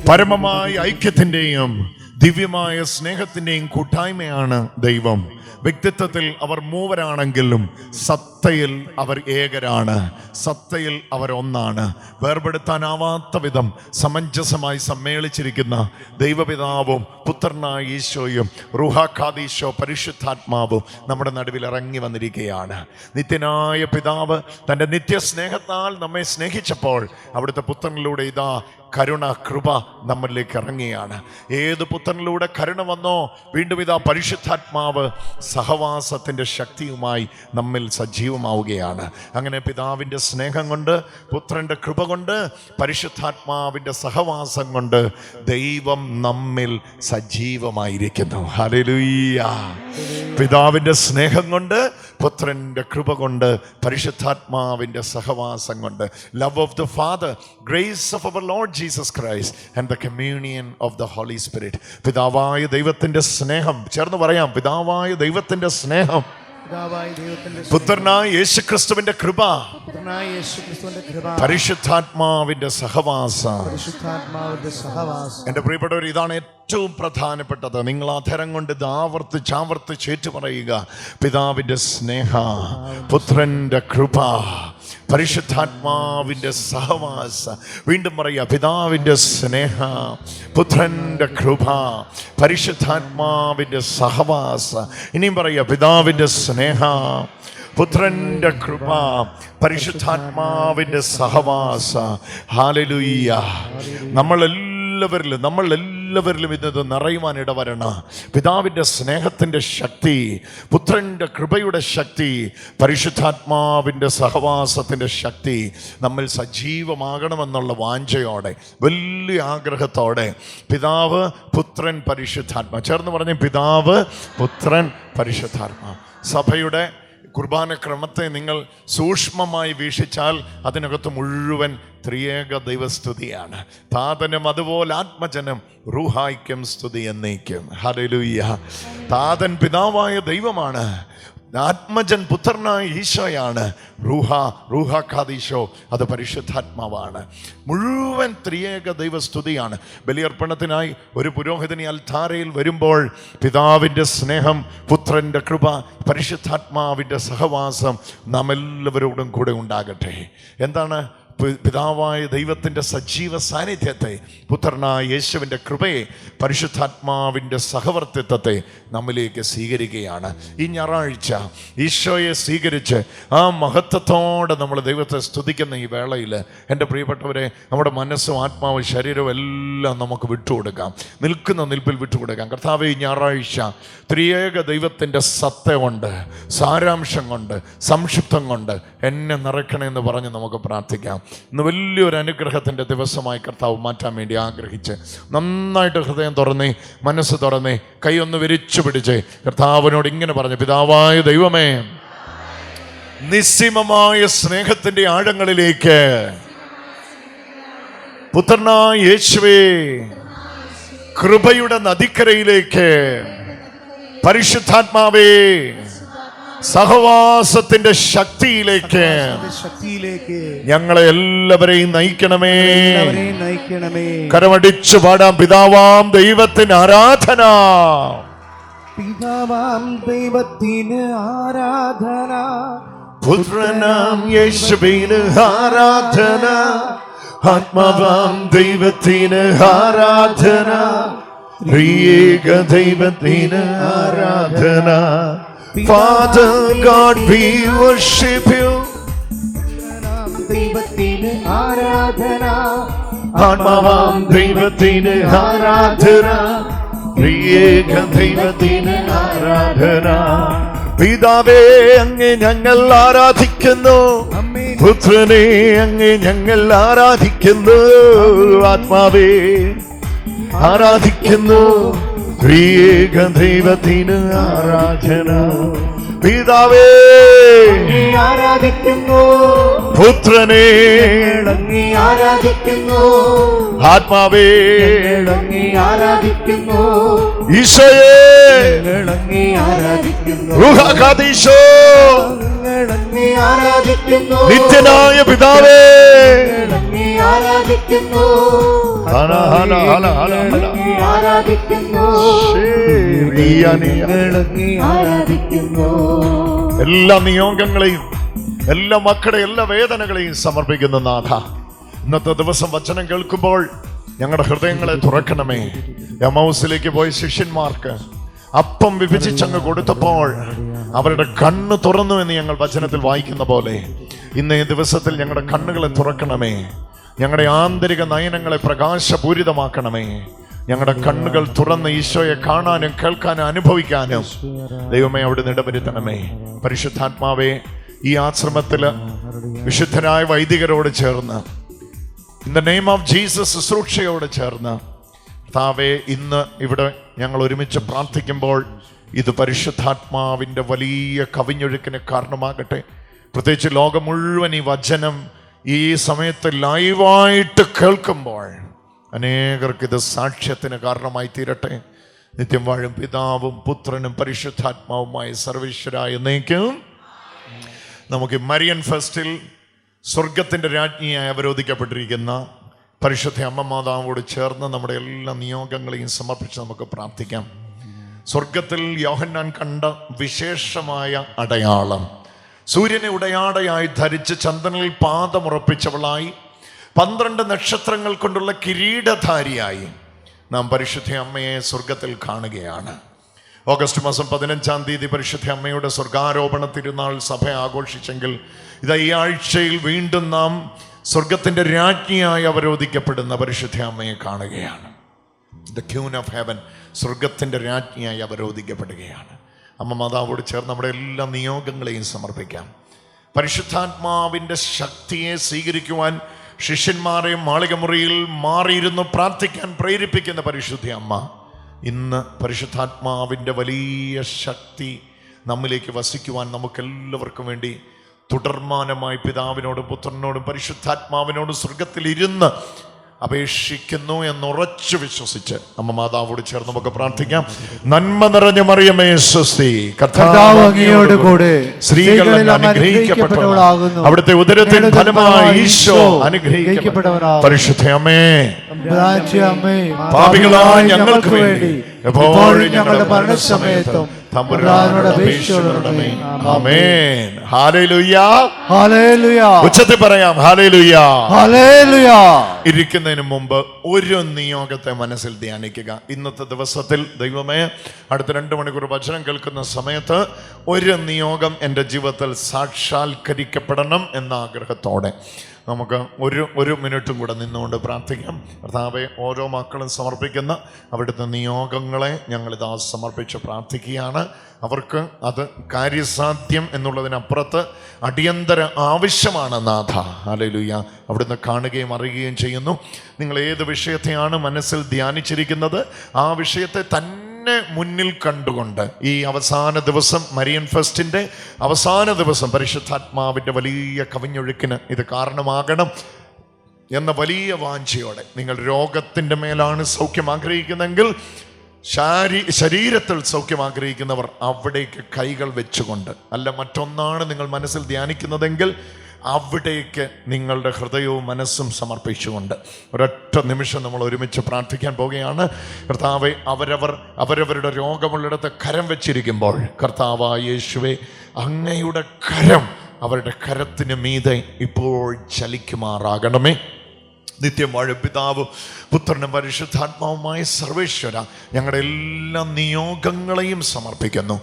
പരമമായ ഐക്യത്തിന്റെയും ദിവ്യമായ സ്നേഹത്തിന്റെയും കൂട്ടായ്മയാണ് ദൈവം. വ്യക്തിത്വത്തിൽ അവർ മൂവരാണെങ്കിലും സത്തയിൽ അവർ ഏകരാണ്, സത്തയിൽ അവർ ഒന്നാണ്. വേർപെടുത്താനാവാത്ത വിധം സമഞ്ജസമായി സമ്മേളിച്ചിരിക്കുന്ന ദൈവപിതാവും പുത്രനായ ഈശോയും റൂഹാഖാദീശോ പരിശുദ്ധാത്മാവും നമ്മുടെ നടുവിൽ ഇറങ്ങി വന്നിരിക്കുകയാണ്. നിത്യനായ പിതാവ് തൻ്റെ നിത്യസ്നേഹത്താൽ നമ്മെ സ്നേഹിച്ചപ്പോൾ അവിടുത്തെ പുത്രനിലൂടെ ഇതാ കരുണ, കൃപ നമ്മളിലേക്ക് ഇറങ്ങിയാണ്. ഏത് പുത്രനിലൂടെ കരുണ വന്നോ വീണ്ടും ഇതാ പരിശുദ്ധാത്മാവ് സഹവാസത്തിൻ്റെ ശക്തിയുമായി നമ്മിൽ സജീവമാവുകയാണ്. അങ്ങനെ പിതാവിൻ്റെ സ്നേഹം കൊണ്ട്, പുത്രൻ്റെ കൃപ കൊണ്ട്, പരിശുദ്ധാത്മാവിൻ്റെ സഹവാസം കൊണ്ട് ദൈവം നമ്മിൽ സജീവമായിരിക്കുന്നു. ഹല്ലേലൂയ. പിതാവിൻ്റെ സ്നേഹം കൊണ്ട്, പുത്രൻ്റെ കൃപ കൊണ്ട്, പരിശുദ്ധാത്മാവിൻ്റെ സഹവാസം കൊണ്ട്, love of the father, grace of our Lord Jesus Christ and the communion of the Holy Spirit. പിതാവായ ദൈവത്തിൻ്റെ സ്നേഹം, ചേർന്ന് പറയാം, പിതാവായ ദൈവത്തിൻ്റെ സ്നേഹം, പുത്രനായ യേശുക്രിസ്തുവിന്റെ കൃപ, പരിശുദ്ധാത്മാവിന്റെ സഹവാസം. എന്റെ പ്രിയപ്പെട്ടവർ, ഇതാണ് ഏറ്റവും പ്രധാനപ്പെട്ടത്. നിങ്ങൾ അധരം കൊണ്ട് ഇത് ആവർത്തിച്ച് പറയുക. പിതാവിന്റെ സ്നേഹ, പുത്രന്റെ കൃപ, പരിശുദ്ധാത്മാവിന്റെ സഹവാസ. വീണ്ടും പറയുക, പിതാവിന്റെ സ്നേഹ, പുത്രന്റെ കൃപ, പരിശുദ്ധാത്മാവിന്റെ സഹവാസ. ഇനിയും പറയുക, പിതാവിന്റെ സ്നേഹ, പുത്രന്റെ കൃപ, പരിശുദ്ധാത്മാവിന്റെ സഹവാസ. ഹല്ലേലൂയ. നമ്മളെല്ലാവരിലും ഇന്നത് നിറയുവാൻ ഇടവരണം. പിതാവിൻ്റെ സ്നേഹത്തിൻ്റെ ശക്തി, പുത്രൻ്റെ കൃപയുടെ ശക്തി, പരിശുദ്ധാത്മാവിൻ്റെ സഹവാസത്തിൻ്റെ ശക്തി നമ്മിൽ സജീവമാകണമെന്നുള്ള വാഞ്ചയോടെ, വലിയ ആഗ്രഹത്തോടെ പിതാവ്, പുത്രൻ, പരിശുദ്ധാത്മാ ചേർന്ന് പറഞ്ഞ് പിതാവ്, പുത്രൻ, പരിശുദ്ധാത്മാ. സഭയുടെ കുർബാന ക്രമത്തെ നിങ്ങൾ സൂക്ഷ്മമായി വീക്ഷിച്ചാൽ അതിനകത്ത് മുഴുവൻ ത്രിയേക ദൈവസ്തുതിയാണ്. താതനും അതുപോലെ ആത്മജനം റൂഹായ്ക്കും സ്തുതി എന്നേക്കും. ഹല്ലേലൂയ. താതൻ പിതാവായ ദൈവമാണ്, ആത്മജൻ പുത്രനായ ഈശോയാണ്, റൂഹാഖാദീശോ അത് പരിശുദ്ധാത്മാവാണ്. മുഴുവൻ ത്രിയേക ദൈവസ്തുതിയാണ്. ബലിയർപ്പണത്തിനായി ഒരു പുരോഹിതനി അൽത്താരയിൽ വരുമ്പോൾ പിതാവിൻ്റെ സ്നേഹം, പുത്രൻ്റെ കൃപ, പരിശുദ്ധാത്മാവിൻ്റെ സഹവാസം നാം എല്ലാവരോടും കൂടെ ഉണ്ടാകട്ടെ. എന്താണ്? പിതാവായ ദൈവത്തിൻ്റെ സജീവ സാന്നിധ്യത്തെ, പുത്രനായ യേശുവിൻ്റെ കൃപയെ, പരിശുദ്ധാത്മാവിൻ്റെ സഹവർത്തിത്വത്തെ നമ്മിലേക്ക് സ്വീകരിക്കുകയാണ്. ഈ ഞായറാഴ്ച ഈശോയെ സ്വീകരിച്ച് ആ മഹത്വത്തോടെ നമ്മൾ ദൈവത്തെ സ്തുതിക്കുന്ന ഈ വേളയിൽ എൻ്റെ പ്രിയപ്പെട്ടവരെ, നമ്മുടെ മനസ്സും ആത്മാവും ശരീരവും എല്ലാം നമുക്ക് വിട്ടുകൊടുക്കാം, നിൽക്കുന്ന നിൽപ്പിൽ വിട്ടുകൊടുക്കാം. കർത്താവേ, ഈ ഞായറാഴ്ച ത്രിയേക ദൈവത്തിൻ്റെ സത്ത കൊണ്ട്, സാരാംശം കൊണ്ട്, സംക്ഷിപ്തം കൊണ്ട് എന്നെ നിറയ്ക്കണമെന്ന് പറഞ്ഞ് നമുക്ക് പ്രാർത്ഥിക്കാം. ഇന്ന് വലിയൊരു അനുഗ്രഹത്തിൻ്റെ ദിവസമായി കർത്താവ് മാറ്റാൻ വേണ്ടി ആഗ്രഹിച്ച് നന്നായിട്ട് ഹൃദയം തുറന്നേ, മനസ്സ് തുറന്നേ, കൈ ഒന്ന് വിരിച്ചു പിടിച്ച് കർത്താവിനോട് ഇങ്ങനെ പറഞ്ഞു, പിതാവായ ദൈവമേ, നിസ്സീമമായ സ്നേഹത്തിൻ്റെ ആഴങ്ങളിലേക്ക്, പുത്രനായ യേശുവേ, കൃപയുടെ നദിക്കരയിലേക്ക്, പരിശുദ്ധാത്മാവേ, സഹവാസത്തിന്റെ ശക്തിയിലേക്ക് ഞങ്ങളെ എല്ലാവരെയും നയിക്കണമേ. കരമടിച്ചു പാടാം. പിതാവാം ദൈവത്തിന് ആരാധന, പിതാവാം ദൈവത്തിന് ആരാധന, പുത്രനാം യേശുവിന് ആരാധന, ആത്മാവാം ദൈവത്തിന് ആരാധന, ത്രിയേക ദൈവത്തിന് ആരാധന. Father God, we worship you. ദൈവത്തിന് ആരാധന, ആത്മാവാം ദൈവത്തിന് ആരാധന, ത്രിയേക ദൈവത്തിന് ആരാധന. പിതാവേ, അങ്ങേ ഞങ്ങൾ ആരാധിക്കുന്നു, പുത്രനെ അങ്ങേ ഞങ്ങൾ ആരാധിക്കുന്നു, ആത്മാവേ ആരാധിക്കുന്നു, ത്രിയേക ദൈവത്തിന് ആരാധന. പിതാവേ ആരാധിക്കുന്നു, പുത്രനെ ആരാധിക്കുന്നു, ആത്മാവേ ആരാധിക്കുന്നു, ഈശോയെ ആരാധിക്കുന്നു, റൂഹാഖാദീശോ ആരാധിക്കുന്നു, നിത്യനായ പിതാവേ ആരാധിക്കുന്നു, ഹല ഹല ഹല ഹല ഹല ആരാധിക്കുന്നു ആരാധിക്കുന്നു. എല്ലാ നിയോഗങ്ങളെയും എല്ലാ മക്കളുടെ എല്ലാ വേദനകളെയും സമർപ്പിക്കുന്ന നാഥ, ഇന്നത്തെ ദിവസം വചനം കേൾക്കുമ്പോൾ ഞങ്ങളുടെ ഹൃദയങ്ങളെ തുറക്കണമേ. എമൗസിലേക്ക് പോയ ശിഷ്യന്മാർക്ക് അപ്പം വിഭജിച്ചങ്ങ് കൊടുത്തപ്പോൾ അവരുടെ കണ്ണ് തുറന്നു എന്ന് ഞങ്ങൾ വചനത്തിൽ വായിക്കുന്ന പോലെ ഇന്ന് ഈ ദിവസത്തിൽ ഞങ്ങളുടെ കണ്ണുകളെ തുറക്കണമേ. ഞങ്ങളുടെ ആന്തരിക നയനങ്ങളെ പ്രകാശപൂരിതമാക്കണമേ. ഞങ്ങളുടെ കണ്ണുകൾ തുറന്ന് ഈശോയെ കാണാനും കേൾക്കാനും അനുഭവിക്കാനും ദൈവമേ അവിടുന്ന് ഇടവരുത്തണമേ. പരിശുദ്ധാത്മാവേ, ഈ ആശ്രമത്തില് വിശുദ്ധരായ വൈദികരോട് ചേർന്ന് in the name of Jesus ശുശ്രൂഷയോട് ചേർന്ന് കർത്താവേ, ഇന്ന് ഇവിടെ ഞങ്ങൾ ഒരുമിച്ച് പ്രാർത്ഥിക്കുമ്പോൾ ഇത് പരിശുദ്ധാത്മാവിൻ്റെ വലിയ കവിഞ്ഞൊഴുക്കിന് കാരണമാകട്ടെ. പ്രത്യേകിച്ച് ലോകം മുഴുവൻ ഈ വചനം ഈ സമയത്ത് ലൈവായിട്ട് കേൾക്കുമ്പോൾ അനേകർക്ക് ഇത് സാക്ഷ്യത്തിന് കാരണമായി തീരട്ടെ. നിത്യം വാഴും പിതാവും പുത്രനും പരിശുദ്ധാത്മാവുമായ സർവേശ്വരായ എന്നേക്കും. നമുക്ക് മരിയൻ ഫെസ്റ്റിൽ സ്വർഗത്തിൻ്റെ രാജ്ഞിയായി അവരോധിക്കപ്പെട്ടിരിക്കുന്ന പരിശുദ്ധ അമ്മ മാതാവോട് ചേർന്ന് നമ്മുടെ എല്ലാ നിയോഗങ്ങളെയും സമർപ്പിച്ച് നമുക്ക് പ്രാർത്ഥിക്കാം. സ്വർഗത്തിൽ യോഹന്നാൻ കണ്ട വിശേഷമായ അടയാളം, സൂര്യനെ ഉടയാടയായി ധരിച്ച് ചന്ദ്രനിൽ പാദമുറപ്പിച്ചവളായി 12 നക്ഷത്രങ്ങൾ കൊണ്ടുള്ള കിരീടധാരിയായി നാം പരിശുദ്ധ അമ്മയെ സ്വർഗത്തിൽ കാണുകയാണ്. ഓഗസ്റ്റ് മാസം 15-ാം തീയതി പരിശുദ്ധ അമ്മയുടെ സ്വർഗാരോപണ തിരുനാൾ സഭ ആഘോഷിച്ചെങ്കിൽ ഇത് ഈ ആഴ്ചയിൽ വീണ്ടും നാം സ്വർഗത്തിൻ്റെ രാജ്ഞിയായി അവരോധിക്കപ്പെടുന്ന പരിശുദ്ധ അമ്മയെ കാണുകയാണ്. ദ ക്യൂൻ ഓഫ് ഹെവൻ, സ്വർഗത്തിൻ്റെ രാജ്ഞിയായി അവരോധിക്കപ്പെടുകയാണ്. അമ്മ മാതാവോട് ചേർന്ന് നമ്മുടെ എല്ലാ നിയോഗങ്ങളെയും സമർപ്പിക്കാം. പരിശുദ്ധാത്മാവിൻ്റെ ശക്തിയെ സ്വീകരിക്കുവാൻ ശിഷ്യന്മാരെ മാളികമുറിയിൽ മാറിയിരുന്നു പ്രാർത്ഥിക്കാൻ പ്രേരിപ്പിക്കുന്ന പരിശുദ്ധ അമ്മ, ഇന്ന് പരിശുദ്ധാത്മാവിൻ്റെ വലിയ ശക്തി നമ്മിലേക്ക് വസിക്കുവാൻ നമുക്കെല്ലാവർക്കും വേണ്ടി തുടർമാനമായി പിതാവിനോടും പുത്രനോടും പരിശുദ്ധാത്മാവിനോടും സ്വർഗത്തിൽ ഇരുന്ന് അപേക്ഷിക്കുന്നു എന്നുറച്ചു വിശ്വസിച്ച് അമ്മ മാതാവോട് ചേർന്ന് നമുക്ക് പ്രാർത്ഥിക്കാം. നന്മ നിറഞ്ഞ മറിയമേ സ്വസ്തി, കർത്താവ് അങ്ങയോട് കൂടെ സ്ത്രീകളിൽ അനുഗ്രഹിക്കപ്പെട്ടവളാകുന്നു, അവിടുത്തെ ഉദരത്തിൻ ഫലമായി ഈശോ അനുഗ്രഹിക്കപ്പെട്ടവനാകുന്നു. പരിശുദ്ധ അമ്മേ, പാപികളായ ഞങ്ങൾക്ക് വേണ്ടി എപ്പോഴും ഞങ്ങളുടെ മരണസമയത്തും തമ്പുരാനോട് അപേക്ഷിക്കണമേ. ആമേൻ. ഹല്ലേലൂയ, ഹല്ലേലൂയ. ഉച്ചത്തിൽ പറയാം ഹല്ലേലൂയ, ഹല്ലേലൂയ. ഇരിക്കുന്നതിന് മുമ്പ് ഒരു നിയോഗത്തെ മനസ്സിൽ ധ്യാനിക്കുക. ഇന്നത്തെ ദിവസത്തിൽ ദൈവമേ, അടുത്ത 2 മണിക്കൂർ വചനം കേൾക്കുന്ന സമയത്ത് ഒരു നിയോഗം എൻ്റെ ജീവിതത്തിൽ സാക്ഷാത്കരിക്കപ്പെടണം എന്ന ആഗ്രഹത്തോടെ നമുക്ക് ഒരു മിനിറ്റും കൂടെ നിന്നുകൊണ്ട് പ്രാർത്ഥിക്കാം. കർത്താവേ, ഓരോ മക്കളും സമർപ്പിക്കുന്ന അവിടുത്തെ നിയോഗങ്ങളെ ഞങ്ങളിതാ സമർപ്പിച്ച് പ്രാർത്ഥിക്കുകയാണ്. അവർക്ക് അത് കാര്യസാധ്യം എന്നുള്ളതിനപ്പുറത്ത് അടിയന്തര ആവശ്യമാണ് നാഥ. ഹല്ലേലൂയ. അവിടുന്ന് കാണുകയും അറിയുകയും ചെയ്യുന്നു. നിങ്ങൾ ഏത് വിഷയത്തെയാണ് മനസ്സിൽ ധ്യാനിച്ചിരിക്കുന്നത്, ആ വിഷയത്തെ തന്നെ മുന്നിൽ കണ്ടുകൊണ്ട് ഈ അവസാന ദിവസം, മരിയൻ ഫെസ്റ്റിൻ്റെ അവസാന ദിവസം, പരിശുദ്ധാത്മാവിൻ്റെ വലിയ കവിഞ്ഞൊഴുക്കിന് ഇത് കാരണമാകണം എന്ന വലിയ വാഞ്ചയോടെ, നിങ്ങൾ രോഗത്തിൻ്റെ മേലാണ് സൗഖ്യം ആഗ്രഹിക്കുന്നതെങ്കിൽ, ശരീരത്തിൽ സൗഖ്യം ആഗ്രഹിക്കുന്നവർ അവിടേക്ക് കൈകൾ വെച്ചുകൊണ്ട്, അല്ല മറ്റൊന്നാണ് നിങ്ങൾ മനസ്സിൽ ധ്യാനിക്കുന്നതെങ്കിൽ അവിടേക്ക് നിങ്ങളുടെ ഹൃദയവും മനസ്സും സമർപ്പിച്ചുകൊണ്ട് ഒരൊറ്റ നിമിഷം നമ്മൾ ഒരുമിച്ച് പ്രാർത്ഥിക്കാൻ പോവുകയാണ്. കർത്താവെ, അവരവരുടെ രോഗമുള്ളിടത്ത് കരം വെച്ചിരിക്കുമ്പോൾ, കർത്താവായ യേശുവേ, അങ്ങയുടെ കരം അവരുടെ കരത്തിന് മീതെ ഇപ്പോൾ ചലിക്കുമാറാകണമേ. നിത്യം വാഴും പിതാവും പുത്രനും പരിശുദ്ധാത്മാവുമായ സർവേശ്വര, ഞങ്ങളുടെ എല്ലാ നിയോഗങ്ങളെയും സമർപ്പിക്കുന്നു.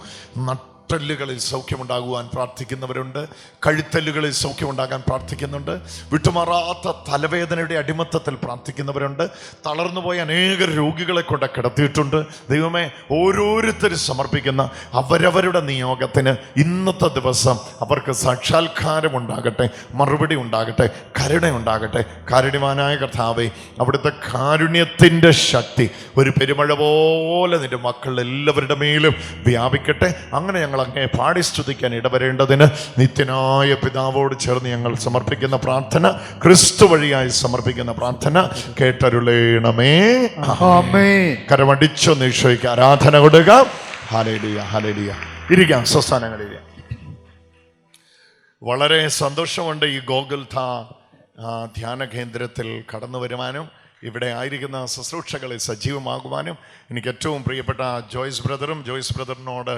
നട്ടെല്ലുകളിൽ സൗഖ്യമുണ്ടാകുവാൻ പ്രാർത്ഥിക്കുന്നവരുണ്ട്, കഴുത്തല്ലുകളിൽ സൗഖ്യമുണ്ടാകാൻ പ്രാർത്ഥിക്കുന്നുണ്ട്, വിട്ടുമാറാത്ത തലവേദനയുടെ അടിമത്തത്തിൽ പ്രാർത്ഥിക്കുന്നവരുണ്ട്, തളർന്നുപോയ അനേക രോഗികളെ കൊണ്ട് കിടത്തിയിട്ടുണ്ട്. ദൈവമേ, ഓരോരുത്തരും സമർപ്പിക്കുന്ന അവരവരുടെ നിയോഗത്തിന് ഇന്നത്തെ ദിവസം അവർക്ക് സാക്ഷാത്കാരം ഉണ്ടാകട്ടെ, മറുപടി ഉണ്ടാകട്ടെ, കരുണയുണ്ടാകട്ടെ. കാരുണ്യവാനായ കർത്താവേ, അവിടുത്തെ കാരുണ്യത്തിൻ്റെ ശക്തി ഒരു പെരുമഴ പോലെ നിന്റെ മക്കൾ എല്ലാവരുടെ മേലും വ്യാപിക്കട്ടെ. അങ്ങനെ ഞങ്ങൾ അങ്ങേ പാടി സ്തുതിക്കാൻ ഇടവരേണ്ടതിന് നിത്യനായ പിതാവോട് ചേർന്ന് ഞങ്ങൾ സമർപ്പിക്കുന്ന പ്രാർത്ഥന, ക്രിസ്തു വഴിയായി സമർപ്പിക്കുന്ന പ്രാർത്ഥന കേട്ടരുളേണമേ. കരമടിച്ചു നിശ്ചയിക്കുക, ആരാധന കൊടുക്കുക. Hallelujah, hallelujah. ഇരിക്കാം സ്വസ്ഥാനങ്ങളിൽ. വളരെ സന്തോഷമുണ്ട് ഈ ഗോകുൽഥാ ധ്യാന കേന്ദ്രത്തിൽ കടന്നു വരുവാനും ഇവിടെ ആയിരിക്കുന്ന ശുശ്രൂഷകളിൽ സജീവമാകുവാനും എനിക്ക് ഏറ്റവും പ്രിയപ്പെട്ട ജോയ്സ് ബ്രദറിനോട്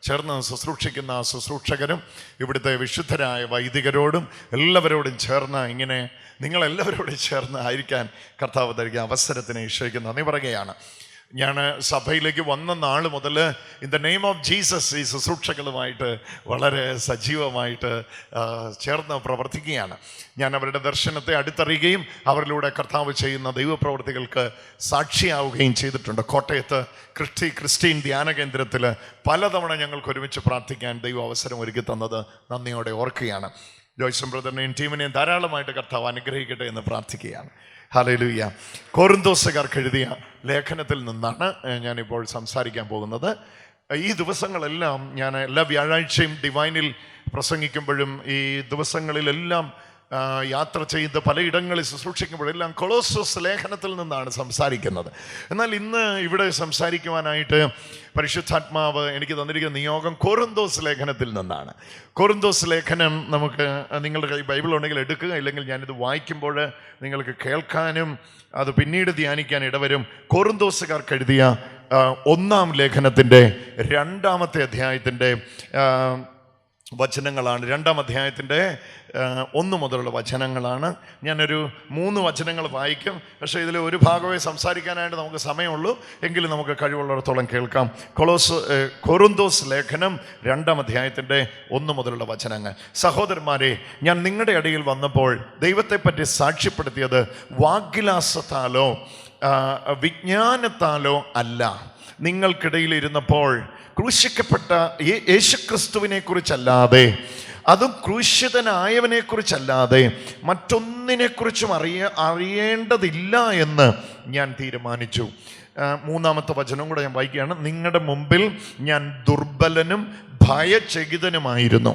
ചേർന്ന് ശുശ്രൂഷിക്കുന്ന ശുശ്രൂഷകരും ഇവിടുത്തെ വിശുദ്ധരായ വൈദികരോടും എല്ലാവരോടും ചേർന്ന് ഇങ്ങനെ നിങ്ങളെല്ലാവരോടും ചേർന്ന് ആയിരിക്കാൻ കർത്താവ് നൽകിയ അവസരത്തിന് ഈശോയ്ക്ക് നന്ദി പറയുകയാണ്. ഞാൻ സഭയിലേക്ക് വന്ന നാൾ മുതൽ in the name of Jesus ഈ ശുശ്രൂഷകളുമായിട്ട് വളരെ സജീവമായിട്ട് ചേർന്ന് പ്രവർത്തിക്കുകയാണ്. ഞാൻ അവരുടെ ദർശനത്തെ അടുത്തറിയുകയും അവരിലൂടെ കർത്താവ് ചെയ്യുന്ന ദൈവപ്രവർത്തികൾക്ക് സാക്ഷിയാവുകയും ചെയ്തിട്ടുണ്ട്. കോട്ടയത്ത് ക്രിസ്റ്റീൻ ധ്യാന കേന്ദ്രത്തിൽ പലതവണ ഞങ്ങൾക്ക് ഒരുമിച്ച് പ്രാർത്ഥിക്കാൻ ദൈവം അവസരം ഒരുക്കി തന്നത് നന്ദിയോടെ ഓർക്കുകയാണ്. ജോയ്സൺ ബ്രദറിനെയും ടീമിനെയും ധാരാളമായിട്ട് കർത്താവ് അനുഗ്രഹിക്കട്ടെ എന്ന് പ്രാർത്ഥിക്കുകയാണ്. ഹല്ലേലൂയ. കൊറിന്തോസുകാർക്ക് എഴുതിയ ലേഖനത്തിൽ നിന്നാണ് ഞാനിപ്പോൾ സംസാരിക്കാൻ പോകുന്നത്. ഈ ദിവസങ്ങളെല്ലാം ഞാൻ എല്ലാ വ്യാഴാഴ്ചയും ഡിവൈനിൽ പ്രസംഗിക്കുമ്പോഴും ഈ ദിവസങ്ങളിലെല്ലാം യാത്ര ചെയ്ത് പലയിടങ്ങളിൽ ശുശ്രൂഷിക്കുമ്പോഴെല്ലാം കൊളോസോസ് ലേഖനത്തിൽ നിന്നാണ് സംസാരിക്കുന്നത്. എന്നാൽ ഇന്ന് ഇവിടെ സംസാരിക്കുവാനായിട്ട് പരിശുദ്ധാത്മാവ് എനിക്ക് തന്നിരിക്കുന്ന നിയോഗം കൊറിന്തോസ് ലേഖനത്തിൽ നിന്നാണ്. കൊറിന്തോസ് ലേഖനം നമുക്ക് നിങ്ങളുടെ കൈ ബൈബിൾ ഉണ്ടെങ്കിൽ എടുക്കുക, ഇല്ലെങ്കിൽ ഞാനിത് വായിക്കുമ്പോൾ നിങ്ങൾക്ക് കേൾക്കാനും അത് പിന്നീട് ധ്യാനിക്കാൻ ഇടവരും. കൊറിന്തോസുകാർക്ക് എഴുതിയ 1-ാം ലേഖനത്തിൻ്റെ 2-ാമത്തെ അധ്യായത്തിൻ്റെ വചനങ്ങളാണ്. 2-ാം അധ്യായത്തിൻ്റെ 1 മുതലുള്ള വചനങ്ങളാണ്. ഞാനൊരു 3 വചനങ്ങൾ വായിക്കും. പക്ഷേ ഇതിൽ ഒരു ഭാഗമേ സംസാരിക്കാനായിട്ട് നമുക്ക് സമയമുള്ളൂ. എങ്കിലും നമുക്ക് കഴിവുള്ളിടത്തോളം കേൾക്കാം. കൊറിന്തോസ് ലേഖനം 2-ാം അധ്യായത്തിൻ്റെ 1 മുതലുള്ള വചനങ്ങൾ. സഹോദരന്മാരെ, ഞാൻ നിങ്ങളുടെ ഇടയിൽ വന്നപ്പോൾ ദൈവത്തെപ്പറ്റി സാക്ഷ്യപ്പെടുത്തിയത് വാഗ്വിലാസത്താലോ വിജ്ഞാനത്താലോ അല്ല. നിങ്ങൾക്കിടയിൽ ഇരുന്നപ്പോൾ ക്രൂശിക്കപ്പെട്ട യേശുക്രിസ്തുവിനെ കുറിച്ചല്ലാതെ, അതും ക്രൂശിതനായവനെ കുറിച്ചല്ലാതെ മറ്റൊന്നിനെക്കുറിച്ചും അറിയേണ്ടതില്ല എന്ന് ഞാൻ തീരുമാനിച്ചു. 3-ാമത്തെ വചനം കൂടെ ഞാൻ വായിക്കുകയാണ്. നിങ്ങളുടെ മുമ്പിൽ ഞാൻ ദുർബലനും ഭയചകിതനുമായിരുന്നു.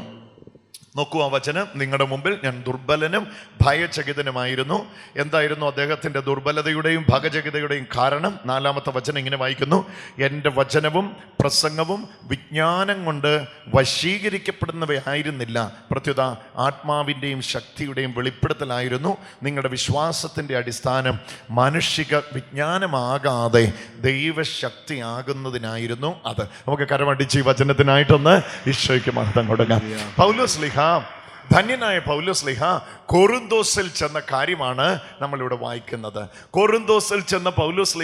നോക്കൂ ആ വചനം. നിങ്ങളുടെ മുമ്പിൽ ഞാൻ ദുർബലനും ഭയചകിതനുമായിരുന്നു. എന്തായിരുന്നു അദ്ദേഹത്തിൻ്റെ ദുർബലതയുടെയും ഭയചകിതയുടെയും കാരണം? 4-ാമത്തെ വചനം ഇങ്ങനെ വായിക്കുന്നു. എൻ്റെ വചനവും പ്രസംഗവും വിജ്ഞാനം കൊണ്ട് വശീകരിക്കപ്പെടുന്നവയായിരുന്നില്ല, പ്രത്യുത ആത്മാവിൻ്റെയും ശക്തിയുടെയും വെളിപ്പെടുത്തലായിരുന്നു. നിങ്ങളുടെ വിശ്വാസത്തിൻ്റെ അടിസ്ഥാനം മാനുഷിക വിജ്ഞാനമാകാതെ ദൈവശക്തി ആകുന്നതിനായിരുന്നു അത്. നമുക്ക് കരമടിച്ച് ഈ വചനത്തിനായിട്ടൊന്ന് ഈശോയ്ക്ക് മഹത്വം കൊടുക്കാം. പൗലോസ് ധന്യനായ പൗലോസ് കൊറിന്തോസിൽ ചെന്ന കാര്യമാണ് നമ്മളിവിടെ വായിക്കുന്നത്. കൊറിന്തോസിൽ ചെന്ന പൗലോസ്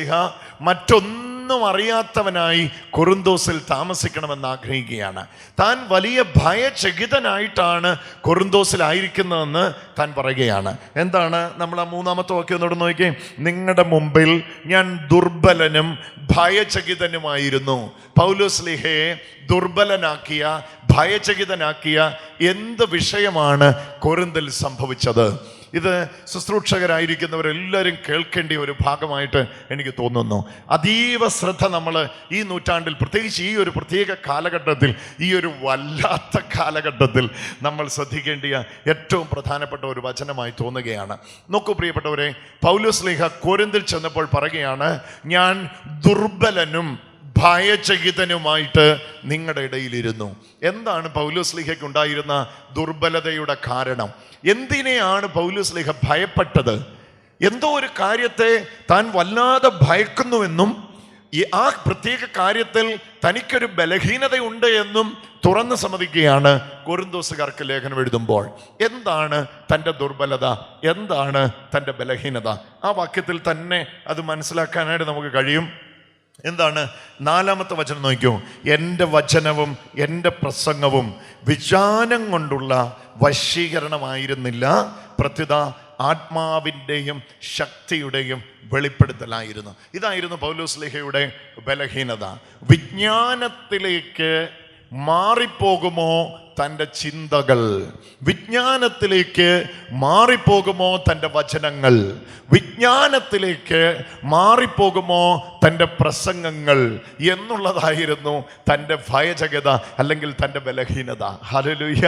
മറ്റൊന്നും അറിയാത്തവനായി കൊറിന്തോസിൽ താമസിക്കണമെന്ന് ആഗ്രഹിക്കുകയാണ്. താൻ വലിയ ഭയചകിതനായിട്ടാണ് കൊറിന്തോസിലായിരിക്കുന്നതെന്ന് താൻ പറയുകയാണ്. എന്താണ്? നമ്മൾ ആ 3-ാമത്തെ വാക്യം ഒന്നോട് നോക്കിയേ. നിങ്ങളുടെ മുമ്പിൽ ഞാൻ ദുർബലനും ഭയചകിതനുമായിരുന്നു. പൗലോസ്ലീഹയെ ദുർബലനാക്കിയ, ഭയചകിതനാക്കിയ എന്ത് വിഷയമാണ് കൊരിന്തിൽ സംഭവിച്ചത്? ഇത് ശുശ്രൂഷകരായിരിക്കുന്നവരെല്ലാവരും കേൾക്കേണ്ട ഒരു ഭാഗമായിട്ട് എനിക്ക് തോന്നുന്നു. അതീവ ശ്രദ്ധ നമ്മൾ ഈ നൂറ്റാണ്ടിൽ, പ്രത്യേകിച്ച് ഈ ഒരു പ്രത്യേക കാലഘട്ടത്തിൽ, ഈ ഒരു വല്ലാത്ത കാലഘട്ടത്തിൽ നമ്മൾ ശ്രദ്ധിക്കേണ്ടിയ ഏറ്റവും പ്രധാനപ്പെട്ട ഒരു വചനമായി തോന്നുകയാണ്. നോക്കൂ പ്രിയപ്പെട്ടവരെ, പൗലോസ് കൊരിന്തിൽ ചെന്നപ്പോൾ പറയുകയാണ്, ഞാൻ ദുർബലനും ഭയചകിതനുമായിട്ട് നിങ്ങളുടെ ഇടയിലിരുന്നു. എന്താണ് പൗലോസ് ഉണ്ടായിരുന്ന ദുർബലതയുടെ കാരണം? എന്തിനെയാണ് പൗലോസ് ഭയപ്പെട്ടത്? എന്തോ ഒരു കാര്യത്തെ താൻ വല്ലാതെ ഭയക്കുന്നുവെന്നും ആ പ്രത്യേക കാര്യത്തിൽ തനിക്കൊരു ബലഹീനതയുണ്ട് എന്നും തുറന്ന് സമ്മതിക്കുകയാണ് കൊരിന്തോസുകാർക്ക് ലേഖനം എഴുതുമ്പോൾ. എന്താണ് തൻ്റെ ദുർബലത? എന്താണ് തൻ്റെ ബലഹീനത? ആ വാക്യത്തിൽ തന്നെ അത് മനസ്സിലാക്കാനായിട്ട് നമുക്ക് കഴിയും. എന്താണ്? 4-ാമത്തെ വചനം നോക്കൂ. എൻ്റെ വചനവും എൻ്റെ പ്രസംഗവും വിജ്ഞാനം കൊണ്ടുള്ള വശീകരണമായിരുന്നില്ല, പ്രത്യുത ആത്മാവിൻ്റെയും ശക്തിയുടെയും വെളിപ്പെടുത്തലായിരുന്നു. ഇതായിരുന്നു പൗലോസ്ലീഹയുടെ ബലഹീനത. വിജ്ഞാനത്തിലേക്ക് മാറിപ്പോകുമോ തൻ്റെ ചിന്തകൾ? വിജ്ഞാനത്തിലേക്ക് മാറിപ്പോകുമോ തൻ്റെ വചനങ്ങൾ? വിജ്ഞാനത്തിലേക്ക് മാറിപ്പോകുമോ തൻ്റെ പ്രസംഗങ്ങൾ എന്നുള്ളതായിരുന്നു തൻ്റെ ഭയചകിത, അല്ലെങ്കിൽ തൻ്റെ ബലഹീനത. ഹല്ലേലൂയ.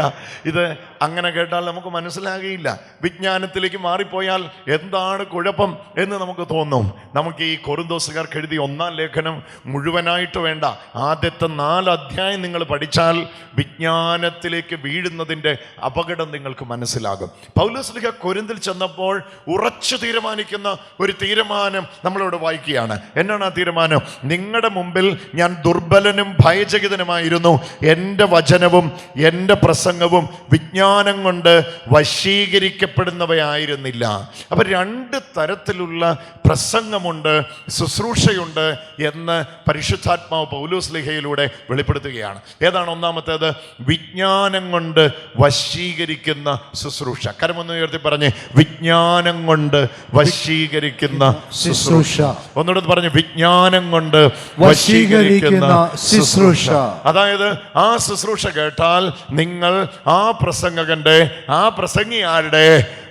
ഇത് അങ്ങനെ കേട്ടാൽ നമുക്ക് മനസ്സിലാകുകയില്ല. വിജ്ഞാനത്തിലേക്ക് മാറിപ്പോയാൽ എന്താണ് കുഴപ്പം എന്ന് നമുക്ക് തോന്നും. നമുക്ക് ഈ കൊരിന്തോസുകാർക്ക് എഴുതിയ 1-ാം ലേഖനം മുഴുവനായിട്ട് വേണ്ട, ആദ്യത്തെ 4 അധ്യായം നിങ്ങൾ പഠിച്ചാൽ വിജ്ഞാന വിഭാഗത്തിലേക്ക് വീഴുന്നതിൻ്റെ അപകടം നിങ്ങൾക്ക് മനസ്സിലാകും. പൗലോസ്ലീഹ കൊരിന്തിൽ ചെന്നപ്പോൾ ഉറച്ചു തീരുമാനിക്കുന്ന ഒരു തീരുമാനം നമ്മളോട് വായിക്കുകയാണ്. എന്നാണ് ആ തീരുമാനം? നിങ്ങളുടെ മുമ്പിൽ ഞാൻ ദുർബലനും ഭയചകിതനുമായിരുന്നു. എൻ്റെ വചനവും എൻ്റെ പ്രസംഗവും വിജ്ഞാനം കൊണ്ട് വശീകരിക്കപ്പെടുന്നവയായിരുന്നില്ല. അപ്പം രണ്ട് തരത്തിലുള്ള പ്രസംഗമുണ്ട്, ശുശ്രൂഷയുണ്ട് എന്ന് പരിശുദ്ധാത്മാവ് പൗലോസ്ലീഹയിലൂടെ വെളിപ്പെടുത്തുകയാണ്. ഏതാണ് ഒന്നാമത്തേത്? വിജ്ഞാനം കൊണ്ട് വശീകരിക്കുന്ന ശുശ്രൂഷ. കരമൊന്ന് ഉയർത്തി പറഞ്ഞ്, വിജ്ഞാനം കൊണ്ട് വശീകരിക്കുന്ന ശുശ്രൂഷ. ഒന്നുകൂടെ പറഞ്ഞ്, വിജ്ഞാനം കൊണ്ട് വശീകരിക്കുന്ന ശുശ്രൂഷ. അതായത് ആ ശുശ്രൂഷ കേട്ടാൽ നിങ്ങൾ ആ പ്രസംഗകന്റെ, ആ പ്രസംഗിയാരുടെ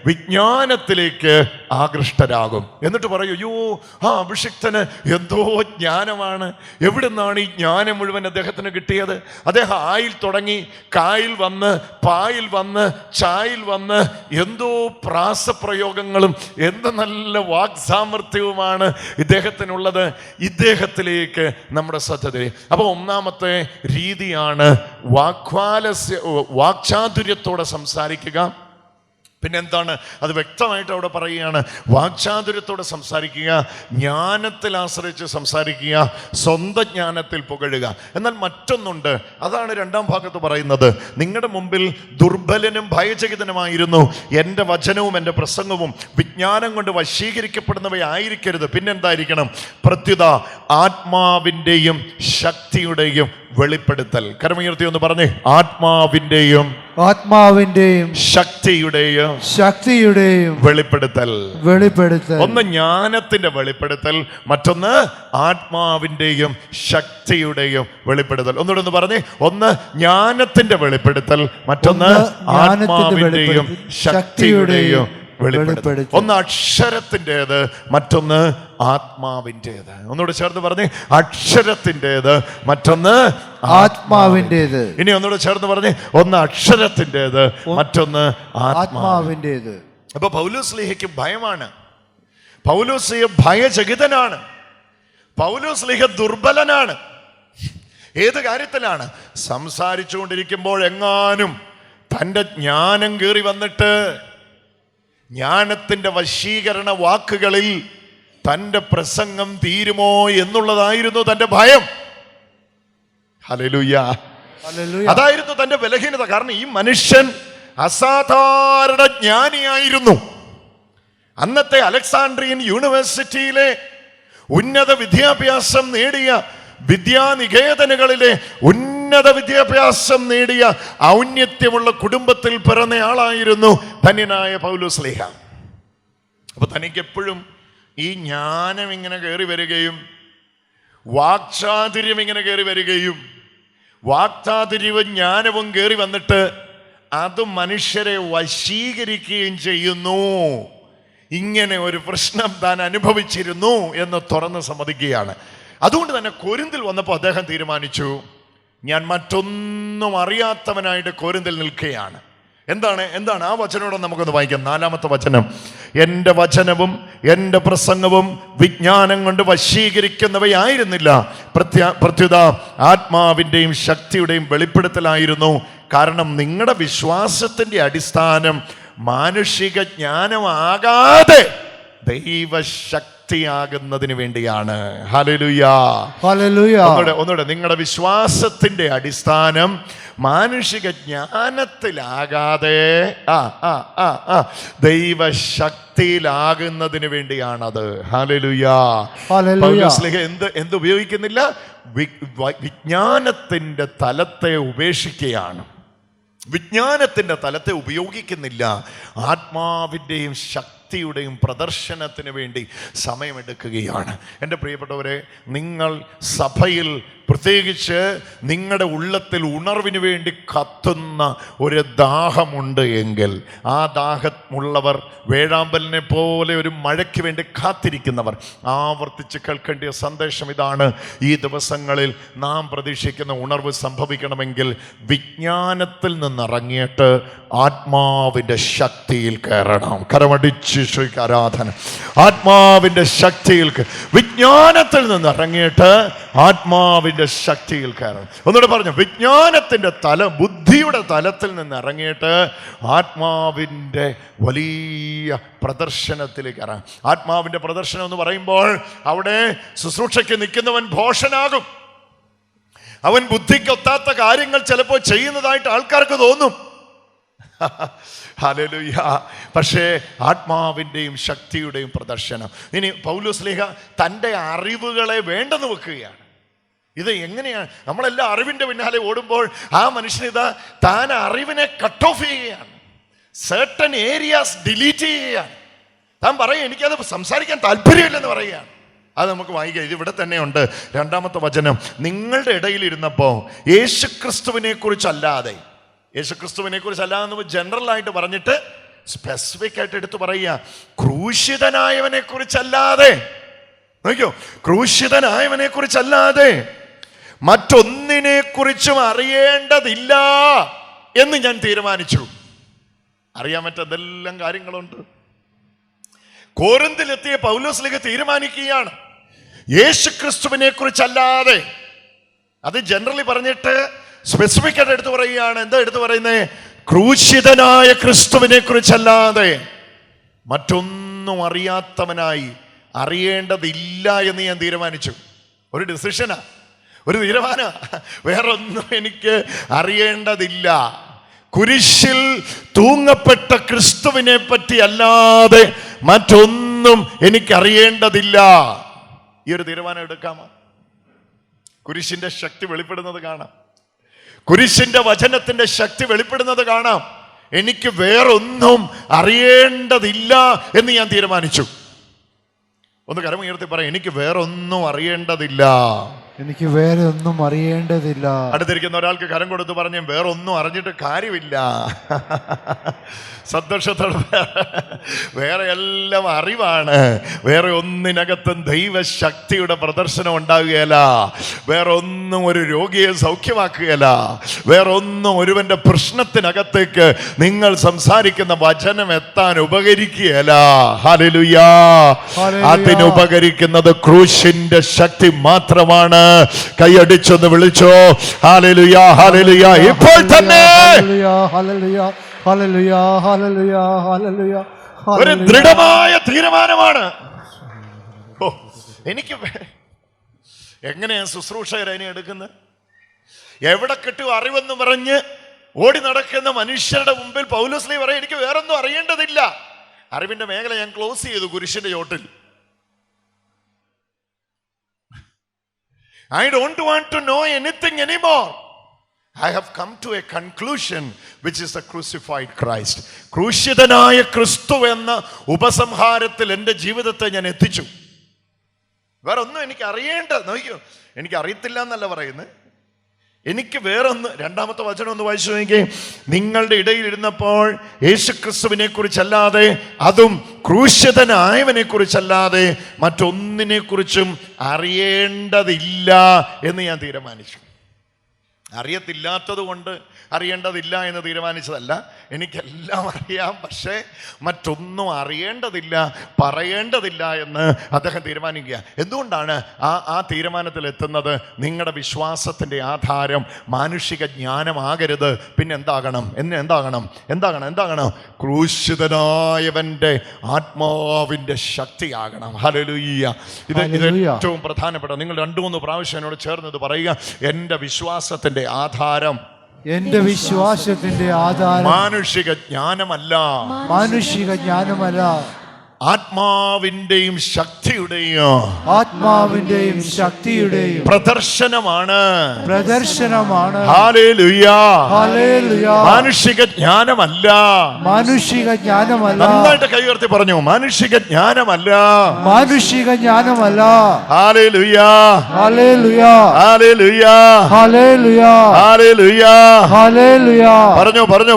വിജ്ഞാനത്തിലേക്ക് ആകൃഷ്ടരാകും. എന്നിട്ട് പറയൂ, അയ്യോ ആ അഭിഷിക്തന് എന്തോ ജ്ഞാനമാണ്, എവിടുന്നാണ് ഈ ജ്ഞാനം മുഴുവൻ അദ്ദേഹത്തിന് കിട്ടിയത്? അദ്ദേഹം ആയിൽ തുടങ്ങി, കായിൽ വന്ന്, പായിൽ വന്ന്, ചായിൽ വന്ന്, എന്തോ പ്രാസപ്രയോഗങ്ങളും എന്ത് നല്ല വാക്സാമർത്ഥ്യവുമാണ് ഇദ്ദേഹത്തിനുള്ളത്. ഇദ്ദേഹത്തിലേക്ക് നമ്മുടെ ശ്രദ്ധ തിരിയും. അപ്പോൾ ഒന്നാമത്തെ രീതിയാണ് വാക്ചാതുര്യത്തോടെ സംസാരിക്കുക. പിന്നെന്താണ്? അത് വ്യക്തമായിട്ട് അവിടെ പറയുകയാണ്, വാക്ചാതുര്യത്തോടെ സംസാരിക്കുക, ജ്ഞാനത്തിൽ ആശ്രയിച്ച് സംസാരിക്കുക, സ്വന്തം ജ്ഞാനത്തിൽ പുകഴുക. എന്നാൽ മറ്റൊന്നുണ്ട്, അതാണ് രണ്ടാം ഭാഗത്ത് പറയുന്നത്. നിങ്ങളുടെ മുമ്പിൽ ദുർബലനും ഭയചകിതനുമായിരുന്നു. എൻ്റെ വചനവും എൻ്റെ പ്രസംഗവും വിജ്ഞാനം കൊണ്ട് വശീകരിക്കപ്പെടുന്നവയായിരിക്കരുത്. പിന്നെന്തായിരിക്കണം? പ്രത്യുത ആത്മാവിൻ്റെയും ശക്തിയുടെയും വെളിപ്പെടുത്തൽ. കരമുയർത്തി ഒന്ന് പറഞ്ഞേ, ആത്മാവിൻ്റെയും ശക്തിയുടെയും വെളിപ്പെടുത്തൽ. ഒന്ന് ജ്ഞാനത്തിന്റെ വെളിപ്പെടുത്തൽ, മറ്റൊന്ന് ആത്മാവിൻ്റെയും ശക്തിയുടെയും വെളിപ്പെടുത്തൽ. ഒന്നുകൂടെ ഒന്ന് പറഞ്ഞേ, ഒന്ന് ജ്ഞാനത്തിന്റെ വെളിപ്പെടുത്തൽ, മറ്റൊന്ന് ആത്മാവിൻ്റെയും ശക്തിയുടെയും വെളിപ്പെടുത്തൽ. ഒന്ന് അക്ഷരത്തിൻ്റെത്, മറ്റൊന്ന് ആത്മാവിൻ്റെത്. ഒന്നുകൂടെ ചേർത്ത് പറഞ്ഞേ, അക്ഷരത്തിൻ്റെത്, മറ്റൊന്ന് ആത്മാവിൻ്റെത്. ഇനി ഒന്നുകൂടെ ചേർത്ത് പറഞ്ഞേ, ഒന്ന് അക്ഷരത്തിൻ്റെത്, മറ്റൊന്ന് ആത്മാവിൻ്റെത്. അപ്പൊ പൗലോസ്ലീഹയ്ക്ക് ഭയമാണ്. പൗലോസ്ലീഹ ഭയചകിതനാണ്. പൗലോസ്ലീഹ ദുർബലനാണ്. ഏത് കാര്യത്തിലാണ്? സംസാരിച്ചുകൊണ്ടിരിക്കുമ്പോൾ എങ്ങാനും തൻ്റെ ജ്ഞാനം കയറി വന്നിട്ട് ജ്ഞാനത്തിന്റെ വശീകരണ വാക്കുകളിൽ തൻ്റെ പ്രസംഗം തീരുമോ എന്നുള്ളതായിരുന്നു തൻ്റെ ഭയം. ഹല്ലേലൂയ. അതായിരുന്നു തൻ്റെ ബലഹീനത. കാരണം ഈ മനുഷ്യൻ അസാധാരണ ജ്ഞാനിയായിരുന്നു. അന്നത്തെ അലക്സാണ്ട്രിയൻ യൂണിവേഴ്സിറ്റിയിലെ ഉന്നത വിദ്യാഭ്യാസം നേടിയ, വിദ്യാനികേതനുകളിലെ ഉന്നത വിദ്യാഭ്യാസം നേടിയ ഔന്നത്യമുള്ള കുടുംബത്തിൽ പിറന്നയാളായിരുന്നു ധന്യനായ പൗലോസ്ലീഹ. അപ്പൊ തനിക്കെപ്പോഴും ഈ ജ്ഞാനം ഇങ്ങനെ കയറി വരികയും വാക്ചാതുര്യം ഇങ്ങനെ കയറി വരികയും വാക്ചാതുര്യവും ജ്ഞാനവും കയറി വന്നിട്ട് അത് മനുഷ്യരെ വശീകരിക്കുകയും ചെയ്യുന്നു. ഇങ്ങനെ ഒരു പ്രശ്നം താൻ അനുഭവിച്ചിരുന്നു എന്ന് തുറന്ന് സമ്മതിക്കുകയാണ്. അതുകൊണ്ട് തന്നെ കൊരിന്തിൽ വന്നപ്പോൾ അദ്ദേഹം തീരുമാനിച്ചു, ഞാൻ മറ്റൊന്നും അറിയാത്തവനായിട്ട് കൊരിന്തിൽ നിൽക്കുകയാണ്. എന്താണ് ആ വചനോടെ നമുക്കൊന്ന് വായിക്കാം. 4-ാമത്തെ വചനം, എൻ്റെ വചനവും എൻ്റെ പ്രസംഗവും വിജ്ഞാനം കൊണ്ട് വശീകരിക്കുന്നവയായിരുന്നില്ല, പ്രത്യുത ആത്മാവിൻ്റെയും ശക്തിയുടെയും വെളിപ്പെടുത്തലായിരുന്നു. കാരണം നിങ്ങളുടെ വിശ്വാസത്തിൻ്റെ അടിസ്ഥാനം മാനുഷിക ജ്ഞാനമാകാതെ ദൈവശക്തിയാകുന്നതിന് വേണ്ടിയാണ്. ഹല്ലേലൂയ. ഒന്നുകൂടെ, നിങ്ങളുടെ വിശ്വാസത്തിന്റെ അടിസ്ഥാനം മാനുഷിക ജ്ഞാനത്തിലാകാതെ ദൈവശക്തിയിലാകുന്നതിന് വേണ്ടിയാണത്. ഹല്ലേലൂയ. പൗലോസ്ലീഹ എന്ത് ഉപയോഗിക്കുന്നില്ല? വിജ്ഞാനത്തിന്റെ തലത്തെ ഉപേക്ഷിക്കുകയാണ്. വിജ്ഞാനത്തിന്റെ തലത്തെ ഉപയോഗിക്കുന്നില്ല. ആത്മാവിൻ്റെയും ശക്തിയുടെയും പ്രദർശനത്തിന് വേണ്ടി സമയമെടുക്കുകയാണ്. എൻ്റെ പ്രിയപ്പെട്ടവരെ, നിങ്ങൾ സഭയിൽ പ്രത്യേകിച്ച് നിങ്ങളുടെ ഉള്ളത്തിൽ ഉണർവിന് വേണ്ടി കത്തുന്ന ഒരു ദാഹമുണ്ട് എങ്കിൽ, ആ ദാഹമുള്ളവർ വേഴാമ്പലിനെ പോലെ ഒരു മഴയ്ക്ക് വേണ്ടി കാത്തിരിക്കുന്നവർ ആവർത്തിച്ച് കേൾക്കേണ്ട സന്ദേശം ഇതാണ്. ഈ ദിവസങ്ങളിൽ നാം പ്രതീക്ഷിക്കുന്ന ഉണർവ് സംഭവിക്കണമെങ്കിൽ വിജ്ഞാനത്തിൽ നിന്നിറങ്ങിയിട്ട് ആത്മാവിൻ്റെ ശക്തിയിൽ കയറണം. കരമടിച്ച് ഈശോയ്ക്ക് ആരാധന. ആത്മാവിന്റെ ശക്തിയിൽ വിജ്ഞാനത്തിൽ നിന്ന് ഇറങ്ങിയിട്ട് ആത്മാവിന്റെ ശക്തിയിൽ കയറണം. ഒന്നുകൂടെ പറഞ്ഞു, വിജ്ഞാനത്തിന്റെ ബുദ്ധിയുടെ തലത്തിൽ നിന്ന് ഇറങ്ങിയിട്ട് ആത്മാവിന്റെ വലിയ പ്രദർശനത്തിലേക്ക് ഇറങ്ങാം. ആത്മാവിന്റെ പ്രദർശനം എന്ന് പറയുമ്പോൾ അവിടെ ശുശ്രൂഷയ്ക്ക് നിൽക്കുന്നവൻ ഭോഷനാകും. അവൻ ബുദ്ധിക്കൊത്താത്ത കാര്യങ്ങൾ ചിലപ്പോൾ ചെയ്യുന്നതായിട്ട് ആൾക്കാർക്ക് തോന്നും. ഹല്ലേലൂയ. പക്ഷേ ആത്മാവിൻ്റെയും ശക്തിയുടെയും പ്രദർശനം. ഇനി പൗലോസ്ലീഹ തൻ്റെ അറിവുകളെ വേണ്ടെന്ന് വെക്കുകയാണ്. ഇത് എങ്ങനെയാണ്? നമ്മളെല്ലാം അറിവിൻ്റെ പിന്നാലെ ഓടുമ്പോൾ ആ മനുഷ്യനിതാ താൻ അറിവിനെ കട്ട് ഓഫ് ചെയ്യുകയാണ്. സർട്ടൻ ഏരിയാസ് ഡിലീറ്റ് ചെയ്യുകയാണ്. താൻ പറയും എനിക്കത് സംസാരിക്കാൻ താല്പര്യമില്ലെന്ന് പറയുകയാണ്. അത് നമുക്ക് വായിക്കാം. ഇത് ഇവിടെ തന്നെയുണ്ട്. 2-ാമത്തെ വചനം. നിങ്ങളുടെ ഇടയിൽ ഇരുന്നപ്പോൾ യേശുക്രിസ്തുവിനെ കുറിച്ചല്ലാതെ എന്ന് ജനറൽ ആയിട്ട് പറഞ്ഞിട്ട് സ്പെസിഫിക് ആയിട്ട് എടുത്തു പറയുക, ക്രൂശിതനായവനെ കുറിച്ചല്ലാതെ, നോക്കിയോ, ക്രൂശിതനായവനെ കുറിച്ചല്ലാതെ മറ്റൊന്നിനെ കുറിച്ചും അറിയേണ്ടതില്ല എന്ന് ഞാൻ തീരുമാനിച്ചു. അറിയാൻ പറ്റതെല്ലാം കാര്യങ്ങളുണ്ട്. കോരിന്തിലെത്തിയ പൗലോസ്ലീഹ തീരുമാനിക്കുകയാണ്, യേശുക്രിസ്തുവിനെ കുറിച്ചല്ലാതെ. അത് ജനറലി പറഞ്ഞിട്ട് സ്പെസിഫിക് ആയിട്ട് എടുത്തു പറയുകയാണ്. എന്താ എടുത്തു പറയുന്നത്? ക്രൂശിതനായ ക്രിസ്തുവിനെ കുറിച്ചല്ലാതെ മറ്റൊന്നും അറിയാത്തവനായി അറിയേണ്ടതില്ല എന്ന് ഞാൻ തീരുമാനിച്ചു. ഒരു ഡിസിഷനാ, ഒരു തീരുമാന. വേറൊന്നും എനിക്ക് അറിയേണ്ടതില്ല. കുരിശിൽ തൂങ്ങപ്പെട്ട ക്രിസ്തുവിനെ പറ്റി അല്ലാതെ മറ്റൊന്നും എനിക്കറിയേണ്ടതില്ല. ഈ ഒരു തീരുമാനം എടുക്കാമോ? കുരിശിന്റെ ശക്തി വെളിപ്പെടുന്നത് കാണാം. കുരിശിന്റെ വചനത്തിന്റെ ശക്തി വെളിപ്പെടുന്നത് കാണാം. എനിക്ക് വേറൊന്നും അറിയേണ്ടതില്ല എന്ന് ഞാൻ തീരുമാനിച്ചു. ഒന്ന് കരമുയർത്തി പറയാം, എനിക്ക് വേറൊന്നും അറിയേണ്ടതില്ല. എനിക്ക് വേറെ ഒന്നും അറിയേണ്ടതില്ല. അടുത്തിരിക്കുന്ന ഒരാൾക്ക് കരം കൊടുത്ത് പറഞ്ഞു, വേറെ ഒന്നും അറിഞ്ഞിട്ട് കാര്യമില്ല. സന്തോഷത്തോടെ വേറെ എല്ലാം അറിവാണ്. വേറെ ഒന്നിനകത്തും ദൈവശക്തിയുടെ പ്രദർശനം ഉണ്ടാകുകയല്ല. വേറെ ഒന്നും ഒരു രോഗിയെ സൗഖ്യമാക്കുകയല്ല. വേറെ ഒന്നും ഒരുവന്റെ പ്രശ്നത്തിനകത്തേക്ക് നിങ്ങൾ സംസാരിക്കുന്ന വചനം എത്താൻ ഉപകരിക്കുകയല്ല. ഹല്ലേലൂയ. അതിനുപകരിക്കുന്നത് ക്രൂശിന്റെ ശക്തി മാത്രമാണ്. കൈയടിച്ചൊന്ന് വിളിച്ചോ, ഹല്ലേലൂയ, ഹല്ലേലൂയ. ഇപ്പോൾ തന്നെ ഒരു ദൃഢമായ തീരുമാനമാണ്. എനിക്ക് എങ്ങനെയാ ശുശ്രൂഷകരെ എടുക്കുന്നത്? എവിടെ കിട്ടും അറിവെന്ന് പറഞ്ഞ് ഓടി നടക്കുന്ന മനുഷ്യരുടെ മുമ്പിൽ പൗലോസ്ലീഹ പറയും, എനിക്ക് വേറൊന്നും അറിയേണ്ടതില്ല. അറിവിന്റെ മേഖല ഞാൻ ക്ലോസ് ചെയ്തു കുരിശിന്റെ ചോട്ടിൽ. I don't want to know anything anymore. I have come to a conclusion which is the crucified Christ. ക്രൂശിതനായ ക്രിസ്തു എന്ന ഉപസംഹാരത്തിൽ എൻ്റെ ജീവിതത്തെ ഞാൻ എത്തിച്ചു. വേറെ ഒന്നും എനിക്ക് നോക്കിയോ, എനിക്ക് അറിയത്തില്ല എന്നല്ല പറയുന്നത്. എനിക്ക് വേറൊന്ന്. 2-ാമത്തെ വചനം ഒന്ന് വായിച്ചു നോക്കിയേ. നിങ്ങളുടെ ഇടയിൽ ഇരുന്നപ്പോൾ യേശുക്രിസ്തുവിനെ കുറിച്ചല്ലാതെ, അതും ക്രൂശിതനായവനെ കുറിച്ചല്ലാതെ മറ്റൊന്നിനെ കുറിച്ചും അറിയേണ്ടതില്ല എന്ന് ഞാൻ തീരുമാനിച്ചു. അറിയത്തില്ലാത്തത് കൊണ്ട് അറിയേണ്ടതില്ല എന്ന് തീരുമാനിച്ചതല്ല. എനിക്കെല്ലാം അറിയാം, പക്ഷേ മറ്റൊന്നും അറിയേണ്ടതില്ല, പറയേണ്ടതില്ല എന്ന് അദ്ദേഹം തീരുമാനിക്കുക. എന്തുകൊണ്ടാണ് ആ തീരുമാനത്തിൽ എത്തുന്നത്? നിങ്ങളുടെ വിശ്വാസത്തിൻ്റെ ആധാരം മാനുഷിക ജ്ഞാനമാകരുത്. പിന്നെ എന്താകണം? ക്രൂശിതനായവന്റെ ആത്മാവിൻ്റെ ശക്തിയാകണം. ഹല്ലേലൂയ. ഇത് ഏറ്റവും പ്രധാനപ്പെട്ട. നിങ്ങൾ 2-3 പ്രാവശ്യം എന്നോട് ചേർന്നത് പറയുക, എൻ്റെ വിശ്വാസത്തിൻ്റെ ആധാരം, എന്റെ വിശ്വാസത്തിന്റെ ആധാരം മാനുഷിക ജ്ഞാനമല്ല, ആത്മാവിന്റെയും ശക്തിയുടെയും പ്രദർശനമാണ്. ഹല്ലേലൂയ. മാനുഷിക ജ്ഞാനമല്ല. നന്നായിട്ട് കൈ ഉയർത്തി പറഞ്ഞു, മാനുഷിക ജ്ഞാനമല്ല. ഹല്ലേലൂയ.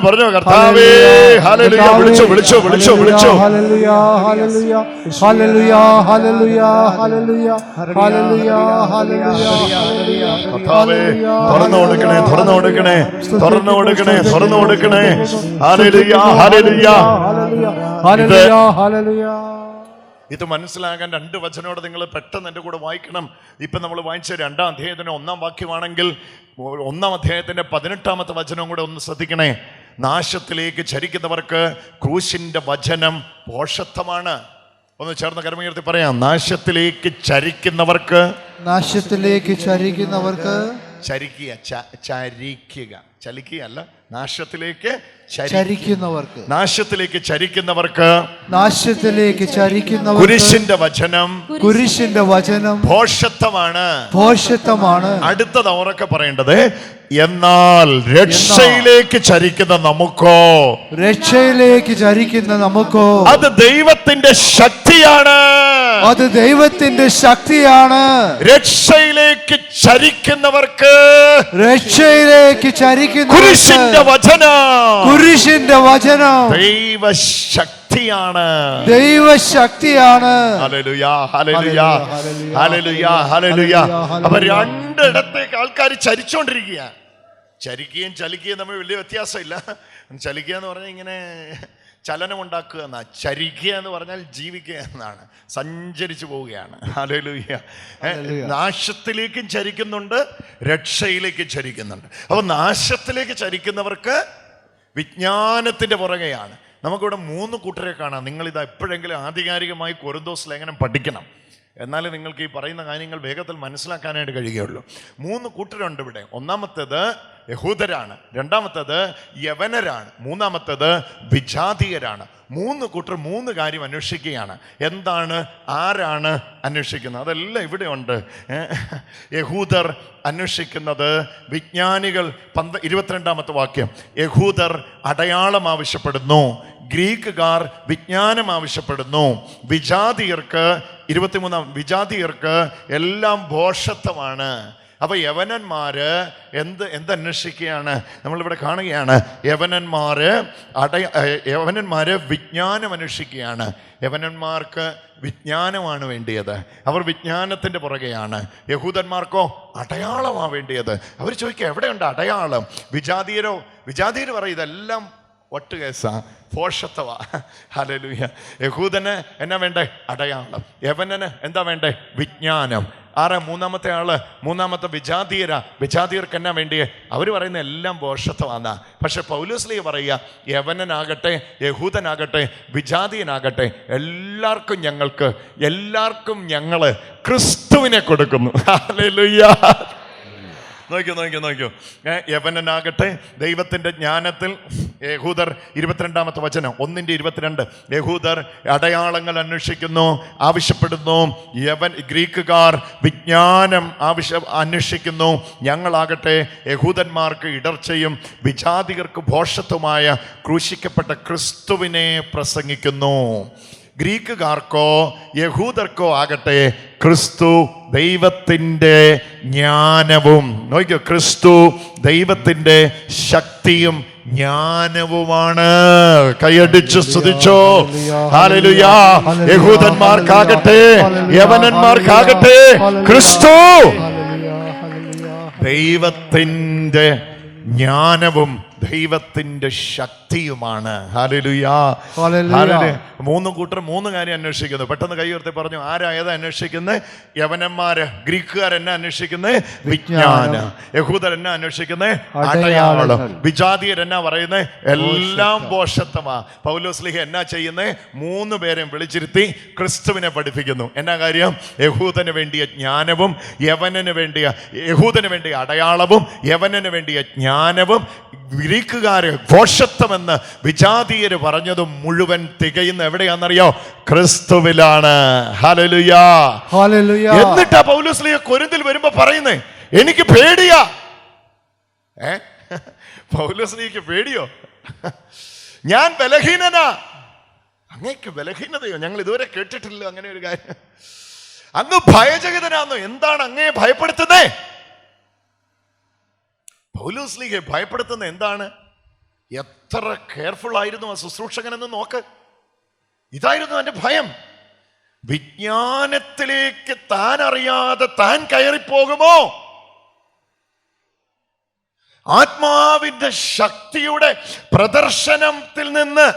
പറഞ്ഞു കർത്താവേ. ഹല്ലേലൂയ. വിളിച്ചോ. ഹല്ലേലൂയ ഹല്ലേലൂയ ഹല്ലേലൂയ ഹല്ലേലൂയ ഹല്ലേലൂയ ഹല്ലേലൂയ. കർത്താവേ, തുറന്നു കൊടുക്കണേ, തുറന്നു കൊടുക്കണേ, തുറന്നു കൊടുക്കണേ, തുറന്നു കൊടുക്കണേ. ഹല്ലേലൂയ ഹല്ലേലൂയ ഹല്ലേലൂയ ഹല്ലേലൂയ. ഇത് മനസ്സിലാകാൻ രണ്ട് വചനോടെ നിങ്ങൾ പെട്ടെന്ന് എൻ്റെ കൂടെ വായിക്കണം. ഇപ്പം നമ്മൾ വായിച്ച 2-ാം അധ്യായത്തിന് 1-ാം വാക്യമാണെങ്കിൽ 1-ാം അധ്യായത്തിൻ്റെ 18-ാമത്തെ വചനം കൂടെ ഒന്ന് ശ്രദ്ധിക്കണേ. നാശത്തിലേക്ക് ചരിക്കുന്നവർക്ക് ക്രൂശിൻ്റെ വചനം ഭോഷത്വമാണ്. ഒന്ന് ചേർന്ന് കരമുയർത്തി പറയാം. നാശത്തിലേക്ക് ചരിക്കുന്നവർക്ക്, നാശത്തിലേക്ക് ചരിക്കുന്നവർക്ക്, ചരിക്കുക, ചരിക്കുക, ചലിക്കുകയല്ല, നാശത്തിലേക്ക് ചരിക്കുന്നവർക്ക്, നാശത്തിലേക്ക് ചരിക്കുന്നവർക്ക്, നാശത്തിലേക്ക് ചരിക്കുന്നവർക്ക് കുരിശിന്റെ വചനം, കുരിശിന്റെ വചനം ഭോഷത്വമാണ്, ഭോഷത്വമാണ്. അടുത്തത് ഉറക്കെ പറയേണ്ടത്, എന്നാൽ രക്ഷയിലേക്ക് ചരിക്കുന്ന നമുക്കോ, രക്ഷയിലേക്ക് ചരിക്കുന്ന നമുക്കോ അത് ദൈവത്തിന്റെ ശക്തിയാണ്, അത് ദൈവത്തിന്റെ ശക്തിയാണ്. രക്ഷയിലേക്ക് ചരിക്കുന്നവർക്ക്, രക്ഷയിലേക്ക് ചരിക്കുന്ന കുരിശിന്റെ വചനം, കുരിശിന്റെ വചനം ദൈവശക്തിയാണ്, ദൈവശക്തിയാണ്. ഹല്ലേലൂയ ഹല്ലേലൂയ ഹല്ലേലൂയ ഹല്ലേലൂയ. അപ്പൊ രണ്ടിടത്തേക്ക് ആൾക്കാർ ചരിച്ചോണ്ടിരിക്കുക. ചരിക്കുകയും ചലിക്കുകയും തമ്മിൽ വലിയ വ്യത്യാസമില്ല. ചലിക്കുക എന്ന് പറഞ്ഞാൽ ഇങ്ങനെ ചലനം ഉണ്ടാക്കുക എന്നാണ്. ചരിക്കുക എന്ന് പറഞ്ഞാൽ ജീവിക്കുക എന്നാണ്, സഞ്ചരിച്ചു പോവുകയാണ്. ഹല്ലേലൂയ. നാശത്തിലേക്കും ചരിക്കുന്നുണ്ട്, രക്ഷയിലേക്കും ചരിക്കുന്നുണ്ട്. അപ്പോൾ നാശത്തിലേക്ക് ചരിക്കുന്നവർക്ക് വിജ്ഞാനത്തിൻ്റെ പുറകെയാണ്. നമുക്കിവിടെ 3 കൂട്ടരെ കാണാം. നിങ്ങളിത് എപ്പോഴെങ്കിലും ആധികാരികമായി കൊരിന്തോസ് ലേഖനം പഠിക്കണം, എന്നാലേ നിങ്ങൾക്ക് ഈ പറയുന്ന കാര്യങ്ങൾ വേഗത്തിൽ മനസ്സിലാക്കാനായിട്ട് കഴിയുകയുള്ളൂ. 3 കൂട്ടരുണ്ട് ഇവിടെ. ഒന്നാമത്തേത് യഹൂദരാണ്, രണ്ടാമത്തേത് യവനരാണ്, മൂന്നാമത്തേത് വിജാതീയരാണ്. 3 കൂട്ടർ 3 കാര്യം അന്വേഷിക്കുകയാണ്. എന്താണ്, ആരാണ് അന്വേഷിക്കുന്നത്? അതെല്ലാം ഇവിടെ ഉണ്ട്. യഹൂദർ അന്വേഷിക്കുന്നത്, വിജ്ഞാനികൾ 22-ാമത്തെ വാക്യം, യഹൂദർ അടയാളം ആവശ്യപ്പെടുന്നു, ഗ്രീക്കുകാർ വിജ്ഞാനം ആവശ്യപ്പെടുന്നു, വിജാതീയർക്ക് 23-ാം വിജാതീയർക്ക് എല്ലാം ഭോഷത്വമാണ്. അപ്പൊ യവനന്മാര് എന്തന്വേഷിക്കുകയാണ്? നമ്മളിവിടെ കാണുകയാണ്, യവനന്മാര് വിജ്ഞാനം അന്വേഷിക്കുകയാണ്. യവനന്മാർക്ക് വിജ്ഞാനമാണ് വേണ്ടിയത്, അവർ വിജ്ഞാനത്തിൻ്റെ പുറകെയാണ്. യഹൂദന്മാർക്കോ അടയാളമാണ് വേണ്ടിയത്. അവർ ചോദിക്കുക, എവിടെയുണ്ട് അടയാളം? വിജാതീയർ പറയും ഇതെല്ലാം ഒട്ട് കേസാ, ഭോഷത്വമാ. ഹല്ലേലൂയ. യഹൂദന് എന്നാ വേണ്ടേ? അടയാളം. യവനന് എന്താ വേണ്ടേ? വിജ്ഞാനം. മൂന്നാമത്തെ വിജാതീയർക്ക് എന്നാ വേണ്ടിയേ? അവർ പറയുന്ന എല്ലാം ഭോഷത്വമാണ്. പക്ഷെ പൗലോസ്ലീഹ പറയുക, യവനനാകട്ടെ, യഹൂദനാകട്ടെ, വിജാതീയനാകട്ടെ, എല്ലാവർക്കും ഞങ്ങൾ ക്രിസ്തുവിനെ കൊടുക്കുന്നു. ഹല്ലേലൂയ. നോക്കൂ. യവനനാകട്ടെ ദൈവത്തിൻ്റെ ജ്ഞാനത്തിൽ, യഹൂദർ 22-ാമത്തെ വചനം 1:22, യഹൂദർ അടയാളങ്ങൾ അന്വേഷിക്കുന്നു, ആവശ്യപ്പെടുന്നു. ഗ്രീക്കുകാർ വിജ്ഞാനം അന്വേഷിക്കുന്നു. ഞങ്ങളാകട്ടെ യഹൂദന്മാർക്ക് ഇടർച്ചയും വിജാതികർക്ക് ഭോഷത്വമായ ക്രൂശിക്കപ്പെട്ട ക്രിസ്തുവിനെ പ്രസംഗിക്കുന്നു. ഗ്രീക്കുകാർക്കോ യഹൂദർക്കോ ആകട്ടെ ക്രിസ്തു ദൈവത്തിൻ്റെ ജ്ഞാനവും, നോക്കിയോ, ക്രിസ്തു ദൈവത്തിൻ്റെ ശക്തിയും ജ്ഞാനവുമാണ്. കൈയടിച്ച് സ്തുതിച്ചോ. ഹല്ലേലൂയ. യഹൂദന്മാർക്കാകട്ടെ യവനന്മാർക്കാകട്ടെ ക്രിസ്തു ദൈവത്തിൻ്റെ ജ്ഞാനവും ദൈവത്തിന്റെ ശക്തിയുമാണ്. ഹല്ലേലൂയ. 3 കൂട്ടർ 3 കാര്യം അന്വേഷിക്കുന്നു. പെട്ടെന്ന് കൈ ഉയർത്തി പറഞ്ഞു, ആരായത് അന്വേഷിക്കുന്നത്? യവനന്മാര്. ഗ്രീക്കുകാർ എന്നാ അന്വേഷിക്കുന്നത്? വിജ്ഞാനം. യഹൂദർ എന്നാ അന്വേഷിക്കുന്നത്? അടയാളം. വിജാതീയർ എന്നാ പറയുന്നത്? എല്ലാം ഭോഷത്വമാ. പൗലോസ്ലീഹ എന്നാ ചെയ്യുന്നത്? 3 പേരെയും വിളിച്ചിരുത്തി ക്രിസ്തുവിനെ പഠിപ്പിക്കുന്നു. എന്നാ കാര്യം? യഹൂദന് വേണ്ടിയ ജ്ഞാനവും യഹൂദന് വേണ്ടിയ അടയാളവും യവനന് വേണ്ടിയ ജ്ഞാനവും, ഗ്രീക്കുകാര് ഭോഷത്വമെന്ന് വിജാതീയര് പറഞ്ഞതും മുഴുവൻ തികയുന്ന എവിടെയാണെന്നറിയോ? ക്രിസ്തുവിലാണ്. ഹല്ലേലൂയ. എന്നിട്ടാ പൗലോസ്ലീഹ കൊരിന്തിൽ വരുമ്പോ പറയുന്നേ, എനിക്ക് പേടിയാ. പൗലോസ്ലീഹയ്ക്ക് പേടിയോ? ഞാൻ ബലഹീനനാ. അങ്ങേക്ക് ബലഹീനതയോ? ഞങ്ങൾ ഇതുവരെ കേട്ടിട്ടില്ല അങ്ങനെ ഒരു കാര്യം. അങ്ങ് ഭയചകിതനാന്നോ? എന്താണ് അങ്ങയെ ഭയപ്പെടുത്തുന്നേ? പൗലോസ്ലീഹയെ ഭയപ്പെടുത്തുന്ന എന്താണ്? എത്ര കെയർഫുൾ ആയിരുന്നു ആ ശുശ്രൂഷകനെന്ന് നോക്ക്. ഇതായിരുന്നു എൻ്റെ ഭയം. വിജ്ഞാനത്തിലേക്ക് താൻ അറിയാതെ താൻ കയറിപ്പോകുമോ? ആത്മാവിന്റെ ശക്തിയുടെ പ്രദർശനത്തിൽ നിന്ന്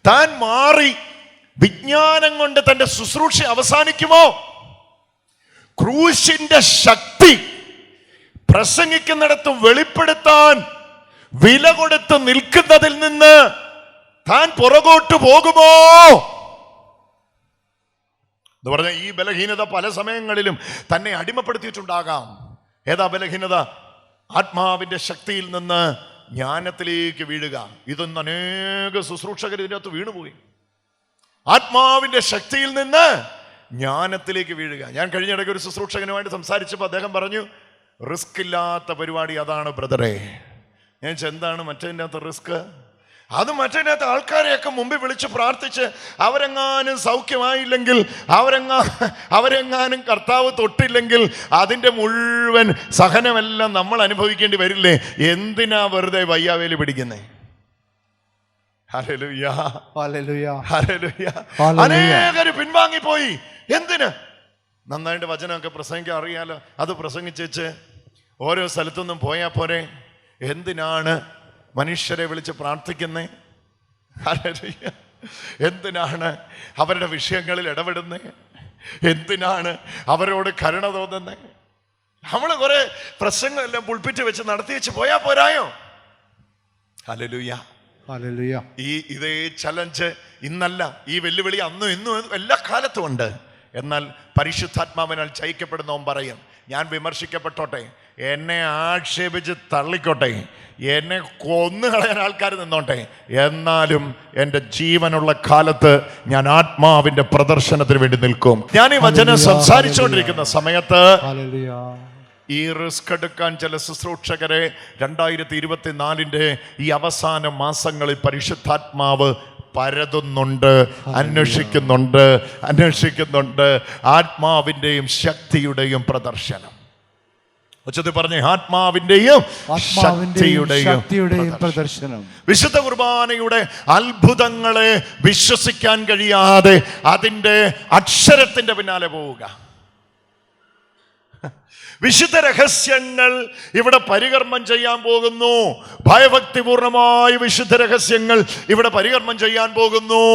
താൻ മാറി വിജ്ഞാനം കൊണ്ട് തന്റെ ശുശ്രൂഷ അവസാനിക്കുമോ? ക്രൂശിന്റെ ശക്തി പ്രസംഗിക്കുന്നിടത്ത് വെളിപ്പെടുത്താൻ വില കൊടുത്ത് നിൽക്കുന്നതിൽ നിന്ന് താൻ പുറകോട്ട് പോകുമോ എന്ന് പറഞ്ഞ ഈ ബലഹീനത പല സമയങ്ങളിലും തന്നെ അടിമപ്പെടുത്തിയിട്ടുണ്ടാകാം. ഏതാ ബലഹീനത? ആത്മാവിന്റെ ശക്തിയിൽ നിന്ന് ജ്ഞാനത്തിലേക്ക് വീഴുക. ഇതൊന്നും അനേക ശുശ്രൂഷകർ ഇതിനകത്ത് വീണുപോയി. ആത്മാവിന്റെ ശക്തിയിൽ നിന്ന് ജ്ഞാനത്തിലേക്ക് വീഴുക. ഞാൻ കഴിഞ്ഞിടയ്ക്ക് ഒരു ശുശ്രൂഷകനുമായിട്ട് സംസാരിച്ചപ്പോൾ അദ്ദേഹം പറഞ്ഞു, റിസ്ക് ഇല്ലാത്ത പരിപാടി അതാണ് ബ്രദറെ. ഞാൻ എന്താണ് മറ്റേതിൻ്റെ അകത്ത് റിസ്ക്? അത് മറ്റേതിനകത്ത് ആൾക്കാരെയൊക്കെ മുമ്പിൽ വിളിച്ച് പ്രാർത്ഥിച്ച് അവരെങ്ങാനും സൗഖ്യമായില്ലെങ്കിൽ, അവരെങ്ങാനും കർത്താവ് തൊട്ടില്ലെങ്കിൽ അതിൻ്റെ മുഴുവൻ സഹനമെല്ലാം നമ്മൾ അനുഭവിക്കേണ്ടി വരില്ലേ? എന്തിനാ വെറുതെ വയ്യാവേലി പിടിക്കുന്നേ? ഹല്ലേലൂയ, ഹല്ലേലൂയ, ഹല്ലേലൂയ. അനേകര് പിൻവാങ്ങിപ്പോയി. എന്തിന്? നന്നായിട്ട് വചനമൊക്കെ പ്രസംഗിക്കാൻ അറിയാലോ, അത് പ്രസംഗിച്ച് ഓരോ സ്ഥലത്തുനിന്നും പോയാൽ പോരെ. എന്തിനാണ് മനുഷ്യരെ വിളിച്ച് പ്രാർത്ഥിക്കുന്നേ? എന്തിനാണ് അവരുടെ വിഷയങ്ങളിൽ ഇടപെടുന്നേ? എന്തിനാണ് അവരോട് കരുണ തോന്നുന്നേ? നമ്മൾ കുറെ പ്രസംഗമെല്ലാം പുൾപിറ്റ് വെച്ച് നടത്തി വെച്ച് പോയാ പോരായോ? ഹല്ലേലൂയ, ഹല്ലേലൂയ. ഇതേ ചലഞ്ച് ഇന്നല്ല, ഈ വെല്ലുവിളി അന്നും ഇന്നും എല്ലാ കാലത്തും ഉണ്ട്. എന്നാൽ പരിശുദ്ധാത്മാവിനാൽ ജയിക്കപ്പെടുന്നവൻ പറയും, ഞാൻ വിമർശിക്കപ്പെട്ടോട്ടെ, എന്നെ ആക്ഷേപിച്ച് തള്ളിക്കോട്ടെ, എന്നെ കൊന്നുകളയാൻ ആൾക്കാർ നിന്നോട്ടെ, എന്നാലും എൻ്റെ ജീവനുള്ള കാലത്ത് ഞാൻ ആത്മാവിന്റെ പ്രദർശനത്തിന് വേണ്ടി നിൽക്കും. ഞാൻ ഈ വചനം സംസാരിച്ചുകൊണ്ടിരിക്കുന്ന സമയത്ത് ഈ റിസ്ക് എടുക്കാൻ ചില ശുശ്രൂഷകരെ 2024 ഈ അവസാന മാസങ്ങളിൽ പരിശുദ്ധാത്മാവ് പരതുന്നുണ്ട്, അന്വേഷിക്കുന്നുണ്ട്. ആത്മാവിൻ്റെയും ശക്തിയുടെയും പ്രദർശനം. ഉച്ചത്തിൽ പറഞ്ഞേ, ആത്മാവിന്റെയും ശക്തിയുടെയും പ്രദർശനം. വിശുദ്ധ കുർബാനയുടെ അത്ഭുതങ്ങളെ വിശ്വസിക്കാൻ കഴിയാതെ അതിൻ്റെ അക്ഷരത്തിന്റെ പിന്നാലെ പോവുക. വിശുദ്ധ രഹസ്യങ്ങൾ ഇവിടെ പരികർമ്മം ചെയ്യാൻ പോകുന്നു. ഭയഭക്തിപൂർണമായ വിശുദ്ധ രഹസ്യങ്ങൾ ഇവിടെ പരികർമ്മം ചെയ്യാൻ പോകുന്നു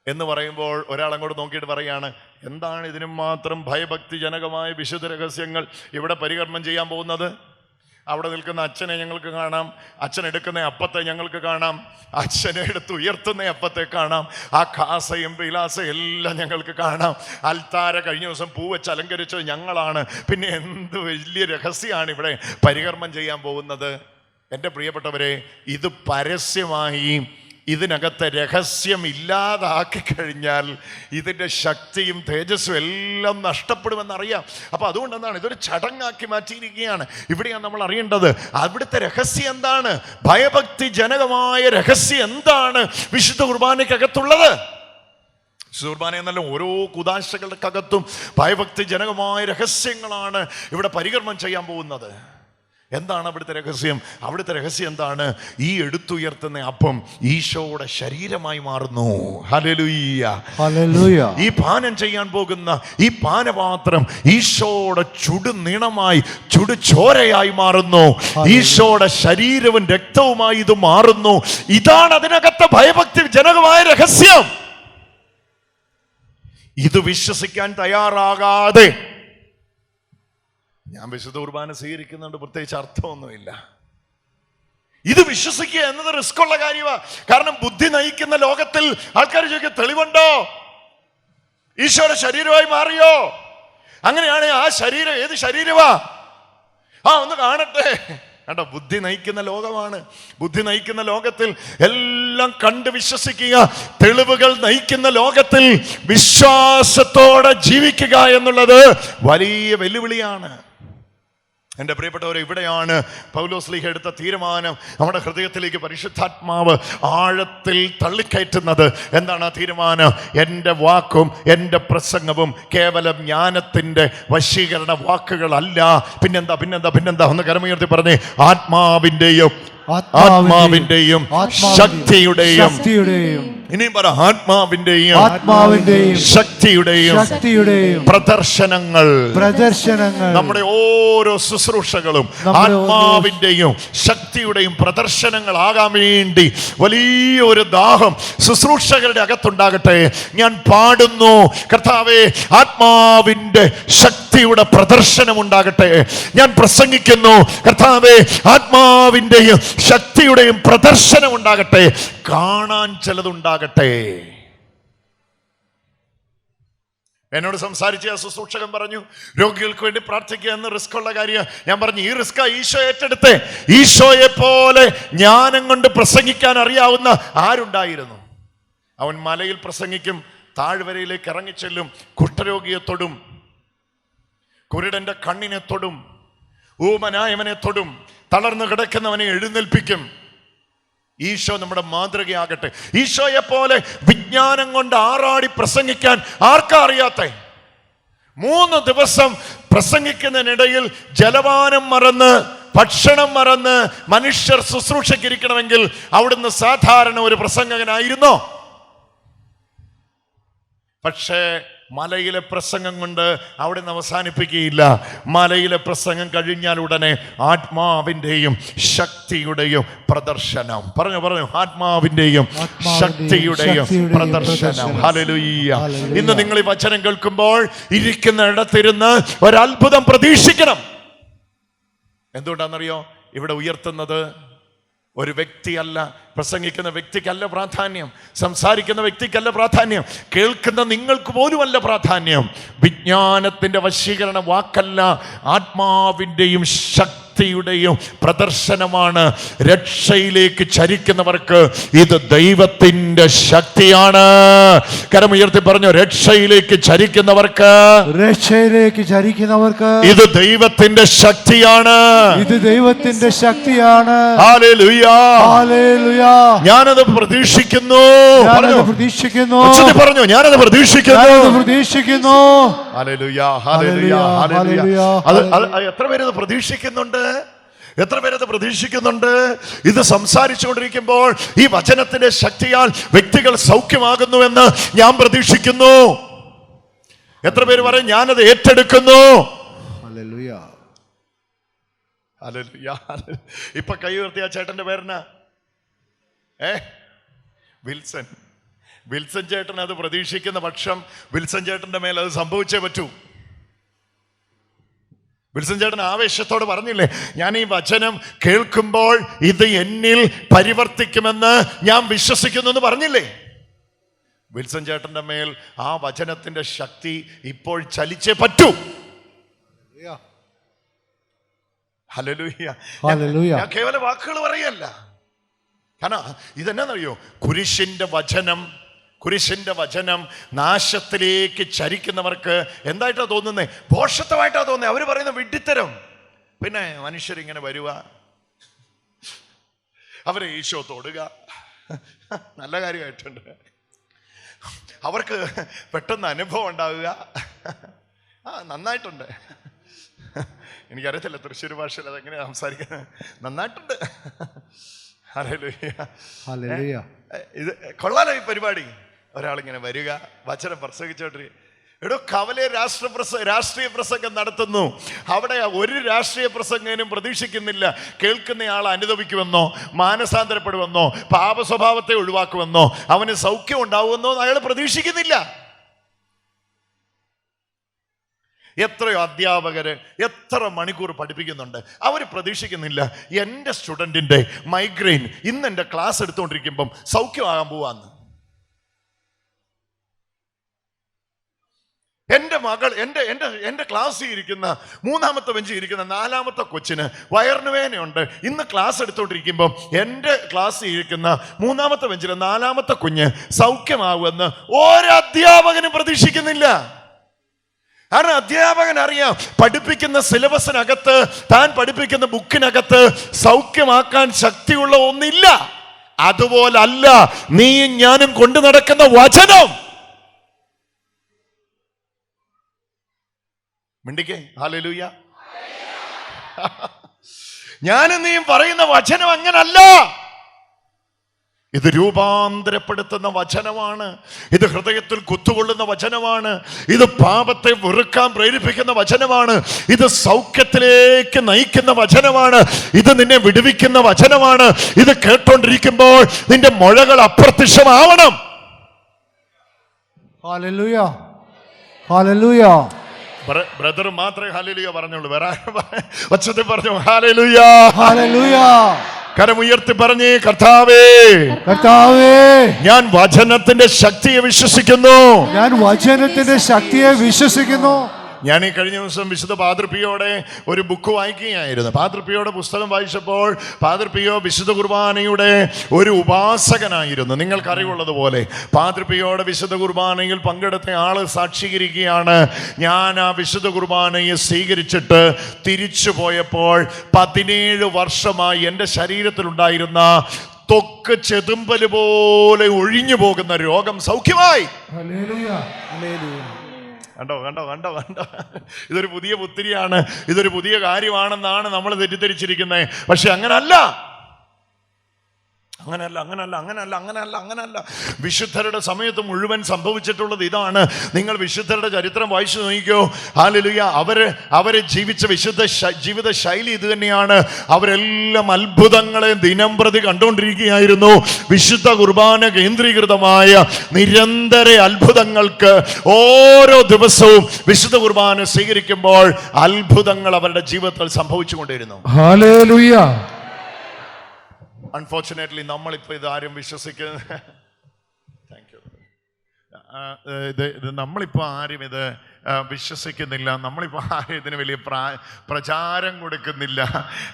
എന്ന് പറയുമ്പോൾ ഒരാൾ അങ്ങോട്ട് നോക്കിയിട്ട് പറയാണ്, എന്താണ് ഇതിനും മാത്രം ഭയഭക്തിജനകമായ വിശുദ്ധ രഹസ്യങ്ങൾ ഇവിടെ പരികർമ്മം ചെയ്യാൻ പോകുന്നത്? അവിടെ നിൽക്കുന്ന അച്ഛനെ ഞങ്ങൾക്ക് കാണാം, അച്ഛൻ എടുക്കുന്ന അപ്പത്തെ ഞങ്ങൾക്ക് കാണാം, അച്ഛനെ എടുത്ത് ഉയർത്തുന്ന അപ്പത്തെ കാണാം, ആ കാസയും പിലാസയും എല്ലാം ഞങ്ങൾക്ക് കാണാം. അൽത്താര കഴിഞ്ഞ ദിവസം പൂ വെച്ച് അലങ്കരിച്ചത് ഞങ്ങളാണ്. പിന്നെ എന്ത് വലിയ രഹസ്യമാണ് ഇവിടെ പരികർമ്മം ചെയ്യാൻ പോകുന്നത്? എൻ്റെ പ്രിയപ്പെട്ടവരെ, ഇത് പരസ്യമായി ഇതിനകത്തെ രഹസ്യം ഇല്ലാതാക്കി കഴിഞ്ഞാൽ ഇതിൻ്റെ ശക്തിയും തേജസ്സും എല്ലാം നഷ്ടപ്പെടുമെന്നറിയാം. അപ്പോൾ അതുകൊണ്ടെന്താണ് ഇതൊരു ചടങ്ങാക്കി മാറ്റിയിരിക്കുകയാണ്. ഇവിടെയാണ് നമ്മൾ അറിയേണ്ടത് അവിടുത്തെ രഹസ്യം എന്താണ്, ഭയഭക്തി ജനകമായ രഹസ്യം എന്താണ് വിശുദ്ധ കുർബാനയ്ക്കകത്തുള്ളത്. വിശുദ്ധ കുർബാന എന്നല്ല, ഓരോ കുദാശകൾക്കകത്തും ഭയഭക്തി ജനകമായ രഹസ്യങ്ങളാണ് ഇവിടെ പരികർമ്മം ചെയ്യാൻ പോകുന്നത്. എന്താണ് അവിടുത്തെ രഹസ്യം? അവിടുത്തെ രഹസ്യം എന്താണ്? ഈ എടുത്തുയർത്തുന്ന അപ്പം ഈശോയുടെ ശരീരമായി മാറുന്നു. Hallelujah, hallelujah. ഈ പാനം ചെയ്യാൻ പോകുന്ന ഈ പാനപാത്രം ഈശോയുടെ ചുടുനിണമായി ചുടുചോരയായി മാറുന്നു. ഈശോയുടെ ശരീരവും രക്തവുമായി ഇത് മാറുന്നു. ഇതാണ് അതിനകത്തെ ഭയഭക്തി ജനകമായ രഹസ്യം. ഇത് വിശ്വസിക്കാൻ തയ്യാറാകാതെ ഞാൻ വിശുദ്ധ കുർബാന സ്വീകരിക്കുന്നുണ്ട്, പ്രത്യേകിച്ച് അർത്ഥമൊന്നുമില്ല. ഇത് വിശ്വസിക്കുക എന്നത് റിസ്ക് ഉള്ള കാര്യമാണ്. കാരണം ബുദ്ധി നയിക്കുന്ന ലോകത്തിൽ ആൾക്കാർ ചോദിക്കുക, തെളിവുണ്ടോ? ഈശോയുടെ ശരീരമായി മാറിയോ? അങ്ങനെയാണ് ആ ശരീരം ഏത് ശരീരമാ? ഒന്ന് കാണട്ടെ. കണ്ടോ, ബുദ്ധി നയിക്കുന്ന ലോകമാണ്. ബുദ്ധി നയിക്കുന്ന ലോകത്തിൽ എല്ലാം കണ്ട് വിശ്വസിക്കുക. തെളിവുകൾ നയിക്കുന്ന ലോകത്തിൽ വിശ്വാസത്തോടെ ജീവിക്കുക എന്നുള്ളത് വലിയ വെല്ലുവിളിയാണ്. എൻ്റെ പ്രിയപ്പെട്ടവരെ, ഇവിടെയാണ് പൗലോസ്ലീഹ എടുത്ത തീരുമാനം നമ്മുടെ ഹൃദയത്തിലേക്ക് പരിശുദ്ധാത്മാവ് ആഴത്തിൽ തള്ളിക്കയറ്റുന്നത്. എന്താണ് ആ തീരുമാനം? എൻ്റെ വാക്കും എൻ്റെ പ്രസംഗവും കേവലം ജ്ഞാനത്തിൻ്റെ വശീകരണ വാക്കുകളല്ല. പിന്നെന്താ ഒന്ന് കരമുയർത്തി പറഞ്ഞേ, ആത്മാവിൻ്റെയും ശക്തിയുടെയും ഇനിയും പറ, ആത്മാവിന്റെയും ശക്തിയുടെയും പ്രദർശനങ്ങൾ. നമ്മുടെ ഓരോ ശുശ്രൂഷകളും ആത്മാവിന്റെയും ശക്തിയുടെയും പ്രദർശനങ്ങളാകാൻ വേണ്ടി വലിയൊരു ദാഹം ശുശ്രൂഷകരുടെ അകത്തുണ്ടാകട്ടെ. ഞാൻ പാടുന്നു, കർത്താവേ, ആത്മാവിന്റെ ശക്തിയുടെ പ്രദർശനം ഉണ്ടാകട്ടെ. ഞാൻ പ്രസംഗിക്കുന്നു, കർത്താവേ, ആത്മാവിന്റെയും ശക്തിയുടെയും പ്രദർശനം ഉണ്ടാകട്ടെ. കാണാൻ ചിലതുണ്ടാകട്ടെ. എന്നോട് സംസാരിച്ച ആ ശുശ്രൂഷകൻ പറഞ്ഞു, രോഗികൾക്ക് വേണ്ടി പ്രാർത്ഥിക്കുക എന്ന് റിസ്ക് ഉള്ള കാര്യം. ഞാൻ പറഞ്ഞു, ഈ റിസ്ക് ഈശോ ഏറ്റെടുത്ത്. ഈശോയെ പോലെ ജ്ഞാനം കൊണ്ട് പ്രസംഗിക്കാൻ അറിയാവുന്ന ആരുണ്ടായിരുന്നു? അവൻ മലയിൽ പ്രസംഗിക്കും, താഴ്വരയിലേക്ക് ഇറങ്ങിച്ചെല്ലും, കുഷ്ഠരോഗിയെ തൊടും, കുരുടന്റെ കണ്ണിനെ തൊടും, ഊമനായവനെ തൊടും, തളർന്നു കിടക്കുന്നവനെ എഴുന്നേൽപ്പിക്കും. ഈശോ നമ്മുടെ മാതൃകയാകട്ടെ. ഈശോയെ പോലെ വിജ്ഞാനം കൊണ്ട് ആറാടി പ്രസംഗിക്കാൻ ആർക്കാ അറിയാത്ത? 3 ദിവസം പ്രസംഗിക്കുന്നതിനിടയിൽ ജലപാനം മറന്ന്, ഭക്ഷണം മറന്ന് മനുഷ്യർ ശുശ്രൂഷയ്ക്കിരിക്കണമെങ്കിൽ അവിടുന്ന് സാധാരണ ഒരു പ്രസംഗകനായിരുന്നോ? പക്ഷേ മലയിലെ പ്രസംഗം കൊണ്ട് അവിടെ നിന്ന് അവസാനിപ്പിക്കുകയില്ല. മലയിലെ പ്രസംഗം കഴിഞ്ഞാൽ ഉടനെ ആത്മാവിൻ്റെയും ശക്തിയുടെയും പ്രദർശനം. പറഞ്ഞു, ആത്മാവിൻ്റെയും ശക്തിയുടെയും പ്രദർശനം. ഹല്ലേലൂയ. ഇന്ന് നിങ്ങൾ ഈ വചനം കേൾക്കുമ്പോൾ ഇരിക്കുന്ന ഇടത്തിരുന്ന് ഒരത്ഭുതം പ്രതീക്ഷിക്കണം. എന്തുകൊണ്ടാണെന്നറിയോ? ഇവിടെ ഉയർത്തുന്നത് ഒരു വ്യക്തിയല്ല, പ്രസംഗിക്കുന്ന വ്യക്തിക്കല്ല പ്രാധാന്യം, സംസാരിക്കുന്ന വ്യക്തിക്കല്ല പ്രാധാന്യം, കേൾക്കുന്ന നിങ്ങൾക്ക് പോലുമല്ല പ്രാധാന്യം. വിജ്ഞാനത്തിന്റെ വശീകരണ വാക്കല്ല, ആത്മാവിൻ്റെയും ശക്തിയുടെയും പ്രദർശനമാണ്. രക്ഷയിലേക്ക് ചരിക്കുന്നവർക്ക് ഇത് ദൈവത്തിന്റെ ശക്തിയാണ്. കരമുയർത്തി പറഞ്ഞു, രക്ഷയിലേക്ക് ചരിക്കുന്നവർക്ക് ഇത് ദൈവത്തിന്റെ ശക്തിയാണ്. ഹല്ലേലൂയ. ഞാനത് പ്രതീക്ഷിക്കുന്നു. പറഞ്ഞു, ഞാനത് പ്രതീക്ഷിക്കുന്നു. ഹല്ലേലൂയ, ഹല്ലേലൂയ, ഹല്ലേലൂയ. എത്ര പേരത് പ്രതീക്ഷിക്കുന്നുണ്ട്? എത്ര പേരത് പ്രതീക്ഷിക്കുന്നുണ്ട്? ഇത് സംസാരിച്ചുകൊണ്ടിരിക്കുമ്പോൾ ഈ വചനത്തിന്റെ ശക്തിയാൽ വ്യക്തികൾ സൗഖ്യമാകുന്നുവെന്ന് ഞാൻ പ്രതീക്ഷിക്കുന്നു. എത്ര പേര് പറയും, ഞാനത് ഏറ്റെടുക്കുന്നു? Hallelujah, hallelujah. ഇപ്പൊ കൈ ഉയർത്തിയ ചേട്ടന്റെ പേരെന്നാ? വിൽസൺ ചേട്ടൻ അത് പ്രതീക്ഷിക്കുന്ന പക്ഷം വിൽസൺ ചേട്ടന്റെ മേൽ അത് സംഭവിച്ചേ പറ്റൂ. വിൽസൺ ചേട്ടൻ ആവേശത്തോട് പറഞ്ഞില്ലേ, ഞാൻ ഈ വചനം കേൾക്കുമ്പോൾ ഇത് എന്നിൽ പരിവർത്തിക്കുമെന്ന് ഞാൻ വിശ്വസിക്കുന്നു എന്ന് പറഞ്ഞില്ലേ? വിൽസൺ ചേട്ടന്റെ മേൽ ആ വചനത്തിന്റെ ശക്തി ഇപ്പോൾ ചലിച്ചേ പറ്റൂ. ഹല്ലേലൂയ. ഞാൻ കേവല വാക്കുകൾ പറയല്ല. കാരണം ഇതെന്നാന്നറിയോ? കുരിശിന്റെ വചനം നാശത്തിലേക്ക് ചരിക്കുന്നവർക്ക് എന്തായിട്ടാ തോന്നുന്നേ? ഭോഷത്വമായിട്ടാ തോന്നുന്നത്. അവര് പറയുന്ന വിഡ്ഢിത്തരം. പിന്നെ മനുഷ്യരിങ്ങനെ വരുക, അവരെ ഈശോ തൊടുക, നല്ല കാര്യമായിട്ടുണ്ട്. അവർക്ക് പെട്ടെന്ന് അനുഭവം ഉണ്ടാവുക, നന്നായിട്ടുണ്ട്. എനിക്കറിയത്തില്ല തൃശ്ശൂർ ഭാഷയിൽ അതെങ്ങനെയാ സംസാരിക്കുന്നത്. നന്നായിട്ടുണ്ട്. ഹല്ലേലൂയ. ഇത് കൊള്ളാലോ ഈ പരിപാടി. ഒരാളിങ്ങനെ വരിക, വചനം പ്രസംഗിച്ചോണ്ടിരിക്കുക. എടോ, കവലെ രാഷ്ട്രീയ പ്രസംഗം നടത്തുന്നു. അവിടെ ഒരു രാഷ്ട്രീയ പ്രസംഗനും പ്രതീക്ഷിക്കുന്നില്ല കേൾക്കുന്നയാൾ അനുദപിക്കുമെന്നോ, മാനസാന്തരപ്പെടുമെന്നോ, പാപ സ്വഭാവത്തെ ഒഴിവാക്കുമെന്നോ, അവന് സൗഖ്യം ഉണ്ടാവുമെന്നോ അയാൾ പ്രതീക്ഷിക്കുന്നില്ല. എത്രയോ അധ്യാപകര് എത്ര മണിക്കൂർ പഠിപ്പിക്കുന്നുണ്ട്, അവർ പ്രതീക്ഷിക്കുന്നില്ല എൻ്റെ സ്റ്റുഡൻറ്റിൻ്റെ മൈഗ്രെയിൻ ഇന്ന് എൻ്റെ ക്ലാസ് എടുത്തുകൊണ്ടിരിക്കുമ്പം സൗഖ്യമാകാൻ പോവാന്ന്. എൻ്റെ മകൾ എൻ്റെ ക്ലാസ്സിൽ ഇരിക്കുന്ന 3ാമത്തെ ബെഞ്ചിൽ ഇരിക്കുന്ന 4ാമത്തെ കൊച്ചിന് വയറിന് വേദനയുണ്ട്. ഇന്ന് ക്ലാസ് എടുത്തുകൊണ്ടിരിക്കുമ്പം എൻ്റെ ക്ലാസ്സിൽ ഇരിക്കുന്ന 3ാമത്തെ ബെഞ്ചിലെ 4ാമത്തെ കുഞ്ഞ് സൗഖ്യമാകുമെന്ന് ഒരധ്യാപകനും പ്രതീക്ഷിക്കുന്നില്ല. കാരണം അധ്യാപകൻ അറിയാം, പഠിപ്പിക്കുന്ന സിലബസിനകത്ത്, താൻ പഠിപ്പിക്കുന്ന ബുക്കിനകത്ത് സൗഖ്യമാക്കാൻ ശക്തിയുള്ള ഒന്നില്ല. അതുപോലല്ല നീയും ഞാനും കൊണ്ടു നടക്കുന്ന വചനം. മിണ്ടിക്കേ, ഹല്ലേലൂയ. ഞാനും നീയും പറയുന്ന വചനം അങ്ങനല്ല. ഇത് രൂപാന്തരപ്പെടുത്തുന്ന വചനമാണ്. ഇത് ഹൃദയത്തിൽ കുത്തുകൊള്ളുന്ന വചനമാണ്. ഇത് പാപത്തെ വെറുക്കാൻ പ്രേരിപ്പിക്കുന്ന വചനമാണ്. ഇത് സൗഖ്യത്തിലേക്ക് നയിക്കുന്ന വചനമാണ്. ഇത് നിന്നെ വിടുവിക്കുന്ന വചനമാണ്. ഇത് കേട്ടോണ്ടിരിക്കുമ്പോൾ നിന്റെ മുഴകൾ അപ്രത്യക്ഷമാവണം. ഹല്ലേലൂയ, ഹല്ലേലൂയ. ബ്രദർ മാത്രമേ ഹല്ലേലൂയ പറഞ്ഞുള്ളൂ, വേറെ വചനത്തിൽ പറഞ്ഞു ഹല്ലേലൂയ, ഹല്ലേലൂയ. കരമുയർത്തി പറഞ്ഞേ, കർത്താവേ, കർത്താവേ, ഞാൻ വചനത്തിന്റെ ശക്തിയെ വിശ്വസിക്കുന്നു. ഞാൻ വചനത്തിന്റെ ശക്തിയെ വിശ്വസിക്കുന്നു. ഞാൻ ഈ കഴിഞ്ഞ ദിവസം വിശുദ്ധ പാദർ പിയോടെ ഒരു ബുക്ക് വായിക്കുകയായിരുന്നു. പാദർ പിയോടെ പുസ്തകം വായിച്ചപ്പോൾ പാദർ പിയോ വിശുദ്ധ കുർബാനയുടെ ഒരു ഉപാസകനായിരുന്നു. നിങ്ങൾക്കറിവുള്ളതുപോലെ പാദർ പിയോടെ വിശുദ്ധ കുർബാനയിൽ പങ്കെടുത്ത ആള് സാക്ഷീകരിക്കുകയാണ്, ഞാൻ ആ വിശുദ്ധ കുർബാനയെ സ്വീകരിച്ചിട്ട് തിരിച്ചു പോയപ്പോൾ 17 വർഷമായി എൻ്റെ ശരീരത്തിലുണ്ടായിരുന്ന ത്വക്ക് ചെതുമ്പല് പോലെ ഒഴിഞ്ഞു പോകുന്ന രോഗം സൗഖ്യമായി. കണ്ടോ കണ്ടോ കണ്ടോ കണ്ടോ, ഇതൊരു പുതിയ പുത്തിരിയാണ്, ഇതൊരു പുതിയ കാര്യമാണെന്നാണ് നമ്മൾ തെറ്റിദ്ധരിച്ചിരിക്കുന്നത്. പക്ഷെ അങ്ങനല്ല, അങ്ങനല്ല, അങ്ങനല്ല, അങ്ങനല്ല, അങ്ങനല്ല, അങ്ങനല്ല. വിശുദ്ധരുടെ സമയത്ത് മുഴുവൻ സംഭവിച്ചിട്ടുള്ളത് ഇതാണ്. നിങ്ങൾ വിശുദ്ധരുടെ ചരിത്രം വായിച്ചു നോക്കിക്കോ. ഹല്ലേലൂയ. അവര് ജീവിച്ച ജീവിത ശൈലി ഇത് തന്നെയാണ്. അവരെല്ലാം അത്ഭുതങ്ങളെ ദിനം പ്രതി കണ്ടുകൊണ്ടിരിക്കുകയായിരുന്നു. വിശുദ്ധ കുർബാന കേന്ദ്രീകൃതമായ നിരന്തര അത്ഭുതങ്ങൾക്ക് ഓരോ ദിവസവും വിശുദ്ധ കുർബാന സ്വീകരിക്കുമ്പോൾ അത്ഭുതങ്ങൾ അവരുടെ ജീവിതത്തിൽ സംഭവിച്ചുകൊണ്ടിരുന്നു. ഹല്ലേലൂയ. അൺഫോർച്ചുനേറ്റ്ലി നമ്മളിപ്പോൾ ഇതാരും വിശ്വസിക്കുന്നത്, താങ്ക് യു, ഇത് നമ്മളിപ്പോൾ ആരും ഇത് വിശ്വസിക്കുന്നില്ല. നമ്മളിപ്പോൾ ആരും ഇതിന് വലിയ പ്രചാരം കൊടുക്കുന്നില്ല.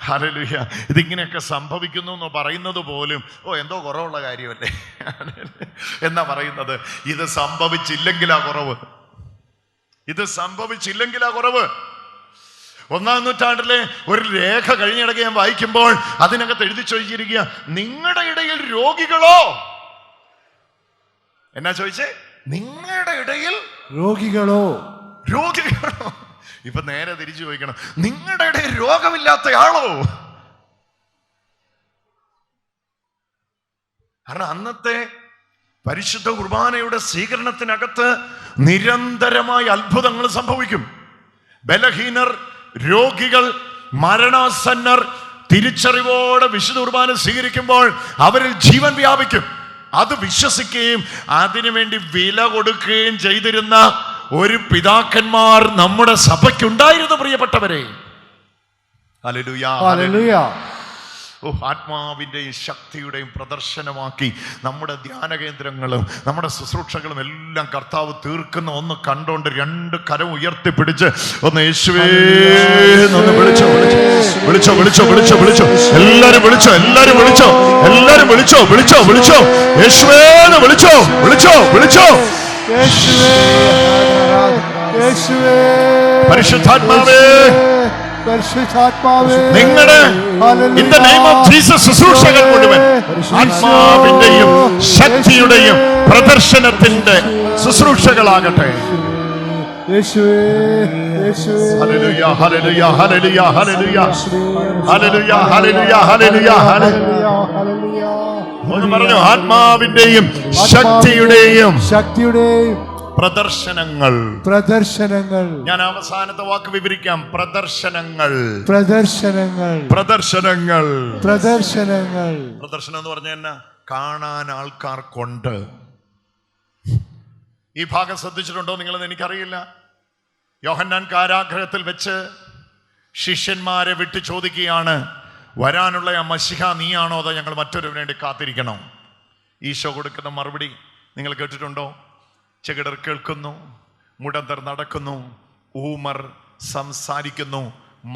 ഹല്ലേലൂയ. ഇതിങ്ങനെയൊക്കെ സംഭവിക്കുന്നു എന്ന് പറയുന്നത് പോലും എന്തോ കുറവുള്ള കാര്യമല്ലേ എന്നാ പറയുന്നത്. ഇത് സംഭവിച്ചില്ലെങ്കിലാ കുറവ്, ഇത് സംഭവിച്ചില്ലെങ്കിലാ കുറവ്. 1-ാം നൂറ്റാണ്ടിലെ ഒരു രേഖ കഴിഞ്ഞിടയ്ക്ക് ഞാൻ വായിക്കുമ്പോൾ അതിനകത്ത് എഴുതി ചോദിച്ചിരിക്കുക, നിങ്ങളുടെ ഇടയിൽ രോഗികളോ? എന്നാ ചോദിച്ചേ? നിങ്ങളുടെ ഇടയിൽ രോഗികളോ? രോഗികളോ? ഇപ്പൊ നേരെ തിരിച്ചു ചോദിക്കണം, നിങ്ങളുടെ ഇടയിൽ രോഗമില്ലാത്തയാളോ? കാരണം അന്നത്തെ പരിശുദ്ധ കുർബാനയുടെ സ്വീകരണത്തിനകത്ത് നിരന്തരമായ അത്ഭുതങ്ങൾ സംഭവിക്കും. ബലഹീനർ, രോഗികൾ, മരണാസന്നർ തിരിച്ചറിവോടെ വിശുദ്ധ കുർബാന സ്വീകരിക്കുമ്പോൾ അവരിൽ ജീവൻ വ്യാപിക്കും. അത് വിശ്വസിക്കുകയും അതിനുവേണ്ടി വില കൊടുക്കുകയും ചെയ്തിരുന്ന ഒരു പിതാക്കന്മാർ നമ്മുടെ സഭയ്ക്കുണ്ടായിരുന്നു, പ്രിയപ്പെട്ടവരെ. Hallelujah, hallelujah. ആത്മാവിൻ്റെയും ശക്തിയുടെയും പ്രദർശനമാക്കി നമ്മുടെ ധ്യാന കേന്ദ്രങ്ങളും നമ്മുടെ ശുശ്രൂഷകളും എല്ലാം കർത്താവ് തീർക്കുന്ന ഒന്ന് കണ്ടോണ്ട് 2 കരം ഉയർത്തിപ്പിടിച്ച് ഒന്ന് യേശുവേ ഒന്ന് വിളിച്ചോ, വിളിച്ചോ, വിളിച്ചോ, വിളിച്ചോ, വിളിച്ചോ, എല്ലാരും വിളിച്ചോ, എല്ലാരും വിളിച്ചോ, എല്ലാരും വിളിച്ചോ, വിളിച്ചോ, വിളിച്ചോ, യേശുവേ എന്ന് വിളിച്ചോ, വിളിച്ചോ, വിളിച്ചോ, പരിശുദ്ധാത്മാവേ, നിങ്ങളുടെ in the name of Jesus ശുശ്രൂഷകൾ മുഴുവൻ ആത്മാവിന്റെയും ശക്തിയുടെയും പ്രദർശനത്തിന്റെ ശുശ്രൂഷകളാകട്ടെ. ഹല്ലേലൂയ, ഹല്ലേലൂയ, ഹല്ലേലൂയ, ഹല്ലേലൂയ, ഹല്ലേലൂയ, ഹല്ലേലൂയ, ഹല്ലേലൂയ, ഹല്ലേലൂയ. ഒന്ന് പറഞ്ഞു, ആത്മാവിന്റെയും ശക്തിയുടെയും പ്രദർശനങ്ങൾ. പ്രദർശനങ്ങൾ. ഞാൻ അവസാനത്തെ വാക്ക് വിവരിക്കാം. പ്രദർശനങ്ങൾ, പ്രദർശനങ്ങൾ, പ്രദർശനങ്ങൾ, പ്രദർശനങ്ങൾ. പ്രദർശനം എന്ന് പറഞ്ഞാൽ എന്നാ? കാണാൻ ആൾക്കാർ കൊണ്ട്. ഈ ഭാഗം ശ്രദ്ധിച്ചിട്ടുണ്ടോ നിങ്ങളെന്ന് എനിക്കറിയില്ല. യോഹന്നാൻ കാരാഗൃഹത്തിൽ വെച്ച് ശിഷ്യന്മാരെ വിട്ട് ചോദിക്കുകയാണ്, വരാനുള്ള ആ മശിഹ നീയാണോ അതോ ഞങ്ങൾ മറ്റൊരുവന് വേണ്ടി കാത്തിരിക്കണോ? ഈശോ കൊടുക്കുന്ന മറുപടി നിങ്ങൾ കേട്ടിട്ടുണ്ടോ? ചെകിടർ കേൾക്കുന്നു, മുടന്തർ നടക്കുന്നു, ഊമർ സംസാരിക്കുന്നു,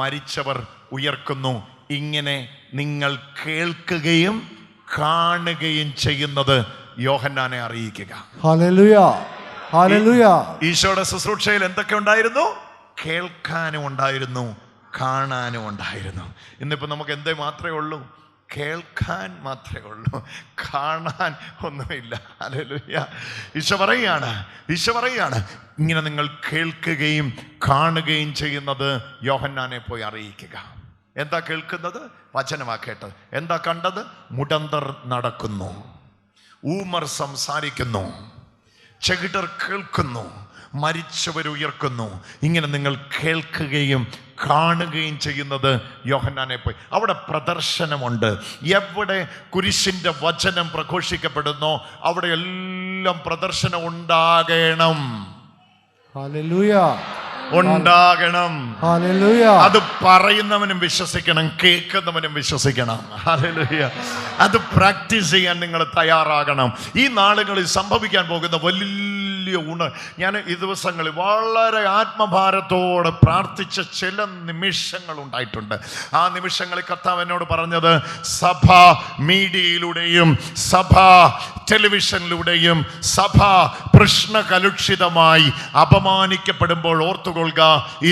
മരിച്ചവർ ഉയർക്കുന്നു. ഇങ്ങനെ നിങ്ങൾ കേൾക്കുകയും കാണുകയും ചെയ്യുന്നത് യോഹന്നാനെ അറിയിക്കുക. Hallelujah, hallelujah. ഈശോയുടെ ശുശ്രൂഷയിൽ എന്തൊക്കെ ഉണ്ടായിരുന്നു? കേൾക്കാനും ഉണ്ടായിരുന്നു, കാണാനും ഉണ്ടായിരുന്നു. ഇന്നിപ്പോ നമുക്ക് എന്തേ മാത്രമേ ഉള്ളൂ? കേൾക്കാൻ മാത്രമേ ഉള്ളൂ, കാണാൻ ഒന്നുമില്ല. ഹല്ലേലൂയ. ഈശോ പറയാണ് ഇങ്ങനെ നിങ്ങൾ കേൾക്കുകയും കാണുകയും ചെയ്യുന്നത് യോഹന്നാനെ പോയി അറിയിക്കുക. എന്താ കേൾക്കുന്നത്? വചനമാ കേട്ടത്. എന്താ കണ്ടത്? മുടന്തർ നടക്കുന്നു. ഊമർ സംസാരിക്കുന്നു, ചെകിടർ കേൾക്കുന്നു, മരിച്ചവർ ഉയർക്കുന്നു. ഇങ്ങനെ നിങ്ങൾ കേൾക്കുകയും കാണുകയും ചെയ്യുന്നത് യോഹന്നാനെ പോയി. അവിടെ പ്രദർശനമുണ്ട്. എവിടെ കുരിശിന്റെ വചനം പ്രഘോഷിക്കപ്പെടുന്നോ അവിടെ എല്ലാം പ്രദർശനം ഉണ്ടാകണം. ഉണ്ടാകണം. അത് പറയുന്നവനും വിശ്വസിക്കണം, കേൾക്കുന്നവനും വിശ്വസിക്കണം. ഹല്ലേലൂയ. അത് പ്രാക്ടീസ് ചെയ്യാൻ നിങ്ങൾ തയ്യാറാകണം. ഈ നാളുകളിൽ സംഭവിക്കാൻ പോകുന്ന വലിയ ഞാൻ ഈ ദിവസങ്ങളിൽ വളരെ ആത്മഭാരത്തോടെ പ്രാർത്ഥിച്ച ചില നിമിഷങ്ങൾ ഉണ്ടായിട്ടുണ്ട്. ആ നിമിഷങ്ങളിൽ കർത്താവ് എന്നോട് പറഞ്ഞത്, സഭ മീഡിയയിലൂടെയും സഭ ടെലിവിഷനിലൂടെയും സഭ പ്രശ്നകലുഷിതമായി അപമാനിക്കപ്പെടുമ്പോൾ ഓർത്തുകൊള്ളുക,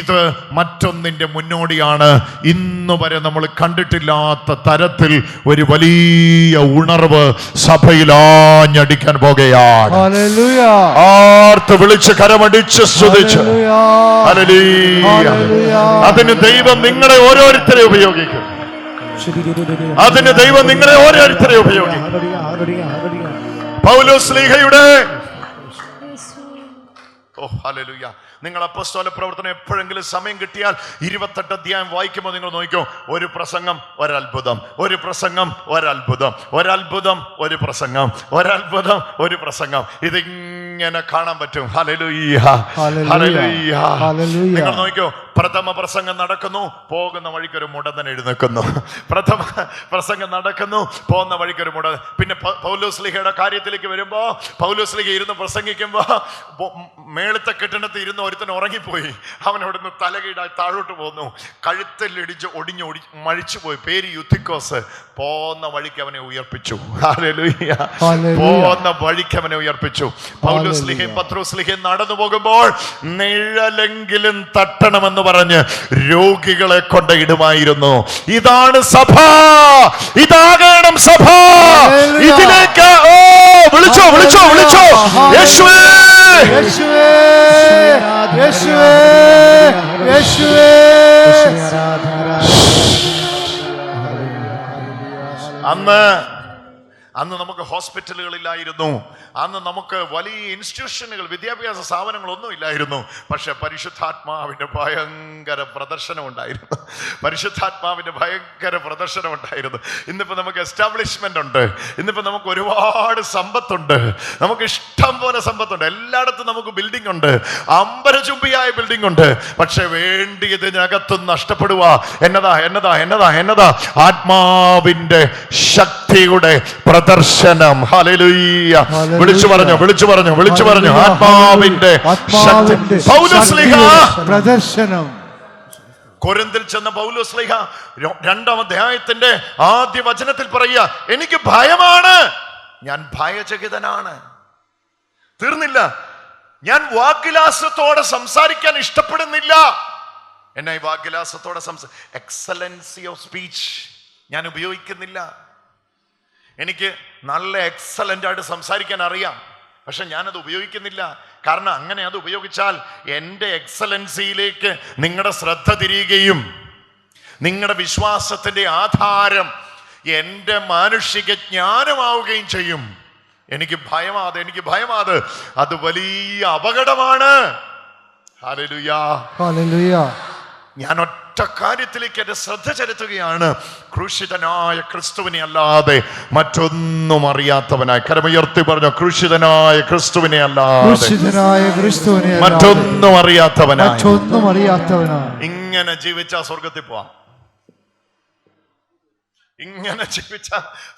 ഇത് മറ്റൊന്നിന്റെ മുന്നോടിയാണ്. ഇന്ന് വരെ നമ്മൾ കണ്ടിട്ടില്ലാത്ത തരത്തിൽ ഒരു വലിയ ഉണർവ് സഭയിൽ ആഞ്ഞടിക്കാൻ പോകുകയാണ്. ആർത്ത് വിളിച്ച് കരമടിച്ച് സ്തുതിച്ച് അതിന് ദൈവം നിങ്ങളെ ഓരോരുത്തരെ ഉപയോഗിക്കും. അതിന് ദൈവം നിങ്ങളെ ഓരോരുത്തരെ ഉപയോഗിക്കും. പൗലോസ്ലീഹയുടെ ഹല്ലേലൂയ. നിങ്ങൾ അപ്പോസ്തല പ്രവർത്തനം എപ്പോഴെങ്കിലും സമയം കിട്ടിയാൽ 28 അധ്യായം വായിക്കുമ്പോൾ നിങ്ങൾ നോക്കിക്കോ, ഒരു പ്രസംഗം ഒരത്ഭുതം, ഒരു പ്രസംഗം ഒരത്ഭുതം, ഒരത്ഭുതം ഒരു പ്രസംഗം, ഒരത്ഭുതം ഒരു പ്രസംഗം. ഇതിങ്ങനെ കാണാൻ പറ്റും. Hallelujah, hallelujah. നിങ്ങൾ നോക്കിക്കോ, പ്രഥമ പ്രസംഗം നടക്കുന്നു, പോകുന്ന വഴിക്കൊരു മുടന്തൻ എഴുന്നേൽക്കുന്നു. പ്രഥമ പ്രസംഗം നടക്കുന്നു, പോകുന്ന വഴിക്കൊരു മുടന്തൻ. പിന്നെ പൗലോസ്ലീഹയുടെ കാര്യത്തിലേക്ക് വരുമ്പോ, പൗലോസ്ലീഹ ഇരുന്ന് പ്രസംഗിക്കുമ്പോ മേളത്തെ കെട്ടിടത്ത് ഇരുന്ന് ഒരുത്തൻ ഉറങ്ങിപ്പോയി. അവൻ അവിടുന്ന് തലകീടായി താഴോട്ട് പോന്നു, കഴുത്തിലിടിച്ച് ഒടിഞ്ഞ് മഴിച്ചുപോയി. പേര് യുത്തിക്കോസ്. പോന്ന വഴിക്ക് അവനെ ഉയർപ്പിച്ചു. ഹല്ലേലൂയ. പോന്ന വഴിക്ക് അവനെ ഉയർപ്പിച്ചു. പൗലോസ്ലീഹയും പത്രോസ്ലീഹയും നടന്നു പോകുമ്പോൾ നിഴലെങ്കിലും തട്ടണമെന്ന് പറഞ്ഞ് രോഗികളെ കൊണ്ട് ഇടുമായിരുന്നു. ഇതാണ് സഭ, ഇതാകണം സഭ. ഇതിലേക്ക് വിളിച്ചോ വിളിച്ചോ വിളിച്ചോ, യേശുവേ യേശുവേ യേശുവേ യേശുവേ. അന്ന് നമുക്ക് ഹോസ്പിറ്റലുകളില്ലായിരുന്നു, അന്ന് നമുക്ക് വലിയ ഇൻസ്റ്റിറ്റ്യൂഷനുകൾ, വിദ്യാഭ്യാസ സ്ഥാപനങ്ങളൊന്നും ഇല്ലായിരുന്നു. പക്ഷെ പരിശുദ്ധാത്മാവിന്റെ ഭയങ്കര പ്രദർശനം ഉണ്ടായിരുന്നു. പരിശുദ്ധാത്മാവിന്റെ ഭയങ്കര പ്രദർശനം ഉണ്ടായിരുന്നു. ഇന്നിപ്പോ നമുക്ക് എസ്റ്റാബ്ലിഷ്മെന്റ് ഉണ്ട്, ഇന്നിപ്പോ നമുക്ക് ഒരുപാട് സമ്പത്തുണ്ട്, നമുക്ക് ഇഷ്ടം പോലെ സമ്പത്തുണ്ട്, എല്ലായിടത്തും നമുക്ക് ബിൽഡിംഗ് ഉണ്ട്, അമ്പരചുംബിയായ ബിൽഡിംഗ് ഉണ്ട്. പക്ഷെ വേണ്ടിയതിനകത്തും നഷ്ടപ്പെടുക. എന്നതാ എന്നതാ എന്നതാ എന്നതാ? ആത്മാവിന്റെ ശക്തിയുടെ പ്രദർശനം. ഹല്ലേലൂയ. വിളിച്ചു പറഞ്ഞു വിളിച്ചു പറഞ്ഞു വിളിച്ചു പറഞ്ഞു, ആത്മാവിന്റെ ശക്തി. പൗലോസ്ലീഹ പ്രദർശനം. കൊരിന്തിൽ ചെന്ന പൗലോസ്ലീഹ 2-ാം അധ്യായത്തിന്റെ ആദ്യ വചനത്തിൽ പറയുക, എനിക്ക് ഭയമാണ്, ഞാൻ ഭയചകിതനാണ്. തീർന്നില്ല, ഞാൻ വാഗ്വിലാസത്തോടെ സംസാരിക്കാൻ ഇഷ്ടപ്പെടുന്നില്ല. എന്നാ ഈ വാഗ്വിലാസത്തോടെ എക്സലൻസി ഓഫ് സ്പീച്ച് ഞാൻ ഉപയോഗിക്കുന്നില്ല. എനിക്ക് നല്ല എക്സലന്റ് ആയിട്ട് സംസാരിക്കാൻ അറിയാം, പക്ഷെ ഞാനത് ഉപയോഗിക്കുന്നില്ല. കാരണം അങ്ങനെ അത് ഉപയോഗിച്ചാൽ എൻ്റെ എക്സലൻസിയിലേക്ക് നിങ്ങളുടെ ശ്രദ്ധ തിരിയുകയും നിങ്ങളുടെ വിശ്വാസത്തിൻ്റെ ആധാരം എൻ്റെ മാനുഷിക ജ്ഞാനമാവുകയും ചെയ്യും. എനിക്ക് ഭയമാത്, എനിക്ക് ഭയമാത്. അത് വലിയ അപകടമാണ്. Hallelujah, hallelujah. ഞാൻ ഒറ്റ കാര്യത്തിലേക്ക് എന്റെ ശ്രദ്ധ ചെലുത്തുകയാണ്, ക്രൂശിതനായ ക്രിസ്തുവിനെ അല്ലാതെ മറ്റൊന്നും അറിയാത്തവനായി. കരമുയർത്തി പറഞ്ഞു, ക്രൂശിതനായ ക്രിസ്തുവിനെ അല്ലാതെ മറ്റൊന്നും അറിയാത്തവനായി. ഇങ്ങനെ ജീവിച്ച സ്വർഗത്തിൽ പോവാം. ഇങ്ങനെ ജീവിച്ച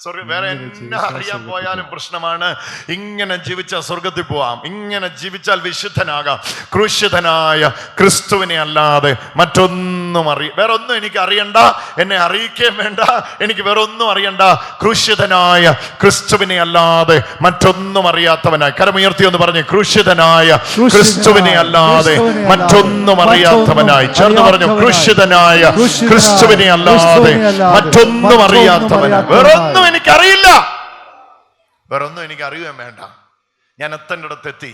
സ്വർഗം, വേറെ എന്നെ അറിയാൻ പോയാലും പ്രശ്നമാണ്. ഇങ്ങനെ ജീവിച്ച സ്വർഗത്തിൽ പോവാം. ഇങ്ങനെ ജീവിച്ചാൽ വിശുദ്ധനാകാം. ക്രൂശിതനായ ക്രിസ്തുവിനെ അല്ലാതെ മറ്റൊന്നും വേറെ ഒന്നും എനിക്ക് അറിയണ്ട, എന്നെ അറിയിക്കുകയും വേണ്ട, എനിക്ക് വേറെ ഒന്നും അറിയണ്ട. ക്രൂശിതനായ ക്രിസ്തുവിനെ അല്ലാതെ മറ്റൊന്നും അറിയാത്തവനായി. കരമുയർത്തി എന്ന് പറഞ്ഞ്, ക്രൂശിതനായ ക്രിസ്തുവിനെ അല്ലാതെ മറ്റൊന്നും അറിയാത്തവനായി. ചേർന്ന് പറഞ്ഞു, ക്രൂശിതനായ ക്രിസ്തുവിനെ അല്ലാതെ മറ്റൊന്നും അറിയാത്തവനായി. വേറൊന്നും എനിക്കറിയില്ല, വേറൊന്നും എനിക്ക് അറിയുകയും വേണ്ട. ഞാൻ എത്തേണ്ടിടത്തെത്തി.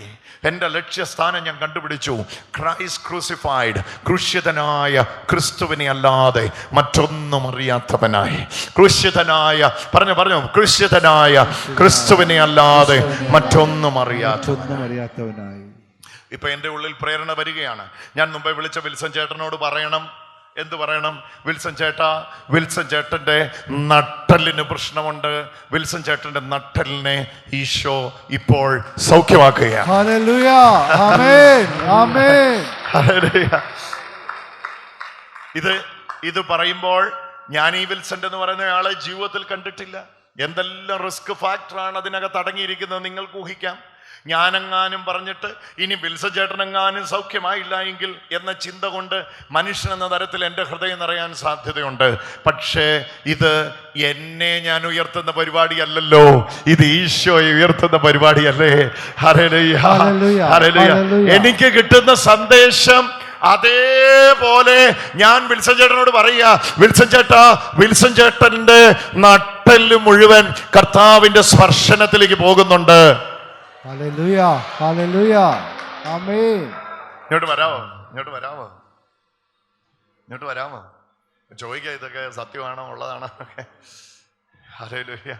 എൻ്റെ ലക്ഷ്യസ്ഥാനം ഞാൻ കണ്ടുപിടിച്ചു. ക്രൈസ്റ്റ് ക്രൂസിഫൈഡ്, ക്രൂശിതനായ ക്രിസ്തുവിനെ അല്ലാതെ മറ്റൊന്നും അറിയാത്തവനായി. ക്രൂശിതനായ പറഞ്ഞു ക്രൂശിതനായ ക്രിസ്തുവിനെ അല്ലാതെ മറ്റൊന്നും അറിയാത്തവനായി. ഇപ്പൊ എൻ്റെ ഉള്ളിൽ പ്രേരണ വരികയാണ്. ഞാൻ മുമ്പേ വിളിച്ച വിൽസൺ ചേട്ടനോട് പറയണം. എന്ത് പറയണം? വിൽസൺ ചേട്ടൻ്റെ നട്ടലിന് പ്രശ്നമുണ്ട്. വിൽസൺ ചേട്ടൻ്റെ നട്ടലിനെ ഈശോ ഇപ്പോൾ സൗഖ്യമാക്കുകയാണ്. ഹല്ലേലൂയ, ആമേൻ, ആമേൻ. ഇത് പറയുമ്പോൾ ഞാൻ ഈ വിൽസൺ എന്ന് പറയുന്ന ആളെ ജീവിതത്തിൽ കണ്ടിട്ടില്ല. എന്തെല്ലാം റിസ്ക് ഫാക്ടറാണ് അതിനകത്ത് അടങ്ങിയിരിക്കുന്നത് നിങ്ങൾക്ക് ഊഹിക്കാം. ഞാനെങ്ങാനും പറഞ്ഞിട്ട് ഇനി വിൽസൺ ചേട്ടനെങ്ങാനും സൗഖ്യമായില്ല എങ്കിൽ എന്ന ചിന്ത കൊണ്ട് മനുഷ്യൻ എന്ന തരത്തിൽ എൻ്റെ ഹൃദയം നിറയാൻ സാധ്യതയുണ്ട്. പക്ഷേ ഇത് എന്നെ ഞാൻ ഉയർത്തുന്ന പരിപാടിയല്ലല്ലോ, ഇത് ഈശോയെ ഉയർത്തുന്ന പരിപാടിയല്ലേ. Hallelujah, hallelujah. എനിക്ക് കിട്ടുന്ന സന്ദേശം അതേപോലെ ഞാൻ വിൽസൺ ചേട്ടനോട് പറയുക, വിൽസൺ ചേട്ടന്റെ നട്ടെല്ല് മുഴുവൻ കർത്താവിന്റെ സ്പർശനത്തിലേക്ക് പോകുന്നുണ്ട്. ഹല്ലേലൂയ, ഹല്ലേലൂയ, ആമേൻ. ഇങ്ങോട്ട് വരാമോ? ചോദിക്കുക, ഇതൊക്കെ സത്യമാണോ ഉള്ളതാണോ? ഹല്ലേലൂയ.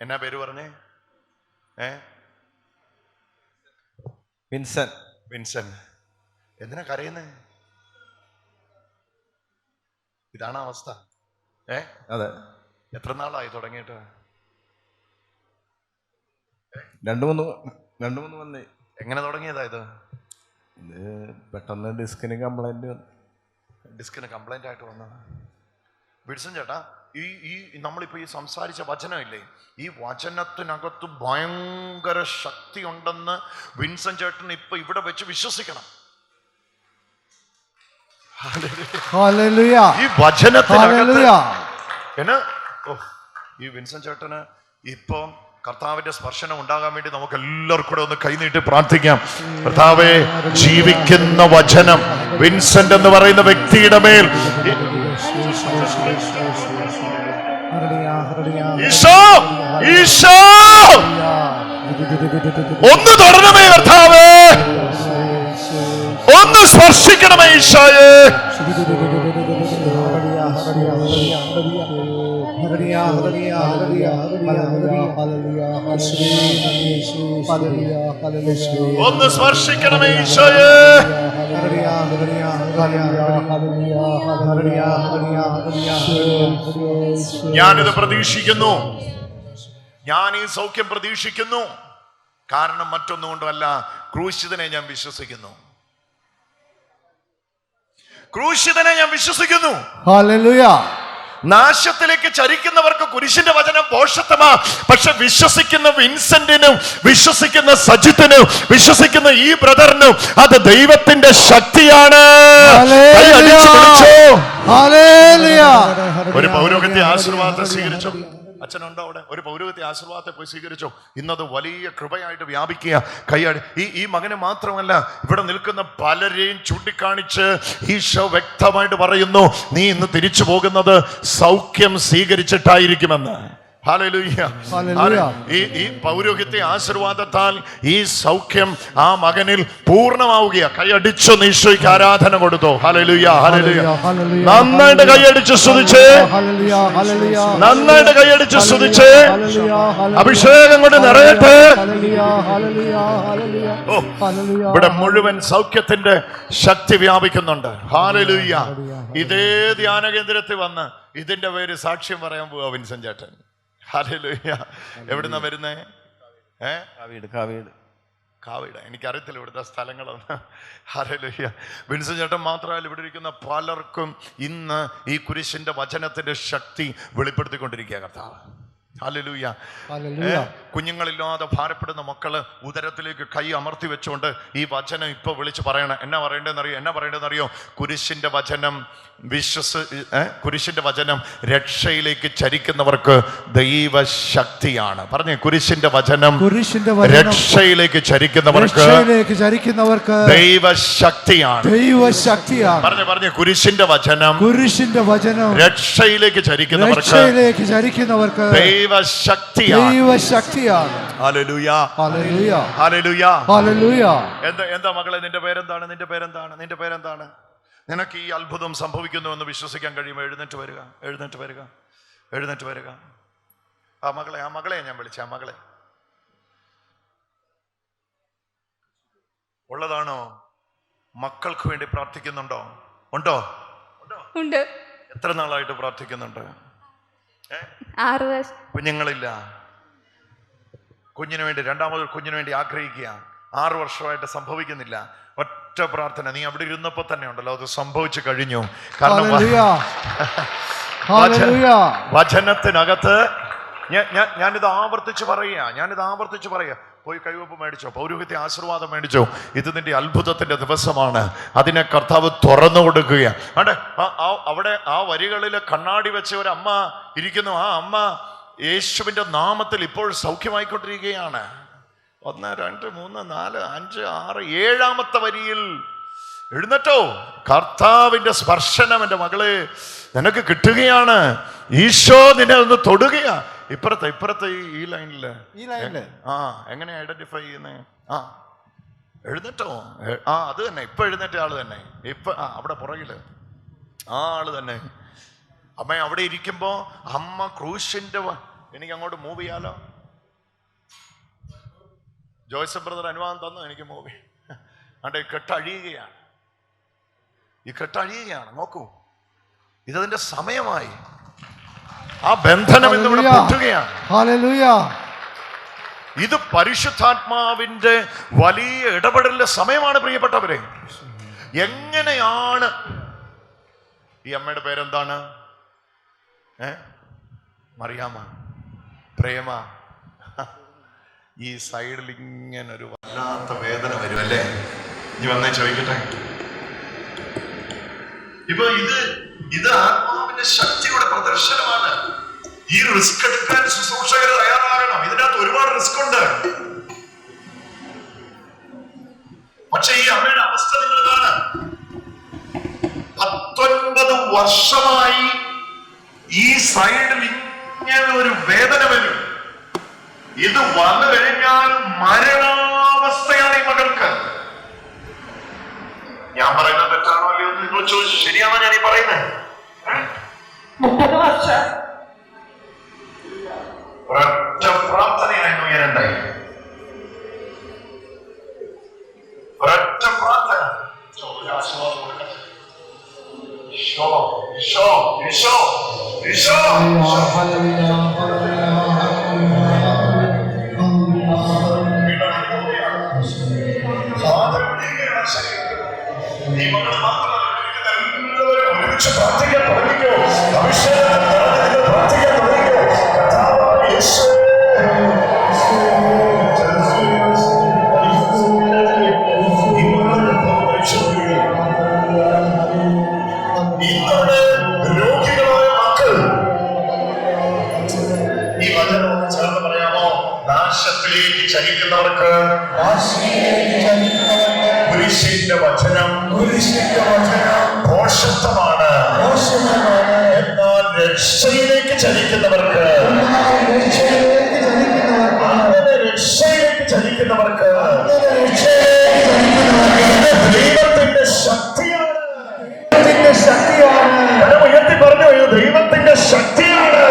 എന്നാ പേര് പറഞ്ഞേ? വിൻസൻ. എന്തിനാ കരയുന്നേ? ഇതാണ് അവസ്ഥ. അതെ. എത്ര നാളായി തുടങ്ങിയിട്ട്? രണ്ടു മൂന്ന് വന്നേ. എങ്ങനെ തുടങ്ങിയതാ ഇത്? പെട്ടെന്ന് ഡിസ്കിന് കംപ്ലൈന്റ് ആയിട്ട് വന്നത്. വിൽസൺ ചേട്ടാ, ഈ നമ്മളിപ്പോ ഈ സംസാരിച്ച വചനമില്ലേ, ഈ വചനത്തിനകത്ത് ഭയങ്കര ശക്തി ഉണ്ടെന്ന് വിൻസൺ ചേട്ടൻ ഇപ്പൊ ഇവിടെ വെച്ച് വിശ്വസിക്കണം. ഹല്ലേലൂയ. ഈ വചനത്തിനകത്ത് ഈ വിൻസൺ ചേട്ടന് ഇപ്പം കർത്താവിന്റെ സ്പർശനം ഉണ്ടാകാൻ വേണ്ടി നമുക്ക് എല്ലാവർക്കും കൂടെ ഒന്ന് കൈനീട്ടി പ്രാർത്ഥിക്കാം. കർത്താവേ, ജീവിക്കുന്ന വചനം വിൻസെന്റ് എന്ന് പറയുന്ന വ്യക്തിയുടെ മേൽ ഈശോ ഒന്ന് തൊടണമേ കർത്താവേ, ഒന്ന് സ്പർശിക്കണമേ ഈശോയെ. ഒന്ന് സ്പർശിക്കണമേ ഈശോയെ. ഞാനിത് പ്രതീക്ഷിക്കുന്നു, ഞാൻ ഈ സൗഖ്യം പ്രതീക്ഷിക്കുന്നു. കാരണം മറ്റൊന്നും കൊണ്ടുമല്ല, ക്രൂശിതനെ ഞാൻ വിശ്വസിക്കുന്നു. ഹല്ലേലൂയ. നാശത്തിലേക്ക് ചരിക്കുന്നവർക്ക് കുരിശിന്റെ വചനം ഭോഷത്വമാ. പക്ഷെ വിശ്വസിക്കുന്ന വിൻസെന്റിനും, വിശ്വസിക്കുന്ന സജിത്തിനും, വിശ്വസിക്കുന്ന ഈ ബ്രദറിനും അത് ദൈവത്തിന്റെ ശക്തിയാണ്. ഒരു പൗരോഹിത്യ ആശീർവാദത്തെ സ്വീകരിച്ചു. അച്ഛനുണ്ടോ അവിടെ? ഒരു പൗരോഹിത്യ ആശീർവാദത്തെ പോയി സ്വീകരിച്ചോ. ഇന്നത് വലിയ കൃപയായിട്ട് വ്യാപിക്കുക. കൈയാടി ഈ മകന് മാത്രമല്ല, ഇവിടെ നിൽക്കുന്ന പലരെയും ചൂണ്ടിക്കാണിച്ച് ഈശോ വ്യക്തമായിട്ട് പറയുന്നു, നീ ഇന്ന് തിരിച്ചു പോകുന്നത് സൗഖ്യം സ്വീകരിച്ചിട്ടായിരിക്കുമെന്ന്. ഹല്ലേലൂയ. ഈ പൗരോഹിത്യ ആശീർവാദത്താൽ ഈ സൗഖ്യം ആ മകനിൽ പൂർണ്ണമാവുക. കൈയടിച്ചു ഈശോയ്ക്ക് ആരാധന കൊടുത്തോ. Hallelujah, hallelujah. നന്നായിട്ട് കൈയടിച്ച് സ്തുതിച്ചേ, നന്നായിട്ട് കൈയടിച്ച് സ്തുതിച്ചേ. അഭിഷേകം കൊണ്ട് നിറയട്ടെ. ഇവിടെ മുഴുവൻ സൗഖ്യത്തിന്റെ ശക്തി വ്യാപിക്കുന്നുണ്ട്. ഹല്ലേലൂയ. ഇതേ ധ്യാന കേന്ദ്രത്തിൽ വന്ന് ഇതിന്റെ പേര് സാക്ഷ്യം പറയാൻ പോവാ വിൻസൻ ചേട്ടൻ. ഹല്ലേലൂയ. എവിടുന്നാ വരുന്നേ? കാവീട്. എനിക്കറിയത്തില്ല ഇവിടുത്തെ സ്ഥലങ്ങളൊന്നും. ഹല്ലേലൂയ. വിൻസൻ ചേട്ടൻ മാത്രമല്ല, ഇവിടെ ഇരിക്കുന്ന പലർക്കും ഇന്ന് ഈ കുരിശിന്റെ വചനത്തിന്റെ ശക്തി വെളിപ്പെടുത്തിക്കൊണ്ടിരിക്കുക കർത്താവ്. ഹല്ലേലൂയ. കുഞ്ഞുങ്ങളില്ലാതെ ഭാരപ്പെടുന്ന മക്കള് ഉദരത്തിലേക്ക് കൈ അമർത്തി വെച്ചുകൊണ്ട് ഈ വചനം ഇപ്പൊ വിളിച്ച് പറയണം. എന്നാ പറയേണ്ടതെന്നറിയോ? കുരിശിന്റെ വചനം രക്ഷയിലേക്ക് ചരിക്കുന്നവർക്ക് ദൈവശക്തിയാണ്. പറഞ്ഞേ, കുരിശിന്റെ വചനം രക്ഷയിലേക്ക് ചരിക്കുന്നവർക്ക് ദൈവശക്തിയാണ്. പറഞ്ഞേ, കുരിശിന്റെ വചനം രക്ഷയിലേക്ക് ചരിക്കുന്നവർക്ക് ദൈവശക്തിയാണ്. ദൈവശക്തിയാണ്. ഹല്ലേലൂയ, ഹല്ലേലൂയ, ഹല്ലേലൂയ, ഹല്ലേലൂയ. എന്താ മകളെ, നിന്റെ പേരെന്താണ്? നിന്റെ പേരെന്താണ്? നിന്റെ പേരെന്താണ്? നിനക്ക് ഈ അത്ഭുതം സംഭവിക്കുന്നു എന്ന് വിശ്വസിക്കാൻ കഴിയുമ്പോൾ എഴുന്നേറ്റ് വരിക, എഴുന്നേറ്റ് വരിക, എഴുന്നേറ്റ് വരിക. ആ മകളെ ഞാൻ വിളിച്ച ആ മകളെ ഉള്ളതാണോ? മക്കൾക്ക് വേണ്ടി പ്രാർത്ഥിക്കുന്നുണ്ടോ? ഉണ്ടോ? ഉണ്ട്. എത്ര നാളായിട്ട് പ്രാർത്ഥിക്കുന്നുണ്ട്? 6 വർഷം. കുഞ്ഞുങ്ങളില്ല. കുഞ്ഞിന് വേണ്ടി, രണ്ടാമത് കുഞ്ഞിന് വേണ്ടി ആഗ്രഹിക്കുക. 6 വർഷമായിട്ട് സംഭവിക്കുന്നില്ല. ഒറ്റ പ്രാർത്ഥന, നീ അവിടെ ഇരുന്നപ്പോ തന്നെ ഉണ്ടല്ലോ, അത് സംഭവിച്ചു കഴിഞ്ഞു. കാരണം വചനത്തിനകത്ത് ഞാനിത് ആവർത്തിച്ച് പറയുക. പോയി കൈവപ്പ് മേടിച്ചോ, പൗരോഹിത്യ ആശീർവാദം മേടിച്ചോ. ഇത് നിന്റെ അത്ഭുതത്തിന്റെ ദിവസമാണ്. അതിനെ കർത്താവ് തുറന്നു കൊടുക്കുകയാണ്. അവിടെ ആ വരികളിൽ കണ്ണാടി വെച്ച ഒരു അമ്മ ഇരിക്കുന്നു. ആ അമ്മ യേശുവിന്റെ നാമത്തിൽ ഇപ്പോൾ സൗഖ്യമായിക്കൊണ്ടിരിക്കുകയാണ്. 1, 2, 3, 4, 5, 6, 7ാമത്തെ വരിയിൽ എഴുന്നേറ്റോ. കർത്താവിന്റെ സ്പർശനം എൻ്റെ മകളെ നിനക്ക് കിട്ടുകയാണ്. ഈശോ നിന്നെ ഒന്ന് തൊടുകയാ. ഇപ്പുറത്തെ ഈ ലൈനില് എങ്ങനെ ഐഡന്റിഫൈ ചെയ്യുന്നേ? എഴുന്നേറ്റോ. അത് തന്നെ, ഇപ്പൊ എഴുന്നേറ്റ ആള് തന്നെ. അവിടെ പുറകില് ആ ആള് തന്നെ. അമ്മ അവിടെ ഇരിക്കുമ്പോ അമ്മ ക്രൂശിന്റെ, എനിക്ക് അങ്ങോട്ട് മൂവ് ചെയ്യാലോ? ജോയ്സഫ് ബ്രദർ അനുവാദം തന്നു എനിക്ക് മൂവ്. ഈ കെട്ടഴിയുകയാണ്. നോക്കൂ, ഇതതിന്റെ സമയമായി. ആ ബന്ധനം ഇന്നിവിടെ പൊട്ടുകയാണ്. ഹല്ലേലൂയ. ഇത് പരിശുദ്ധാത്മാവിന്റെ വലിയ ഇടപെടലിന്റെ സമയമാണ് പ്രിയപ്പെട്ടവരെ. എങ്ങനെയാണ് ഈ അമ്മയുടെ പേരെന്താണ്? മറിയാമ്മ, പ്രേമ. ഈ സൈഡിൽ ഇങ്ങനെ ഒരു വല്ലാത്ത വേദന വരും അല്ലേ? ഇനി വന്നേ ചോദിക്കട്ടെ. ഇപ്പൊ ഇത് ആത്മാവിന്റെ ശക്തിയുടെ പ്രദർശനമാണ്. ഈ റിസ്ക് എടുക്കാൻ ശുശ്രൂഷകർ തയ്യാറാകണം. ഇതിനകത്ത് ഒരുപാട് റിസ്ക് ഉണ്ട്. പക്ഷെ ഈ അമ്മയുടെ അവസ്ഥ നിങ്ങൾ കാണാൻ, 19 വർഷമായി ഈ സൈഡിൽ ഇങ്ങനെ ഒരു വേദന വരും. ഇത് വന്നു കഴിഞ്ഞാൽ മരണാവസ്ഥയാണ് ഈ മകൾക്ക്. ഞാൻ പറയുന്നത് തെറ്റാണോ അല്ലയോ എന്ന് നിങ്ങൾ ചോദിച്ചു. ശരിയാണോ ഞാൻ ഈ പറയുന്നത്? 30 വർഷം ഒരൊറ്റ പ്രാർത്ഥനയായിരുന്നു ഉയരണ്ടായി. ഒരൊറ്റ പ്രാർത്ഥന. ഈ മകൾ മാത്രമല്ല, എല്ലാവരും ഒരുമിച്ച് പ്രാർത്ഥിക്കാൻ തുടങ്ങിക്കോ. അഭിഷേകം പ്രാർത്ഥിക്കാൻ തുടങ്ങിക്കോ. ഇന്നവിടെ രോഗികളായ മക്കൾ, ഈ വചനം ഒന്ന് ചേർന്ന് പറയാമോ? നാശത്തിലേക്ക് ചലിക്കുന്നവർക്ക് കുരിശിന്റെ വചനം ഭോഷത്വമാണ്. എന്നാൽ രക്ഷയിലേക്ക് ചലിക്കുന്നവർക്ക്, രക്ഷയിലേക്ക് ചലിക്കുന്നവർക്ക് ദൈവത്തിന്റെ ശക്തിയാണ്. ഉയർത്തി പറഞ്ഞു, ദൈവത്തിന്റെ ശക്തിയാണ്.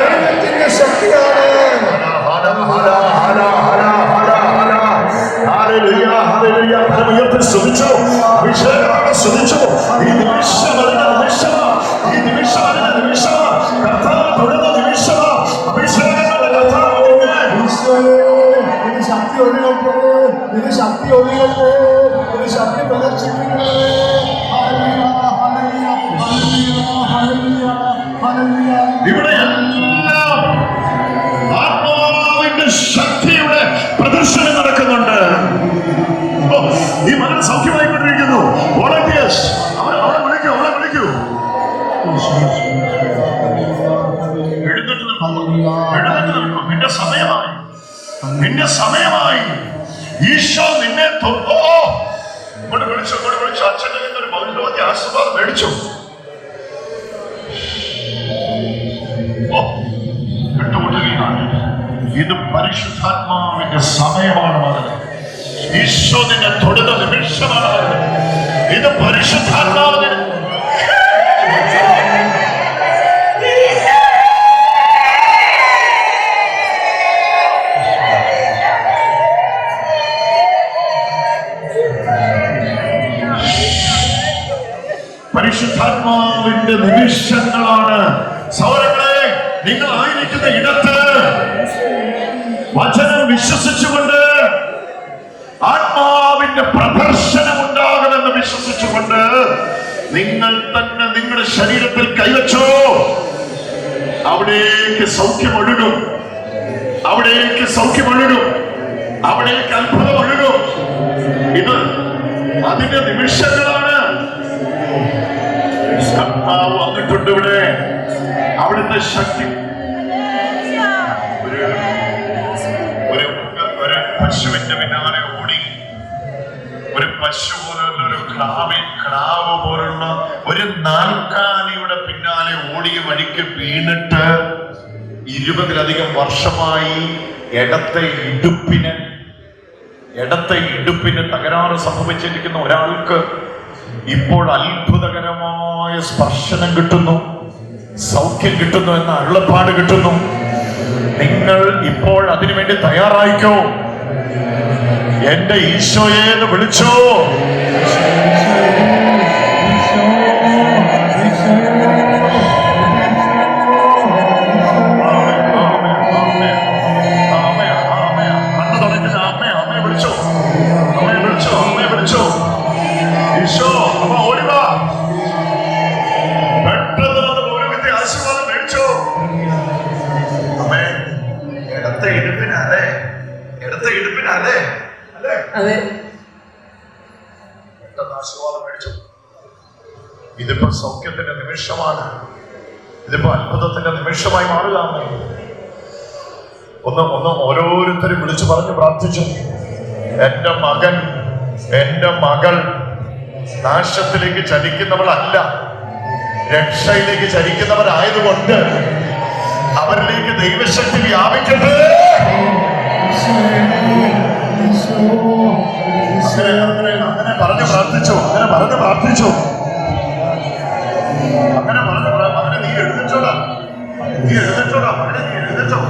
ശ്രമിച്ചു. ഈ നിമിഷം അറിഞ്ഞ നിമിഷമാ, ഈ നിമിഷം അറിഞ്ഞ നിമിഷമാ, കർത്താവ് തൊടുന്ന നിമിഷമാ. അഭിഷേകങ്ങളുടെ കർത്താവ് ശക്തി ഒഴുകട്ടെ, ഇത് ശക്തി ഒഴുകട്ടെ, ഇത് ശക്തി പ്രദർശിപ്പിക്കട്ടെ. ഇവിടെയെല്ലാം ആത്മാവിന്റെ ശക്തിയുടെ പ്രദർശനം നടക്കുന്നുണ്ട്. ഈ മകൻ സൗഖ്യമായിക്കൊണ്ടിരിക്കുന്നു. വോളണ്ടിയേഴ്സ് അവളെ വിളിക്കൂ. എഴുന്നേറ്റ് നിൽക്കും. നിന്റെ സമയമായി. ഈശോ നിന്നെ ഇങ്ങോട്ട് വിളിച്ചു. അച്ഛൻ്റെ ഒരു പൗരോഹിത്യ ആശീർവാദം മേടിച്ചു. കെട്ടുകൊണ്ടുകയാണ്. പരിശുദ്ധാത്മാവിന്റെ സമയമാണ് മകനെ. ഈശോ നിന്നെ തൊടുന്ന നിമിഷമാണ് മകനെ. ഇത് പരിശുദ്ധാത്മാവിന് പരിശുദ്ധാത്മാവിന്റെ നിമിഷങ്ങളാണ്. സഹോദരങ്ങളെ, നിങ്ങൾ ആയിരിക്കുന്ന ഇടത്ത് വചനം വിശ്വസിച്ചുകൊണ്ട് ആത്മാവിന്റെ പ്രദർശനം ഉണ്ടാകുമെന്ന് വിശ്വസിച്ചുകൊണ്ട് നിങ്ങൾ തന്നെ നിങ്ങളുടെ ശരീരത്തിൽ കൈവച്ചോ. അവിടേക്ക് സൗഖ്യം ഒഴുകും, അവിടേക്ക് സൗഖ്യം ഒഴുകും, അവിടേക്ക് അത്ഭുതം ഒഴുകും. ഇത് അതിന്റെ നിമിഷങ്ങളാണ്. കർത്താവ് വന്നിട്ടുണ്ട് ഇവിടെ. അവിടുത്തെ ശക്തി ഒരു പശുവിന്റെ പിന്നാലെ ഓടി, ഒരു പശു പോലുള്ള ഒരു ക്രാവ് പോലുള്ള ഒരു നാൽക്കാലിയുടെ പിന്നാലെ ഓടിയ വഴിക്ക് വീണിട്ട് 20-ലധികം വർഷമായി ഇടത്തെ ഇടുപ്പിന് തകരാറ് സംഭവിച്ചിരിക്കുന്ന ഒരാൾക്ക് ഇപ്പോൾ അത്ഭുതകരമായ സ്പർശനം കിട്ടുന്നു, സൗഖ്യം കിട്ടുന്നു എന്ന അരുളപ്പാട് കിട്ടുന്നു. നിങ്ങൾ ഇപ്പോൾ അതിനുവേണ്ടി തയ്യാറായിക്കോ. എന്റെ ഈശോയെ എന്ന് വിളിച്ചോ. ഇതിപ്പോ സൗഖ്യത്തിന്റെ നിമിഷമാണ്. ഇതിപ്പോ അത്ഭുതത്തിന്റെ നിമിഷമായി മാറുകയാണ്. ഒന്ന് ഓരോരുത്തരും വിളിച്ചു പറഞ്ഞു പ്രാർത്ഥിച്ചു. എന്റെ മകൻ, എന്റെ മകൾ നാശത്തിലേക്ക് ചലിക്കുന്നവളല്ല, രക്ഷയിലേക്ക് ചലിക്കുന്നവരായതുകൊണ്ട് അവരിലേക്ക് ദൈവശക്തി വ്യാപിക്കട്ടെ. അങ്ങനെ പറഞ്ഞു പ്രാർത്ഥിച്ചു, അങ്ങനെ പറഞ്ഞു പ്രാർത്ഥിച്ചു, അങ്ങനെ നീ എഴുന്നേറ്റോടാ, മകനെ നീ എഴുന്നേറ്റോ.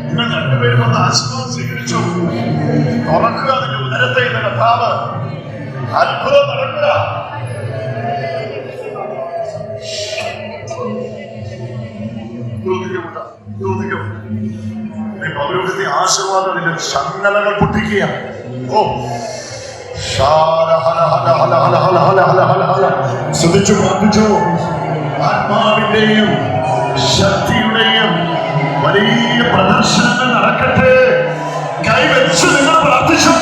നിങ്ങൾ രണ്ടുപേരും ഒന്ന് ആശീർവാദം സ്വീകരിച്ചു. തുറക്കുക അതിന്റെ ഉദരത്തെ ഇന്ന് കർത്താവ്. അത്ഭുതം നടക്കുക. പൗരോഹിത്യ ആശീർവാദം അതിന്റെ ചങ്ങലകൾ പൊട്ടിക്കുക. ഓ ശ്രദ്ധിച്ചു പ്രാർത്ഥിച്ചു. ആത്മാവിന്റെയും ശക്തിയുടെയും വലിയ പ്രദർശനങ്ങൾ നടക്കട്ടെ. കൈവച്ച് നിങ്ങൾ പ്രാർത്ഥിച്ചു.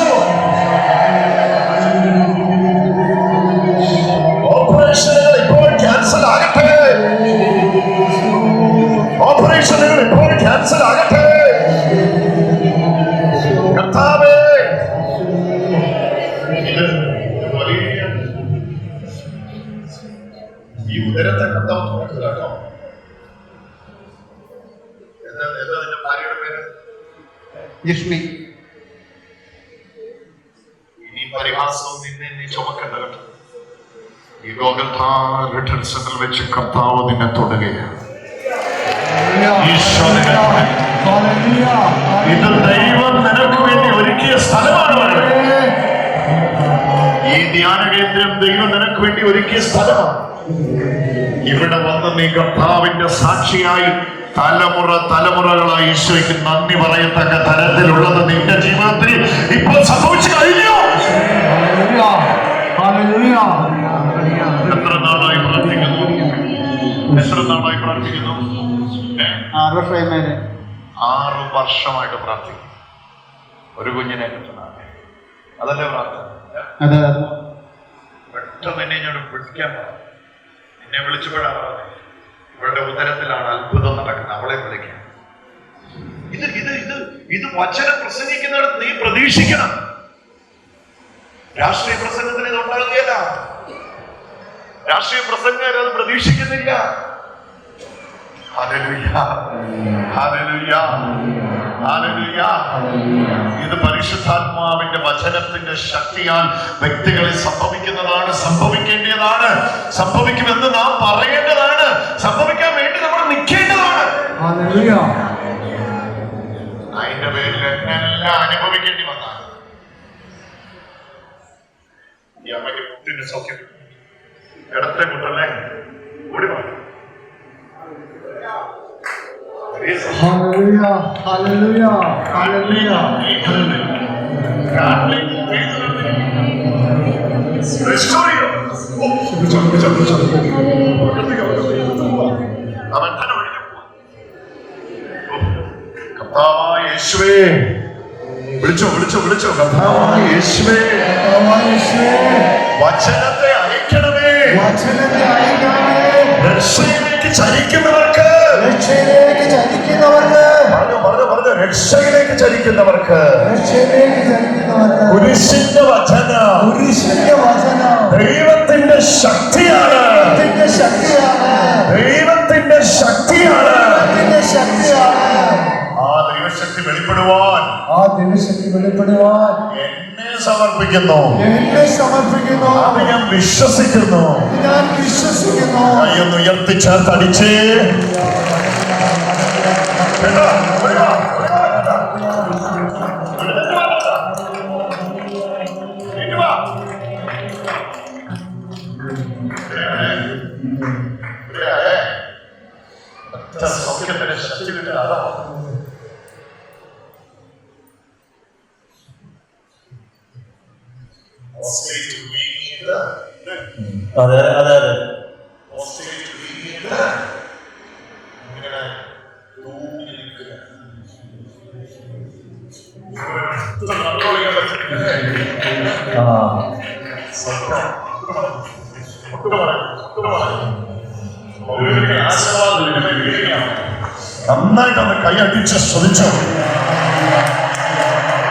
ഓപ്പറേഷനുകൾ ഇപ്പോൾ ക്യാൻസൽ ആകട്ടെ. ഓപ്പറേഷനുകൾ ഇപ്പോൾ ക്യാൻസൽ ആകട്ടെ. കർത്താവേ, ഇത് വലിയ ഈ ഉദരത്തെ കർത്താവ് തുറക്കുക കേട്ടോ. എന്താ നിന്റെ ഭാര്യയുടെ പേര്? ജിഷ്മി. ഇനി പരിഹാസവും നിന്നെ ചുമക്കണ്ട കേട്ടോ. ഈ ലോകത്താ റിട്ടേൺസിൽ വെച്ച് കർത്താവ് നിന്നെ തൊടുകയാണ്. ഈശോ നിന്നെ ഇത് ദൈവം നിനക്ക് വേണ്ടി ഒരുക്കിയ സ്ഥലമാണ്. ഈ ധ്യാന കേന്ദ്രം ദൈവം നിനക്ക് വേണ്ടി ഒരുക്കിയ സ്ഥലമാണ്. ഇവിടെ വന്ന് നീ കർത്താവിന്റെ സാക്ഷിയായി തലമുറകളായി ഈശോയ്ക്ക് നന്ദി പറയത്തക്ക തരത്തിലുള്ളത് നിന്റെ ജീവിതത്തിൽ ഇപ്പോൾ സംഭവിച്ചു കഴിഞ്ഞു. എത്ര നാളായി പ്രാർത്ഥിക്കുന്നു? 6 വർഷമായി. 6 വർഷമായിട്ട് പ്രാർത്ഥിക്കും. ഒരു കുഞ്ഞിനെ കിട്ടണം, അതല്ലേ പ്രാർത്ഥന? പെട്ടെന്ന് എന്നെ ഇങ്ങോട്ട് വിളിക്കാൻ പറഞ്ഞു. എന്നെ വിളിച്ചപ്പോഴാണ് പറഞ്ഞത് ഇവളുടെ ഉദരത്തിലാണ് അത്ഭുതം നടക്കുന്നത്, അവളെ വിളിക്കാൻ. ഇത് വചനം പ്രസംഗിക്കുന്നിടത്ത് നീ പ്രതീക്ഷിക്കണം. രാഷ്ട്രീയ പ്രസംഗത്തിന് ഇത് ഉണ്ടാകുകയല്ല. രാഷ്ട്രീയ പ്രസംഗം അത് പ്രതീക്ഷിക്കുന്നില്ല. ഹല്ലേലൂയ, ഹല്ലേലൂയ. ഹല്ലേലൂയ. ഇത് പരിശുദ്ധാത്മാവിന്റെ വചനത്തിന്റെ ശക്തിയാൽ വ്യക്തികളിൽ സംഭവിക്കുന്നതാണ്, സംഭവിക്കേണ്ടതാണ്, സംഭവിക്കുമെന്ന് നാം പറയേണ്ടതാണ്, സംഭവിക്കാൻ വേണ്ടി നമ്മൾ നിൽക്കേണ്ടതാണ്. അതിന്റെ പേരിൽ എന്നെല്ലാം അനുഭവിക്കേണ്ടി വന്നാൽ ഈ അമ്മയ്ക്ക് മുട്ടിന് സൗഖ്യം ഇടത്തെ മുട്ടല്ലേ ഓടി വാ. അവൻ തന്നെ ഒഴിഞ്ഞു പോവാ. കർത്താവായ യേശുവേ, വിളിച്ചോ വിളിച്ചോ വിളിച്ചോ. കർത്താവായ യേശുവേ, വചനത്തെ അയക്കണമേ. രക്ഷയിലേക്ക് ചലിക്കുന്നവർക്ക്, പറഞ്ഞു രക്ഷയിലേക്ക് ചലിക്കുന്നവർക്ക് കുരിശിന്റെ വചനം ദൈവത്തിന്റെ ശക്തിയാണ്, ദൈവത്തിന്റെ ശക്തിയാണ്. ആ ദൈവശക്തി വെളിപ്പെടുവാൻ എന്നെ സമർപ്പിക്കുന്നു, അത് ഞാൻ വിശ്വസിക്കുന്നു. കൈയൊന്ന് ഉയർത്തിച്ചേർത്തടിച്ചേ. സൗഖ്യത്തിന്റെ ശക്തി കിട്ടുക അതാ. അതെ അതെ അതെ. നന്നായിട്ട് അവൻ കൈയടിച്ച് ശ്രമിച്ചോ.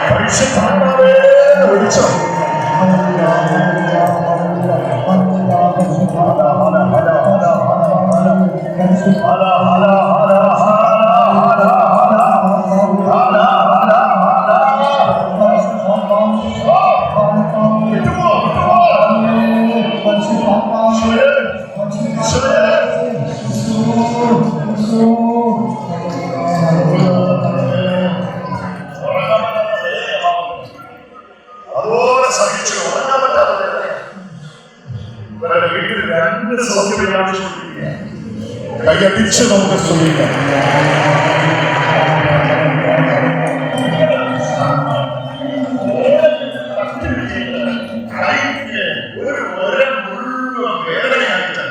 പരിശുദ്ധാത്മാവേ വിളിച്ചോ. അതുപോലെ സഹിച്ചു ഉറങ്ങാൻ പറ്റാതെ വീട്ടിൽ രണ്ട് സൗഖ്യം കൈയടിച്ച് നമുക്ക് ശ്രമിക്കാം. ഒരു വരം മുഴുവൻ വേദനയായിട്ട്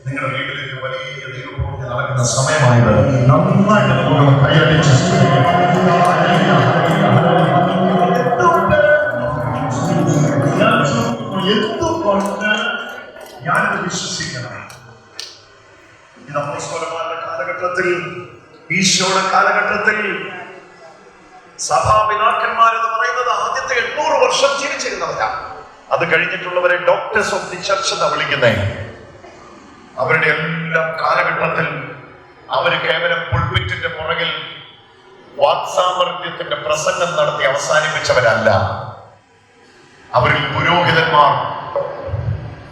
നിങ്ങളുടെ വീട്ടിലേക്ക് വലിയ ദൈവപ്രവൃത്തി നടക്കുന്ന സമയമായത് നന്നായിട്ട് നമുക്ക് കൈയടിച്ച് എന്തുകൊണ്ട് ഞാനിത് വിശ്വസിക്കണം. ഇത് അപ്പോസ്തലന്മാരുടെ കാലഘട്ടത്തിൽ, ഈശോയുടെ കാലഘട്ടത്തിൽ സഭാപിതാക്കന്മാരെന്ന് പറയുന്നത് ആദ്യത്തെ 800 വർഷം ജീവിച്ചിരുന്നവരാ. അത് കഴിഞ്ഞിട്ടുള്ളവരെ ഡോക്ടേഴ്സ് ഓഫ് ദി ചർച്ച് എന്നാ വിളിക്കുന്നേ. അവരുടെ എല്ലാം കാലഘട്ടത്തിൽ അവര് കേവലം പുൾപിറ്റിന്റെ പുറകിൽ വാക്സാമർത്ഥ്യത്തിന്റെ പ്രസംഗം നടത്തി അവസാനിപ്പിച്ചവരല്ല. അവരിൽ പുരോഹിതന്മാർ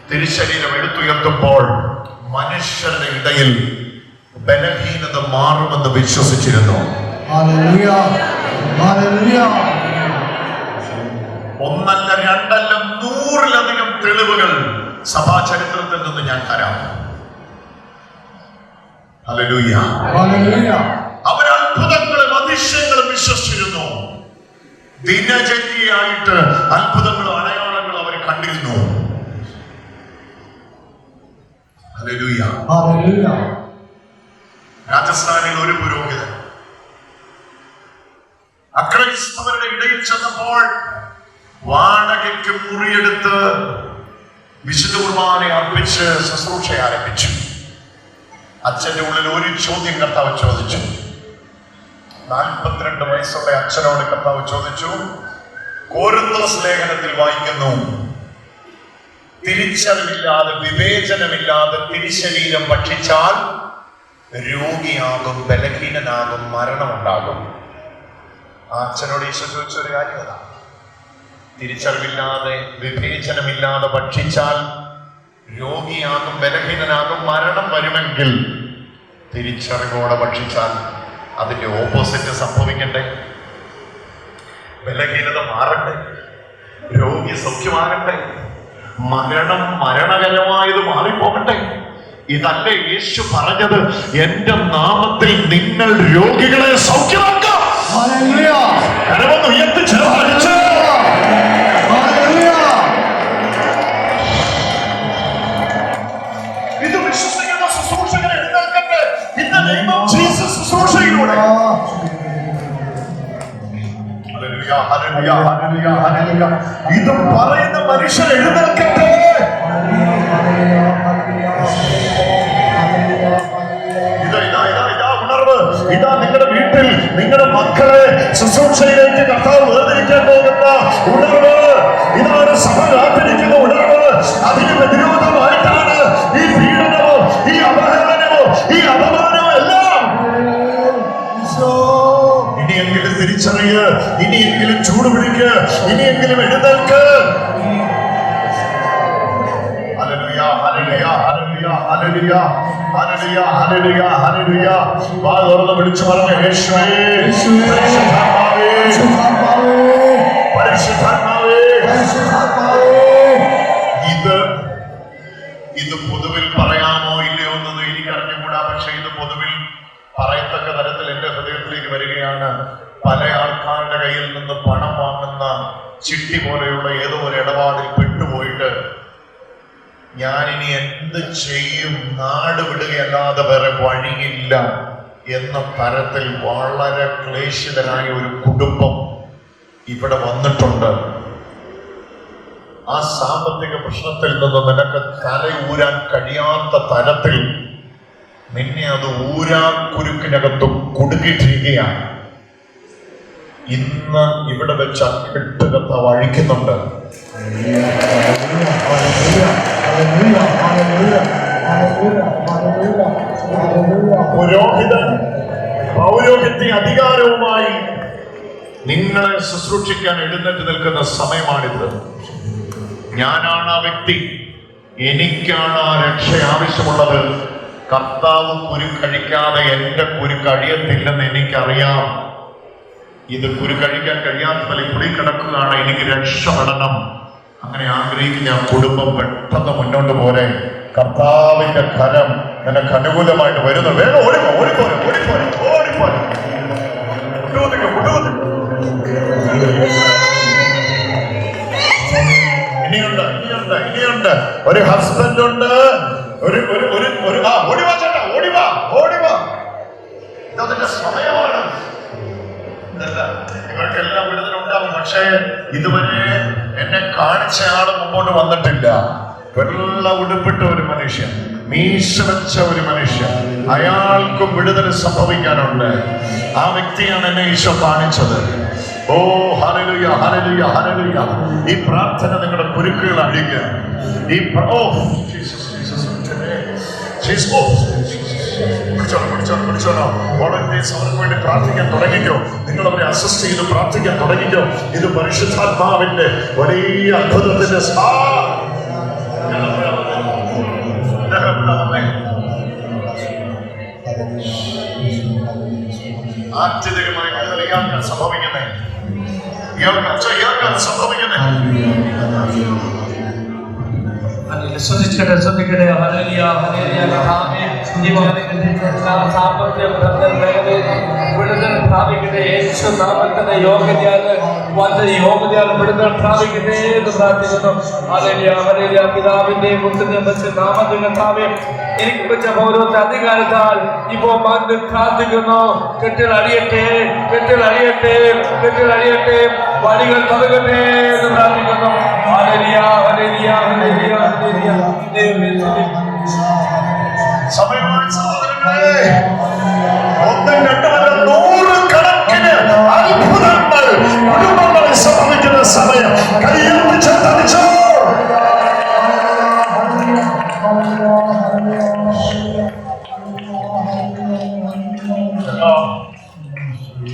തിരുശരീരം എടുത്തുയർത്തുമ്പോൾ മനുഷ്യരുടെ ഇടയിൽ ബലഹീനത മാറുമെന്ന് വിശ്വസിച്ചിരുന്നു. ഒന്നല്ല രണ്ടല്ല 100-ലധികം തെളിവുകൾ സഭാ ചരിത്രത്തിൽ നിന്ന് ഞാൻ തരാം. ഹല്ലേലൂയ. അവർ അത്ഭുതങ്ങളും അതിശയങ്ങളും വിശ്വസിച്ചിരുന്നു. ദിനചര്യയായിട്ട് അത്ഭുതങ്ങളും അടയാളങ്ങളും അവർ കണ്ടിരുന്നു. ഹല്ലേലൂയ. രാജസ്ഥാനിൽ ഒരു പുരോഹിതൻ അക്രൈസ്തവരുടെ ഇടയിൽ ചെന്നപ്പോൾ വാടകയ്ക്ക് മുറിയെടുത്ത് വിശുദ്ധ കുർബാന അർപ്പിച്ച് ശുശ്രൂഷ ആരംഭിച്ചു. അച്ഛന്റെ ഉള്ളിൽ ഒരു ചോദ്യം കർത്താവ് ചോദിച്ചു. 42 വയസ്സുള്ള അച്ഛനോട് കർത്താവ് ചോദിച്ചു. കൊരിന്ത്യസ് ലേഖനത്തിൽ വായിക്കുന്നു, തിരിച്ചറിവില്ലാതെ വിവേചനമില്ലാതെ തിരുശരീരം ഭക്ഷിച്ചാൽ രോഗിയാകും, ബലഹീനനാകും, മരണമുണ്ടാകും. ആ അച്ഛനോട് ഈശോ ചോദിച്ചൊരു കാര്യം അതാണ്. തിരിച്ചറിവില്ലാതെ വിവേചനമില്ലാതെ ഭക്ഷിച്ചാൽ രോഗിയാകും, ബലഹീനനാകും, മരണം വരുമെങ്കിൽ തിരിച്ചറിവോടെ ഭക്ഷിച്ചാൽ അതിന്റെ ഓപ്പോസിറ്റ് സംഭവിക്കണ്ടേ? ബലഹീനത മാറട്ടെ, രോഗി സൗഖ്യമാകട്ടെ, മരണം മരണകരമായത് മാറിപ്പോകട്ടെ. ഇതല്ലേ യേശു പറഞ്ഞത്? എന്റെ നാമത്തിൽ നിങ്ങൾ രോഗികളെ സൗഖ്യമാക്കാം. കരമൊന്ന് ഉയർത്തി ചെറുപാടിച്ച് ഇത് വിശ്വസിക്കുന്ന ശുശ്രൂഷകരെ എഴുന്നേൽക്കട്ടെ. In the name of Jesus ശുശ്രൂഷയിലൂടെ ഹല്ലേലൂയ, ഹല്ലേലൂയ, ഹല്ലേലൂയ, ഹല്ലേലൂയ. ഇത് പറയുന്ന മനുഷ്യർ എഴുന്നേൽക്കട്ടെ. ഇതാ നിങ്ങളുടെ വീട്ടിൽ നിങ്ങളുടെ മക്കളെ ശുശ്രൂഷയിലേക്ക് കർത്താവ് വേർതിരിക്കാൻ പോകുന്ന ഉണർവ്. ഇതാണ് സഭ കാത്തിരിക്കുന്ന ഉണർവ്. അതിന് പ്രതിരോധമായിട്ടാണ് ഈ പീഡനമോ, ഈ അപഹരണമോ, ഈ അപമാനമോ എല്ലാം. ഇനിയെങ്കിലും തിരിച്ചറിയ്, ഇനിയെങ്കിലും ചൂടുപിടിക്ക്, ഇനിയെങ്കിലും എഴുന്നേൽക്ക്. ഹല്ലേലൂയ, ഹല്ലേലൂയ, ഹല്ലേലൂയ, ഹല്ലേലൂയ, ഹല്ലേലൂയ, ഹല്ലേലൂയ, ഹല്ലേലൂയ. വാ തുറന്ന് വിളിച്ചു പറഞ്ഞ യേശുവേ, പരിശുദ്ധാത്മാവേ, പരിശുദ്ധാത്മാവേ. ഇത് പൊതുവിൽ പറയാമോ ഇല്ലയോ എന്നത് എനിക്ക് അറിഞ്ഞുകൂടാ. പക്ഷെ ഇത് പൊതുവിൽ പറയത്തക്ക തരത്തിൽ എന്റെ ഹൃദയത്തിലേക്ക് വരികയാണ്. പല ആൾക്കാരുടെ കയ്യിൽ നിന്ന് പണം വാങ്ങുന്ന ചിട്ടി പോലെയുള്ള ഏതോ ഒരു ഇടപാടിൽ പെട്ടുപോയിട്ട് ഞാനിനി എന്ത് ചെയ്യും, നാട് വിടുകയല്ലാതെ വേറെ വഴിയില്ല എന്ന തരത്തിൽ വളരെ ക്ലേശിതനായ ഒരു കുടുംബം ഇവിടെ വന്നിട്ടുണ്ട്. ആ സാമ്പത്തിക പ്രശ്നത്തിൽ നിന്ന് നിനക്ക് തലയൂരാൻ കഴിയാത്ത തരത്തിൽ നിന്നെ അത് ഊരാക്കുരുക്കിനകത്ത് കുടുക്കിയിട്ടിരിക്കുകയാണ്. ഇന്ന് ഇവിടെ വെച്ച് ആ കെട്ടുകത്ത വഴിക്കുന്നുണ്ട്. പുരോഹിതൻ പൗരോഹിത്യ അധികാരവുമായി നിങ്ങളെ ശുശ്രൂഷിക്കാൻ എഴുന്നേറ്റ് നിൽക്കുന്ന സമയമാണിത്. ഞാനാണ് ആ വ്യക്തി, എനിക്കാണ് ആ രക്ഷ ആവശ്യമുള്ളത്. കർത്താവ് കുരുക്കഴിക്കാതെ എന്റെ കുരുക്കഴിയത്തില്ലെന്ന് എനിക്കറിയാം. ഇത് കുരുക്കഴിക്കാൻ കഴിയാത്ത കുടി കിടക്കുകയാണ്, എനിക്ക് രക്ഷപ്പെടണം. അങ്ങനെ ആഗ്രഹിക്കുന്ന ആ കുടുംബം പെട്ടെന്ന് മുന്നോട്ട് പോരെ. കർത്താവിന്റെ കരം നിനക്ക് അനുകൂലമായിട്ട് വരുന്നു. വേഗം ഓടിപ്പോ, ഓടിപ്പോലെ, ഓടിപ്പോലെ, ഓടിപ്പോലെ. ഇനിയുണ്ട്, ഇനിയുണ്ട്, ഇനിയുണ്ട്. ഒരു ഹസ്ബൻഡ് ഉണ്ട്. ഓടിവാ ചേട്ടാ, ഓടിവാ, ഓടിവാ. ഇതതിന്റെ സമയമാണ്. ഇവർക്കെല്ലാം വിടുതലുണ്ടാവും. പക്ഷേ ഇതുവരെ എന്നെ കാണിച്ച ആള് മുമ്പോട്ട് വന്നിട്ടില്ല. വെള്ള ഉടുപ്പിട്ട ഒരു മനുഷ്യൻ, മീശ വെച്ച ഒരു മനുഷ്യൻ, അയാൾക്കും വിടുതൽ സംഭവിക്കാനുണ്ട്. ആ വ്യക്തിയാണ് എന്നെ ഈശോ കാണിച്ചത്. ഓ ഹല്ലേലൂയ, ഹല്ലേലൂയ, ഹല്ലേലൂയ. ഈ പ്രാർത്ഥന നിങ്ങളുടെ കുരുക്കുകൾ അഴിക്കുക. ഈ അവർക്ക് വേണ്ടി പ്രാർത്ഥിക്കാൻ തുടങ്ങിക്കോ. നിങ്ങൾ അവരെ അസിസ്റ്റ് ചെയ്ത് പ്രാർത്ഥിക്കാൻ തുടങ്ങിക്കോ. ഇത് പരിശുദ്ധാത്മാവിന്റെ വലിയ അത്ഭുതത്തിന്റെ ആശ്ചര്യമായി ഇയാൾക്കാണ് സംഭവിക്കുന്നത്. ഇയാൾക്കാണ് സംഭവിക്കുന്നത്. ശ്രദ്ധിക്കട്ടെ, ശ്രദ്ധിക്കട്ടെ. ഹല്ലേലൂയ, ഹല്ലേലൂയ. കർത്താവേ, സാമ്പത്തിക വിടുതൽ പ്രാപിക്കട്ടെ. യേശു നാമത്തിന്റെ യോഗ്യതയാണ് വിടുതൽ പ്രാപിക്കട്ടെ എന്ന് പ്രാർത്ഥിക്കുന്നു. Hallelujah, hallelujah. പിതാവിന്റെയും പുത്രന്റെയും നാമത്തിൽ കർത്താവേ എനിക്ക് വെച്ച പൗരത്വ അധികാരത്താൽ ഇപ്പോ മകൻ പ്രാർത്ഥിക്കുന്നു. കെട്ടുകൾ അടിയട്ടെ, കെട്ടുകൾ അടിയട്ടെ, കെട്ടുകൾ അടിയട്ടെ, വഴികൾ തുറക്കട്ടെ എന്ന് പ്രാർത്ഥിക്കുന്നു. ഹല്ലേലൂയ, ഹല്ലേലൂയ, ഹല്ലേലൂയ, ഹല്ലേലൂയ. ദൈവമേ സ്തുതിക്കുന്നു. സമയമായി സഹോദരങ്ങളെ, ഒന്നും രണ്ടുമല്ല 100 കണക്കിന് അത്ഭുതങ്ങൾ കുടുംബങ്ങളിൽ സംഭവിക്കുന്ന സമയം. കൈയർപ്പിച്ച് തളിച്ചോ.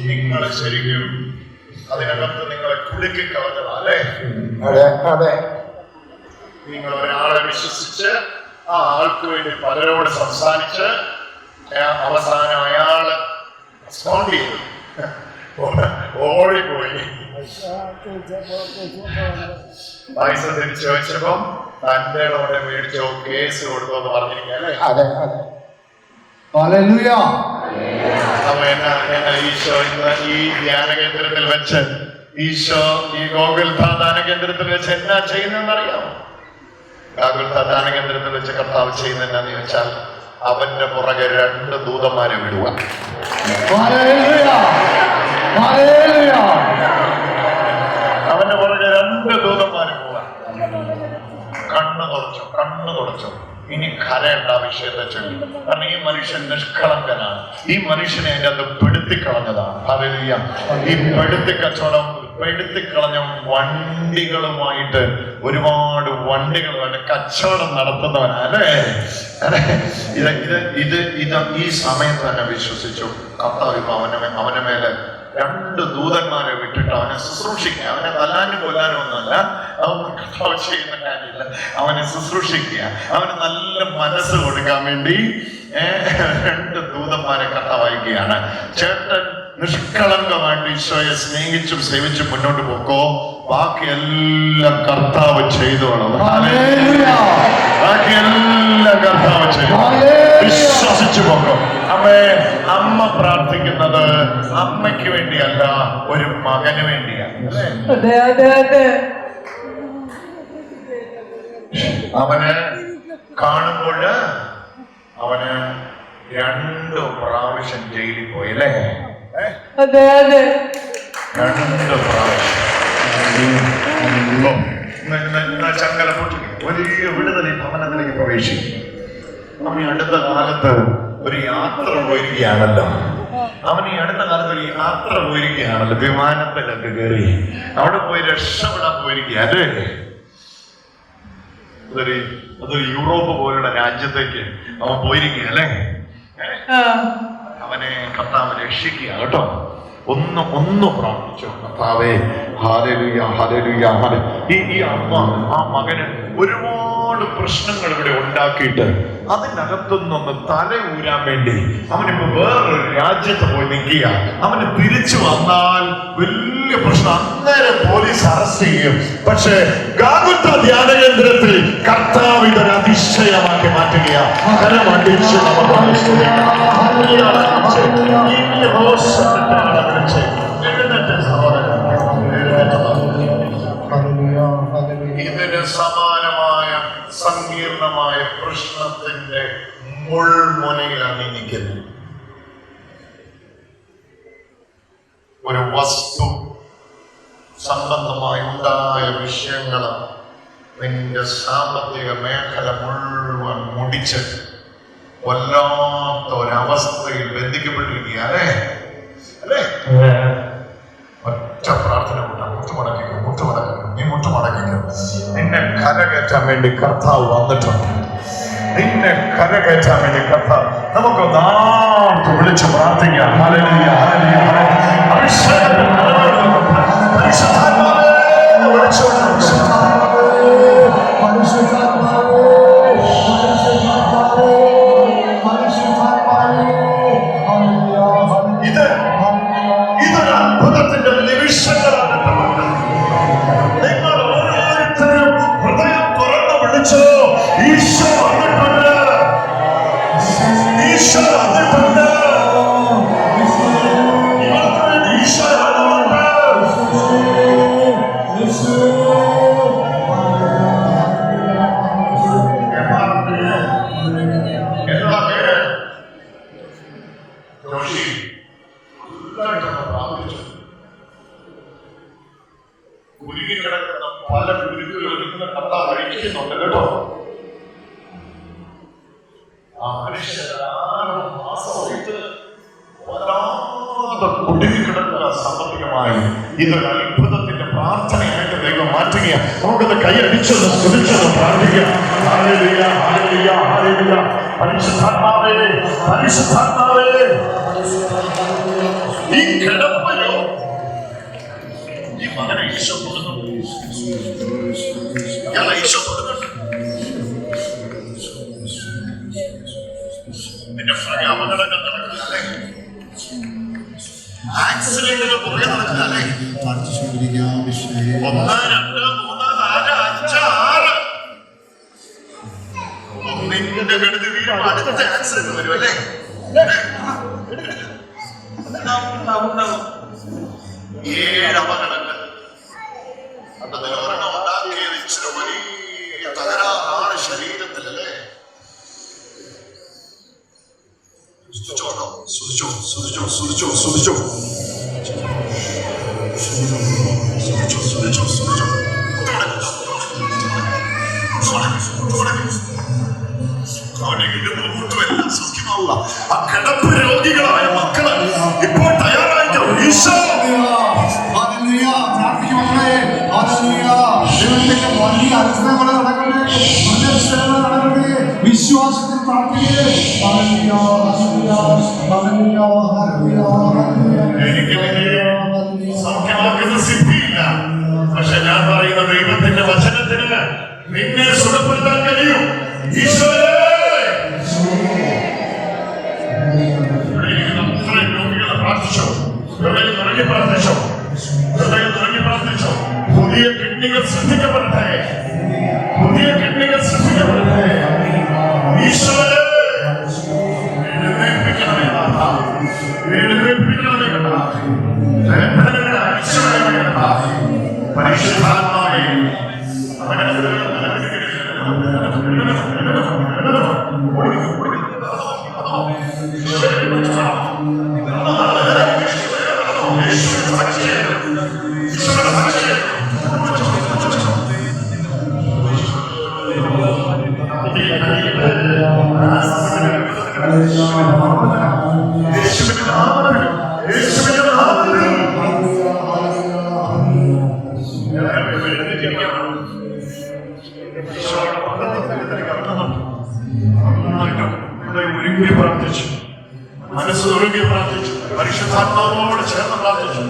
നിങ്ങൾ ശരിക്കും അതിനകത്ത് നിങ്ങളെ കുടുക്കിക്കളഞ്ഞതാ അല്ലേ? അതെ അതെ. നിങ്ങൾ ഒരാളെ വിശ്വസിച്ച് ആ ആൾക്ക് വേണ്ടി പലരോട് സംസാരിച്ച് അവസാനം അയാള് റെസ്പോണ്ട് ചെയ്തു, ഓടിപ്പോയി. പൈസ തിരിച്ചു വെച്ചപ്പം തന്റെ കൂടെ മേടിച്ചോ കേസ് കൊടുത്തോ എന്ന് പറഞ്ഞിരിക്കല്ലേ? അതെ അതെ. ഹല്ലേലൂയ. അപ്പൊ എന്നാ ഈശോ ഇന്ന് ഈ ധ്യാന കേന്ദ്രത്തിൽ വെച്ച് ഈശോ ഈ ഗോകുൽഥാ ധ്യാന കേന്ദ്രത്തിൽ വെച്ച് എന്നാ ചെയ്യുന്നതെന്നറിയാമോ? ഗോകുൽഥാ ധ്യാന കേന്ദ്രത്തിൽ വെച്ച് കർത്താവ് ചെയ്യുന്ന എന്നാന്ന് ചോദിച്ചാൽ അവന്റെ പുറകെ 2 ദൂതന്മാരെ വിടുക. ഹല്ലേലൂയ. ഹല്ലേലൂയ. അവന്റെ പുറകെ 2 ദൂതന്മാര് പോവാ. കണ്ണ് തുടച്ചോ, ഇനി കരയേണ്ട വിഷയത്തെ ചൊല്ലി. കാരണം ഈ മനുഷ്യൻ നിഷ്കളങ്കനാണ്. ഈ മനുഷ്യനെ അതിൻ്റെ അത് പെടുത്തിക്കളഞ്ഞതാണ്. ഹല്ലേലൂയ. ഈ പെടുത്തിക്കളഞ്ഞ വണ്ടികളുമായിട്ട് ഒരുപാട് വണ്ടികളുമായിട്ട് കച്ചവടം നടത്തുന്നവനാ അല്ലേ? ഇത് ഈ സമയത്ത് തന്നെ വിശ്വസിച്ചു. കർത്താവ് ഇപ്പൊ അവന്റെ മേലെ 2 ദൂതന്മാരെ വിട്ടിട്ട് അവനെ ശുശ്രൂഷിക്കുക. അവനെ തല്ലാനും കൊല്ലാനും ഒന്നുമല്ല, അതൊന്നും കർത്താവ് ചെയ്യുന്ന കാര്യമില്ല. അവനെ ശുശ്രൂഷിക്കുക, അവന് നല്ല മനസ്സ് കൊടുക്കാൻ വേണ്ടി 2 ദൂതന്മാരെ കർത്താവ് അയക്കുകയാണ്. ചേട്ടൻ നിഷ്കളങ്കമായിട്ട് ഈശോയെ സ്നേഹിച്ചും സേവിച്ചും മുന്നോട്ട് പോക്കോ, ബാക്കിയെല്ലാം കർത്താവ് ചെയ്തോളും. ബാക്കിയെല്ലാം കർത്താവ് ചെയ്തു. വിശ്വസിച്ചു പോക്കോ. അമ്മ പ്രാർത്ഥിക്കുന്നത് അമ്മയ്ക്ക് വേണ്ടിയല്ല, ഒരു മകന് വേണ്ടിയാണ്. അവന് കാണുമ്പോൾ അവന് 2 പ്രാവശ്യം ജയിലിൽ പോയി അല്ലേ? 2 പ്രാവശ്യം ചങ്ങല പൊട്ടി വലിയ വിടുതൽ ഈ ഭവനത്തിലേക്ക് പ്രവേശിക്കും. അവൻ ഈ അടുത്ത കാലത്ത് ഒരു യാത്ര പോയിരിക്കുകയാണല്ലോ. വിമാനത്തിലൊക്കെ കയറി അവിടെ പോയി രക്ഷപ്പെടാൻ പോയിരിക്കുക അല്ലേ? അതൊരു യൂറോപ്പ് പോലുള്ള രാജ്യത്തേക്ക് അവൻ പോയിരിക്കുക അല്ലേ? അവനെ കർത്താവ് രക്ഷിക്കുക കേട്ടോ. ഒന്ന് പ്രാർത്ഥിച്ചു, കർത്താവേ ഹല്ലേലൂയ, ഹല്ലേലൂയ, ഹല്ലേലൂയ. ഈ അമ്മ ആ മകന് ഒരുപാട് പ്രശ്നങ്ങൾ ഇവിടെ ഉണ്ടാക്കിയിട്ട് അതിനകത്തുനിന്നൊന്ന് തല ഊരാൻ വേണ്ടി അവനിപ്പോ വേറൊരു രാജ്യത്ത് പോയി നിൽക്കുക. അവന് തിരിച്ചു വന്നാൽ വലിയ പ്രശ്നം, അന്നേരം പോലീസ് അറസ്റ്റ് ചെയ്യും. പക്ഷേ ഗോകുൽഥാ ധ്യാന കേന്ദ്രത്തിൽ കർത്താവ് ഇതൊരു അതിശയമാക്കി മാറ്റുകയാണ്. കരമടിച്ച് നമുക്ക് സ്തുതിക്കാം. ഇതിന് സമാനമായ സങ്കീർണമായ പ്രശ്നത്തിന്റെ മുൾമുനയിലാണ് നിൽക്കുന്നത്. ഒരു വസ്തു സംബന്ധമായി ഉണ്ടായ വിഷയങ്ങൾ നിന്റെ സാമ്പത്തിക മേഖല മുഴുവൻ മുടിച്ച് വല്ലാത്ത ഒരവസ്ഥയിൽ ബന്ധിക്കപ്പെട്ടിരിക്കുക അല്ലേ? ഒറ്റ പ്രാർത്ഥന കൂട്ടാം. നീ മുട്ടുമടക്കിക്കും. നിന്നെ കരകയറ്റാൻ വേണ്ടി കർത്താവ് വന്നിട്ടുണ്ട്. നമുക്ക് നാട്ട് വിളിച്ച് പ്രാർത്ഥിക്കാം. ഹല്ലേലൂയ, ഹല്ലേലൂയ, ഇതൊരു അത്ഭുതത്തിന്റെ നിമിഷങ്ങളാണ്. നിങ്ങൾ ഓരോരുത്തരും ഹൃദയം തുറന്ന് വിളിച്ചോ. ഈശോ വന്നിട്ടുണ്ട്, ഈശോ വന്നിട്ടുണ്ട്, ഈശോ വന്നിട്ടുണ്ട്. ഫുള്ളായിട്ടൊന്ന് പ്രാർത്ഥിച്ചു. കുരുങ്ങിക്കിടക്കുന്ന പല കുരുക്കുകളിൽ നിന്ന് കർത്താവ് അഴിക്കുന്നുണ്ട് കേട്ടോ. ആ മനുഷ്യൻ 6 മാസമായിട്ട് വല്ലാതെ കുടുങ്ങിക്കിടക്കുന്ന സാമ്പത്തികമായി ഇതൊരു അത്ഭുതത്തിന്റെ പ്രാർത്ഥനയായിട്ട് ദൈവം മാറ്റുകയാണ്. നമുക്കത് കൈയടിച്ചൊന്ന് സ്തുതിച്ചൊന്ന് പ്രാർത്ഥിക്കാം. ഹല്ലേലൂയ, ഹല്ലേലൂയ, ഹല്ലേലൂയ. പരിശുദ്ധാത്മാവേ, പരിശുദ്ധാത്മാവേ, ഈ കിടപ്പയോ ഈ മകനെ ഈശോ കൊടുക്കുന്നു. ഇയാളെ ഈശോ കൊടുക്കുന്നുണ്ട്. നിന്റെ ഭാര്യ അപകടങ്ങൾ നടക്കുന്നല്ലേ, ആക്സിഡന്റുകൾ പുറകെ നടക്കുന്നല്ലേ, 1 2 3 4 5 6 ഒന്നിന്റെ കെടുതി വീഴും, അടുത്ത ആക്സിഡന്റ് വരും അല്ലേ. 7 അപകടങ്ങൾ. അത് ഒരെണ്ണം ഉണ്ടാക്കിയത് ഇച്ചിരി വലിയ തകരാറാണ് ശരീരത്തിലല്ലേ. ആ കിടപ്പ് രോഗികളായ മക്കള് ഇപ്പോൾ തയ്യാറായിട്ട് ഈശോ വിശ്വാസത്തിൽ എനിക്ക് സൗഖ്യമാക്കുന്ന സിദ്ധിയില്ല, പക്ഷെ ഞാൻ പറയുന്ന ദൈവത്തിന്റെ വചനത്തിന് നിന്നെ സുഖപ്പെടുത്താൻ കഴിയും. ഈശോയെ, അത്രയും രോഗികളെ പ്രാർത്ഥിച്ചോ, ഹൃദയം തുടങ്ങി പ്രാർത്ഥിച്ചോ, ഹൃദയം തുടങ്ങി പ്രാർത്ഥിച്ചോ. പുതിയ കിഡ്നികൾ ശ്രദ്ധിക്കപ്പെടട്ടെ, പുതിയ കിഡ്നികൾ ശ്രദ്ധിക്കപ്പെടട്ടെ. ഈശോയെ, എഴുന്നേൽപ്പിക്കണമേ നാഥ, എഴുന്നേൽപ്പിക്കണമേ കർത്താവേ, വേദനകളെ അഴിച്ചുകളയണമേ കർത്താവേ. പരിശുദ്ധാത്മാവേ, പ്രാർത്ഥിച്ചു, മനസ്സ് ഒരുങ്ങി പ്രാർത്ഥിച്ചു, പരിശുദ്ധാത്മാവോട് ചേർന്ന് പ്രാർത്ഥിച്ചു.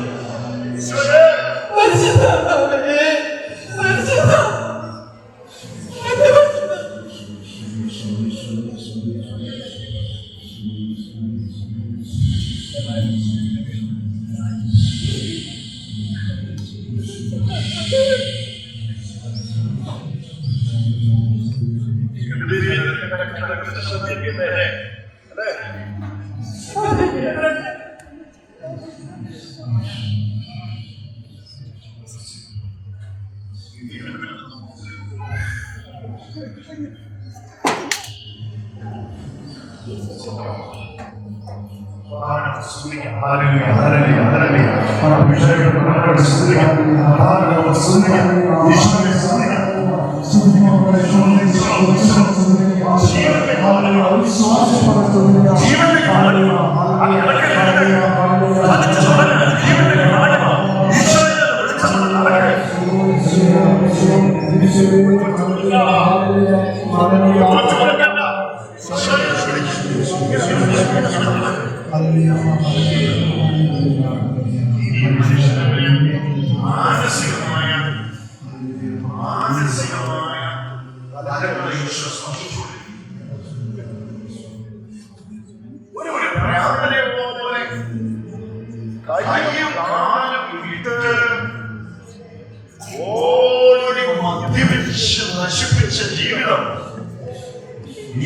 നശിപ്പിച്ച ജീവിതം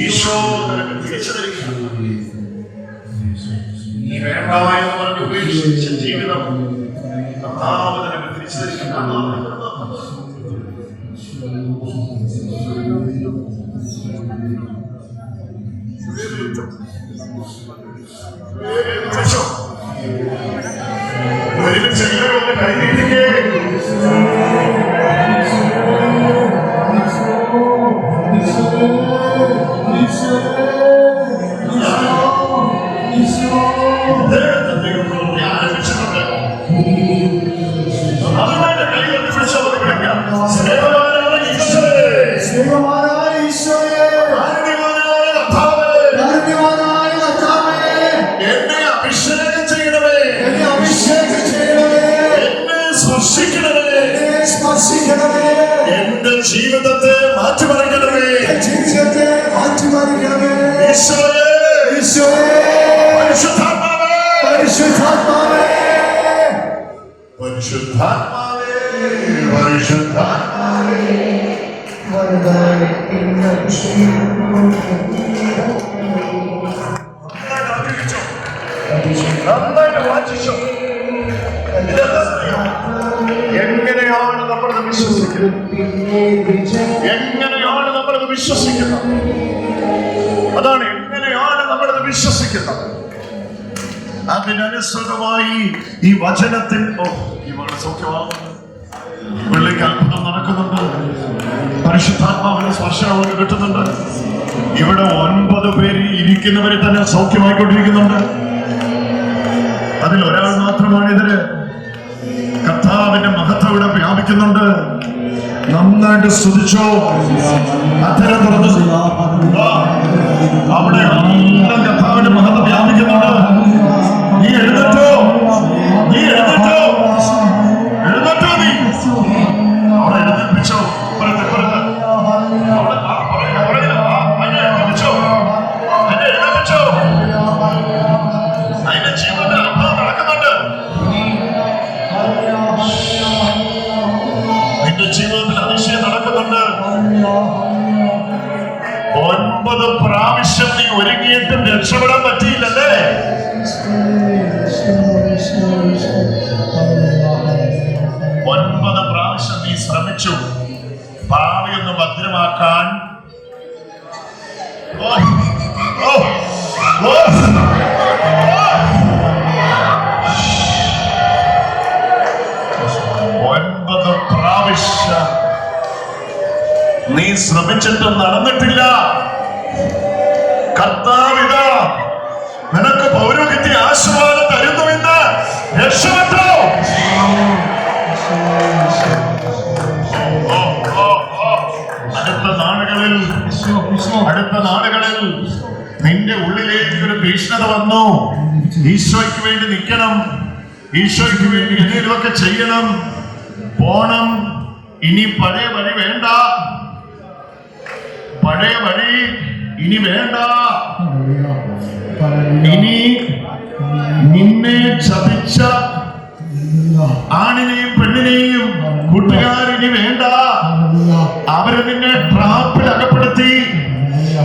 ഈശോ നിനക്ക് തിരിച്ചു തരികയാണ്. നീ വേണ്ട എന്ന് പറഞ്ഞ് ഉപേക്ഷിച്ച ജീവിതം കർത്താവ് നിനക്ക് തിരിച്ചു തരികയാണ്. ോ കൈനീട്ടിക്കേ. ദൈവത്തെ ദൈവപ്രവൃത്തി ആരംഭിച്ചിട്ടുണ്ട്. അതുകൊണ്ട് കൈകൾ പിടിച്ചു കൊടുക്കാം. സ്നേഹവാനായ ഈശോയെ, സ്നേഹവാനായ ഈശോയെ, കാരുണ്യവാനായ കർത്താവേ, കാരുണ്യവാനായ കർത്താവേ, എന്നെ അഭിഷേകം ചെയ്യണമേ, എന്നെ അഭിഷേകം ചെയ്യണമേ, എന്നെ സ്പർശിക്കണമേ, എന്നെ സ്പർശിക്കണമേ, എന്റെ ജീവിതത്തെ മാറ്റിമറിക്കണമേ. ജീവിതത്തെ മാറ്റിമറിക്കണമേ. ഈശോയെ, ഈശോയെ, പരിശുദ്ധാത്മാവേ, പരിശുദ്ധാത്മാവേ, പരിശുദ്ധാത്മാവേ, പരിശുദ്ധാത്മാവേ. വരദായി ഇന്ന് നന്നായിട്ട് വാചിച്ചോ. എങ്ങനെയാണ് നമ്മളത് വിശ്വസിക്കുന്നത്? എങ്ങനെയാണ് നമ്മളത് വിശ്വസിക്കുന്നത്? അതാണ് എങ്ങനെയാണ് നമ്മളത് വിശ്വസിക്കുന്നത്. അതിനനുസൃതമായി ഈ വചനത്തിൽ ഈ വളരെ സൗഖ്യമാകുന്നു. വെള്ളിക്ക് അത്ഭുതം നടക്കുന്നുണ്ട്. പരിശുദ്ധാത്മാവിന്റെ സ്പർശനം കിട്ടുന്നുണ്ട്. ഇവിടെ 9 പേര് ഇരിക്കുന്നവരെ തന്നെ സൗഖ്യമായിക്കൊണ്ടിരിക്കുന്നുണ്ട്. അതിൽ ഒരാൾ മാത്രമാണ് ഇതില്. കർത്താവിന്റെ മഹത്വം ഇവിടെ വ്യാപിക്കുന്നുണ്ട്. നന്നായിട്ട് സ്തുതിച്ചോ. അത്തരം തുറന്നു അവിടെ എല്ലാം കർത്താവിന്റെ മഹത്വം വ്യാപിക്കുന്നുണ്ട്. നീ എഴുന്നേറ്റോ, നീ എഴുന്നേറ്റോ, എഴുന്നേറ്റോ. നീ അവിടെ എഴുന്നേൽപ്പിച്ചോ. പുറത്ത് പുറത്ത് എഴുന്നേൽപ്പിച്ചോ, അതിനെ എഴുന്നേൽപ്പിച്ചോ. അതിന്റെ ജീവന്റെ അഭാവം നടക്കുന്നുണ്ട്. നിന്റെ ജീവിതത്തിൽ അതിശയം നടക്കുന്നുണ്ട്. 9 പ്രാവശ്യം നീ ഒരുങ്ങിയിട്ടും രക്ഷപ്പെടാൻ പറ്റിയില്ലല്ലേ? 9 പ്രാവശ്യം നീ ശ്രമിച്ചു ഭാവിയൊന്ന് ഭദ്രമാക്കാൻ. നീ ശ്രമിച്ചിട്ട് നടന്നിട്ടില്ല. കർത്താവിതാ നിനക്ക് പൗരോഹിത്യ ആശീർവാദം തരുന്നുവെന്ന് രക്ഷപ്പെട്ടോ. അടുത്ത നാളുകളിൽ നിന്റെ ഉള്ളിലേക്ക് ഒരു തീഷ്ണത വന്നു. ഈശോയ്ക്ക് വേണ്ടി നിൽക്കണം, ഈശോയ്ക്ക് വേണ്ടി എന്തെങ്കിലുമൊക്കെ ചെയ്യണം, പോണം. ഇനി പഴയ വഴി വേണ്ട, പഴയ വഴി ഇനി വേണ്ട. ഇനി നിന്നെ ചതിച്ച ആണിനെയും പെണ്ണിനെയും കൂട്ടുകാരിനി വേണ്ട. അവരെ നിന്നെ ട്രാപ്പിൽ അകപ്പെടുത്തി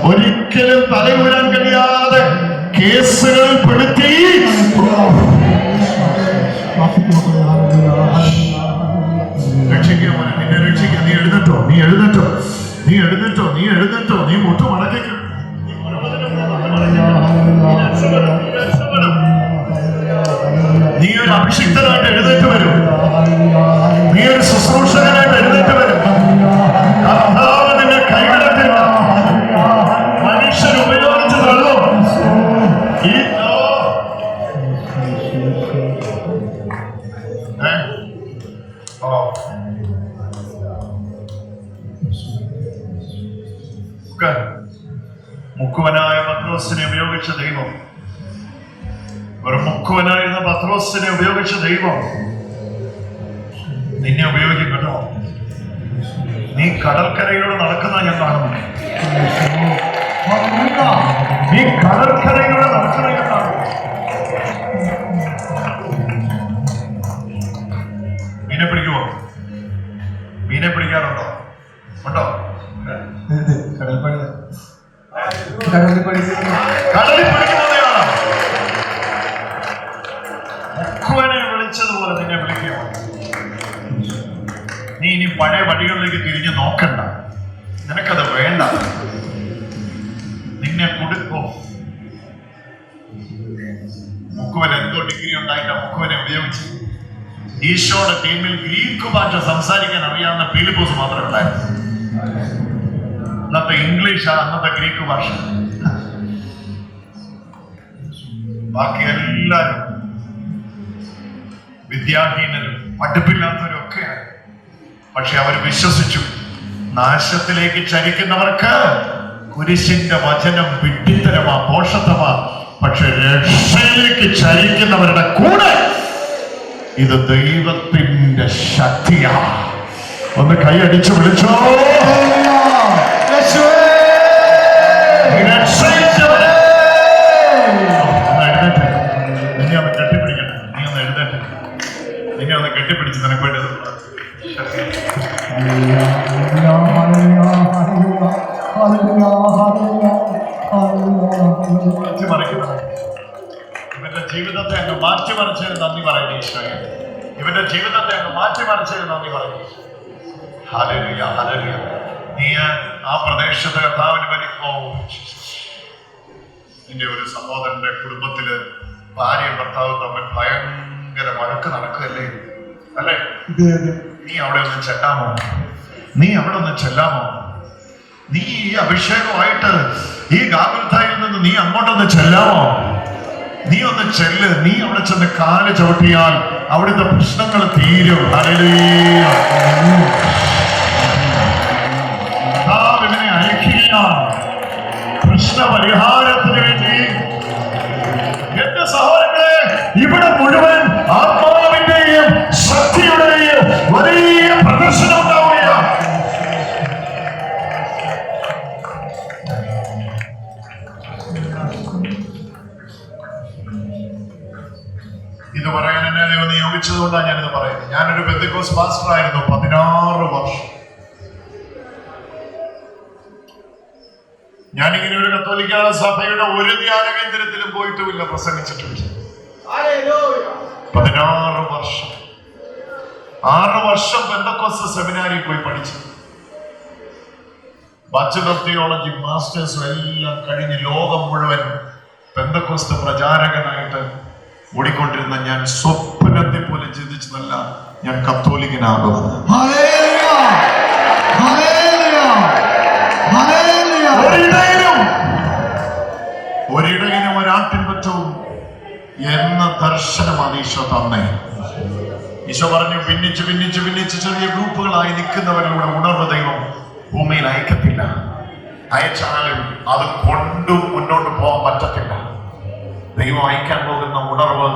ഒരിക്കലും തലയൂരാൻ കഴിയാതെ കേസുകൾ പെടുത്തി രക്ഷിക്കുക. നിന്നെ രക്ഷിക്കുക. നീ എഴുന്നേറ്റോ, നീ എഴുന്നേറ്റോ, നീ എഴുന്നേറ്റോ, നീ എഴുന്നേറ്റോ. നീ മുട്ടു മടക്കിക്കും. നീ ഒരു അഭിഷിക്തനായിട്ട് എഴുന്നേറ്റ് വരും. നീ ഒരു ശുശ്രൂഷകനായിട്ട് എഴുന്നേറ്റ് വരും. കർത്താവ് നിന്നെ കൈവിടത്തില്ല. മനുഷ്യർ ഉപയോഗിച്ച് തള്ളും. മുക്കുവനായ പത്രോസിനെ ഉപയോഗിച്ച ദൈവം, ഒരു മുക്കുവനായിരുന്ന പത്രോസിനെ ഉപയോഗിച്ച ദൈവം നിന്നെ ഉപയോഗിക്കും കേട്ടോ. നീ കടൽക്കരയിലൂടെ നടക്കുന്ന ഞാൻ കാണുന്നു. നീ കടൽക്കരയിലൂടെ നടക്കുന്ന ഞാൻ കാണുന്നു. മീനെ പിടിക്കുമോ? മീനെ പിടിക്കാറുണ്ടോ? ഉണ്ടോ? കടലിൽ പിടിക്കുന്നതാണ്. മുക്കുവനെ വിളിച്ചതുപോലെ നിന്നെ വിളിക്കുക. നീ ഇനി പഴയ വഴികളിലേക്ക് തിരിഞ്ഞു നോക്കണ്ട. നിനക്കത് വേണ്ട. നിന്നെ കൊടുക്കോ. മുക്കുവൻ എന്തോ ഡിഗ്രി ഉണ്ടായിട്ട് മുക്കുവനെ ഉപയോഗിച്ച് ഈശോയുടെ ടീമിൽ ഗ്രീക്ക് ഭാഷ സംസാരിക്കാൻ അറിയാവുന്ന ഫിലിപ്പോസ് മാത്രമേ ഉണ്ടായിരുന്നു. അന്നത്തെ ഇംഗ്ലീഷാണ് അന്നത്തെ ഗ്രീക്ക് ഭാഷ. ബാക്കി എല്ലാവരും വിദ്യാഹീനരും പഠിപ്പില്ലാത്തവരും ഒക്കെയാണ്. പക്ഷെ അവർ വിശ്വസിച്ചു, നാശത്തിലേക്ക് ചരിക്കുന്നവർക്ക് കുരിശിന്റെ വചനം വിഡ്ഢിത്തരമാ, പോഷത്വമാ. പക്ഷെ രക്ഷയിലേക്ക് ചരിക്കുന്നവരുടെ കൂടെ ഇത് ദൈവത്തിന്റെ ശക്തിയാ. ഒന്ന് കൈയടിച്ചു വിളിച്ചോ. നിന്നെ ഒന്ന് കെട്ടിപ്പിടിക്കട്ടെ. നീ ഒന്ന് എഴുന്നേറ്റ്. നിന്നെ ഒന്ന് കെട്ടിപ്പിടിച്ച് നിനക്ക് വേണ്ടി ഇവന്റെ ജീവിതത്തെ അങ്ങ് മാറ്റിമറിച്ചതിന് നന്ദി പറയുന്നു ഈശോയെ. ഇവന്റെ ജീവിതത്തെ അങ്ങ് മാറ്റിമറിച്ചതിന് നന്ദി പറയുന്നു. Hallelujah, hallelujah. നീ ആ പ്രദേശത്തെ കർത്താവിന് വരുമ്പോ നിന്റെ ഒരു സഹോദരന്റെ കുടുംബത്തില് ഭാര്യയും ഭർത്താവും തമ്മിൽ ഭയങ്കര വഴക്ക് നടക്കുകയല്ലേ അല്ലേ? നീ അവിടെ ഒന്ന് ചെല്ലാമോ? നീ അവിടെ ഒന്ന് ചെല്ലാമോ? നീ ഈ അഭിഷേകമായിട്ട് ഈ ഗാഗുൽത്തായിൽ നിന്ന് നീ അങ്ങോട്ടൊന്ന് ചെല്ലാമോ? നീ ഒന്ന് ചെല്ല്. നീ അവിടെ ചെന്ന് കാല് ചവിട്ടിയാൽ അവിടുത്തെ പ്രശ്നങ്ങൾ തീരും. ഹല്ലേലൂയ. ഇവനെ അയക്കുകയാണ് പ്രശ്ന പരിഹാരത്തിന് വേണ്ടി. എന്റെ സഹോദരങ്ങളെ, ഇവിടെ മുഴുവൻ ആത്മാവിന്റെയും ശക്തിയുടെയും വലിയ പ്രദർശനം ഉണ്ടാവുകയാണ്. ഇത് പറയാൻ എന്നെ ദൈവം നിയോഗിച്ചതുകൊണ്ടാണ് ഞാനിത് പറയുന്നത്. ഞാനൊരു പെന്തക്കോസ്റ്റ് പാസ്റ്റർ ആയിരുന്നു 16 വർഷം. ഞാനിങ്ങനെ ഒരു കത്തോലിക്ക സഭയുടെ ഒരു ധ്യാന കേന്ദ്രത്തിലും പോയിട്ടുമില്ല, പ്രസംഗിച്ചിട്ടില്ല. 16 വർഷം. 6 വർഷം പെന്തക്കോസ്റ്റ് സെമിനാരിൽ പോയി പഠിച്ചു. ബാച്ചലർ തിയോളജി, മാസ്റ്റേഴ്സും എല്ലാം കഴിഞ്ഞ് ലോകം മുഴുവൻ പെന്തക്കോസ്റ്റ് പ്രചാരകനായിട്ട് ഓടിക്കൊണ്ടിരുന്ന ഞാൻ സ്വപ്നത്തിൽ പോലും ചിന്തിച്ചതല്ല ഞാൻ കത്തോലിക്കനാകുമെന്ന്. ഒരിടയിലും ഒരാട്ടിൻ പറ്റവും എന്ന ദർശനമാണ് ഈശോ തന്നെ. ഈശോ പറഞ്ഞു, ഭിന്നിച്ച് ഭിന്നിച്ച് ഭിന്നിച്ച് ചെറിയ ഗ്രൂപ്പുകളായി നിൽക്കുന്നവരിലൂടെ ഉണർവ് ദൈവം ഭൂമിയിൽ അയക്കത്തില്ല. അയച്ചാലും അത് കൊണ്ടു മുന്നോട്ട് പോകാൻ പറ്റത്തില്ല. ദൈവം അയക്കാൻ പോകുന്ന ഉണർവ്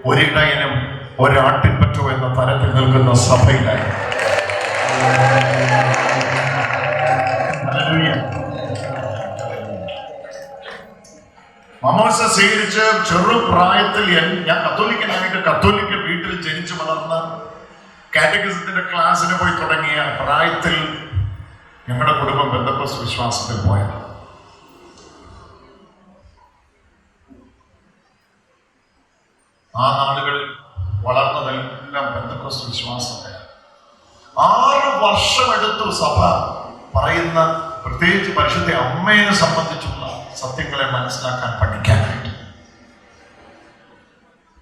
ഒരിടയനും ഒരാട്ടിൻ പറ്റോ എന്ന തരത്തിൽ നിൽക്കുന്ന സഭയിലായി. മമോസ സ്വീകരിച്ച് ചെറുപ്രായത്തിൽ ഞാൻ കത്തോലിക്കനായിട്ട് കത്തോലിക്ക വീട്ടിൽ ജനിച്ചു വളർന്ന് കാറ്റഗിസത്തിന്റെ ക്ലാസ്സിന് പോയി തുടങ്ങിയ പ്രായത്തിൽ ഞങ്ങളുടെ കുടുംബം പെന്തക്കോസ്റ്റ് വിശ്വാസത്തിൽ പോയത്. ആ നാളുകളിൽ വളർന്നതെല്ലാം പെന്തക്കോസ്റ്റ് വിശ്വാസത്തെ. 6 വർഷമെടുത്തു സഭ പറയുന്ന, പ്രത്യേകിച്ച് പരിശുദ്ധ അമ്മയെ സംബന്ധിച്ചുള്ള സത്യങ്ങളെ മനസ്സിലാക്കാൻ, പഠിക്കാനായിട്ട്.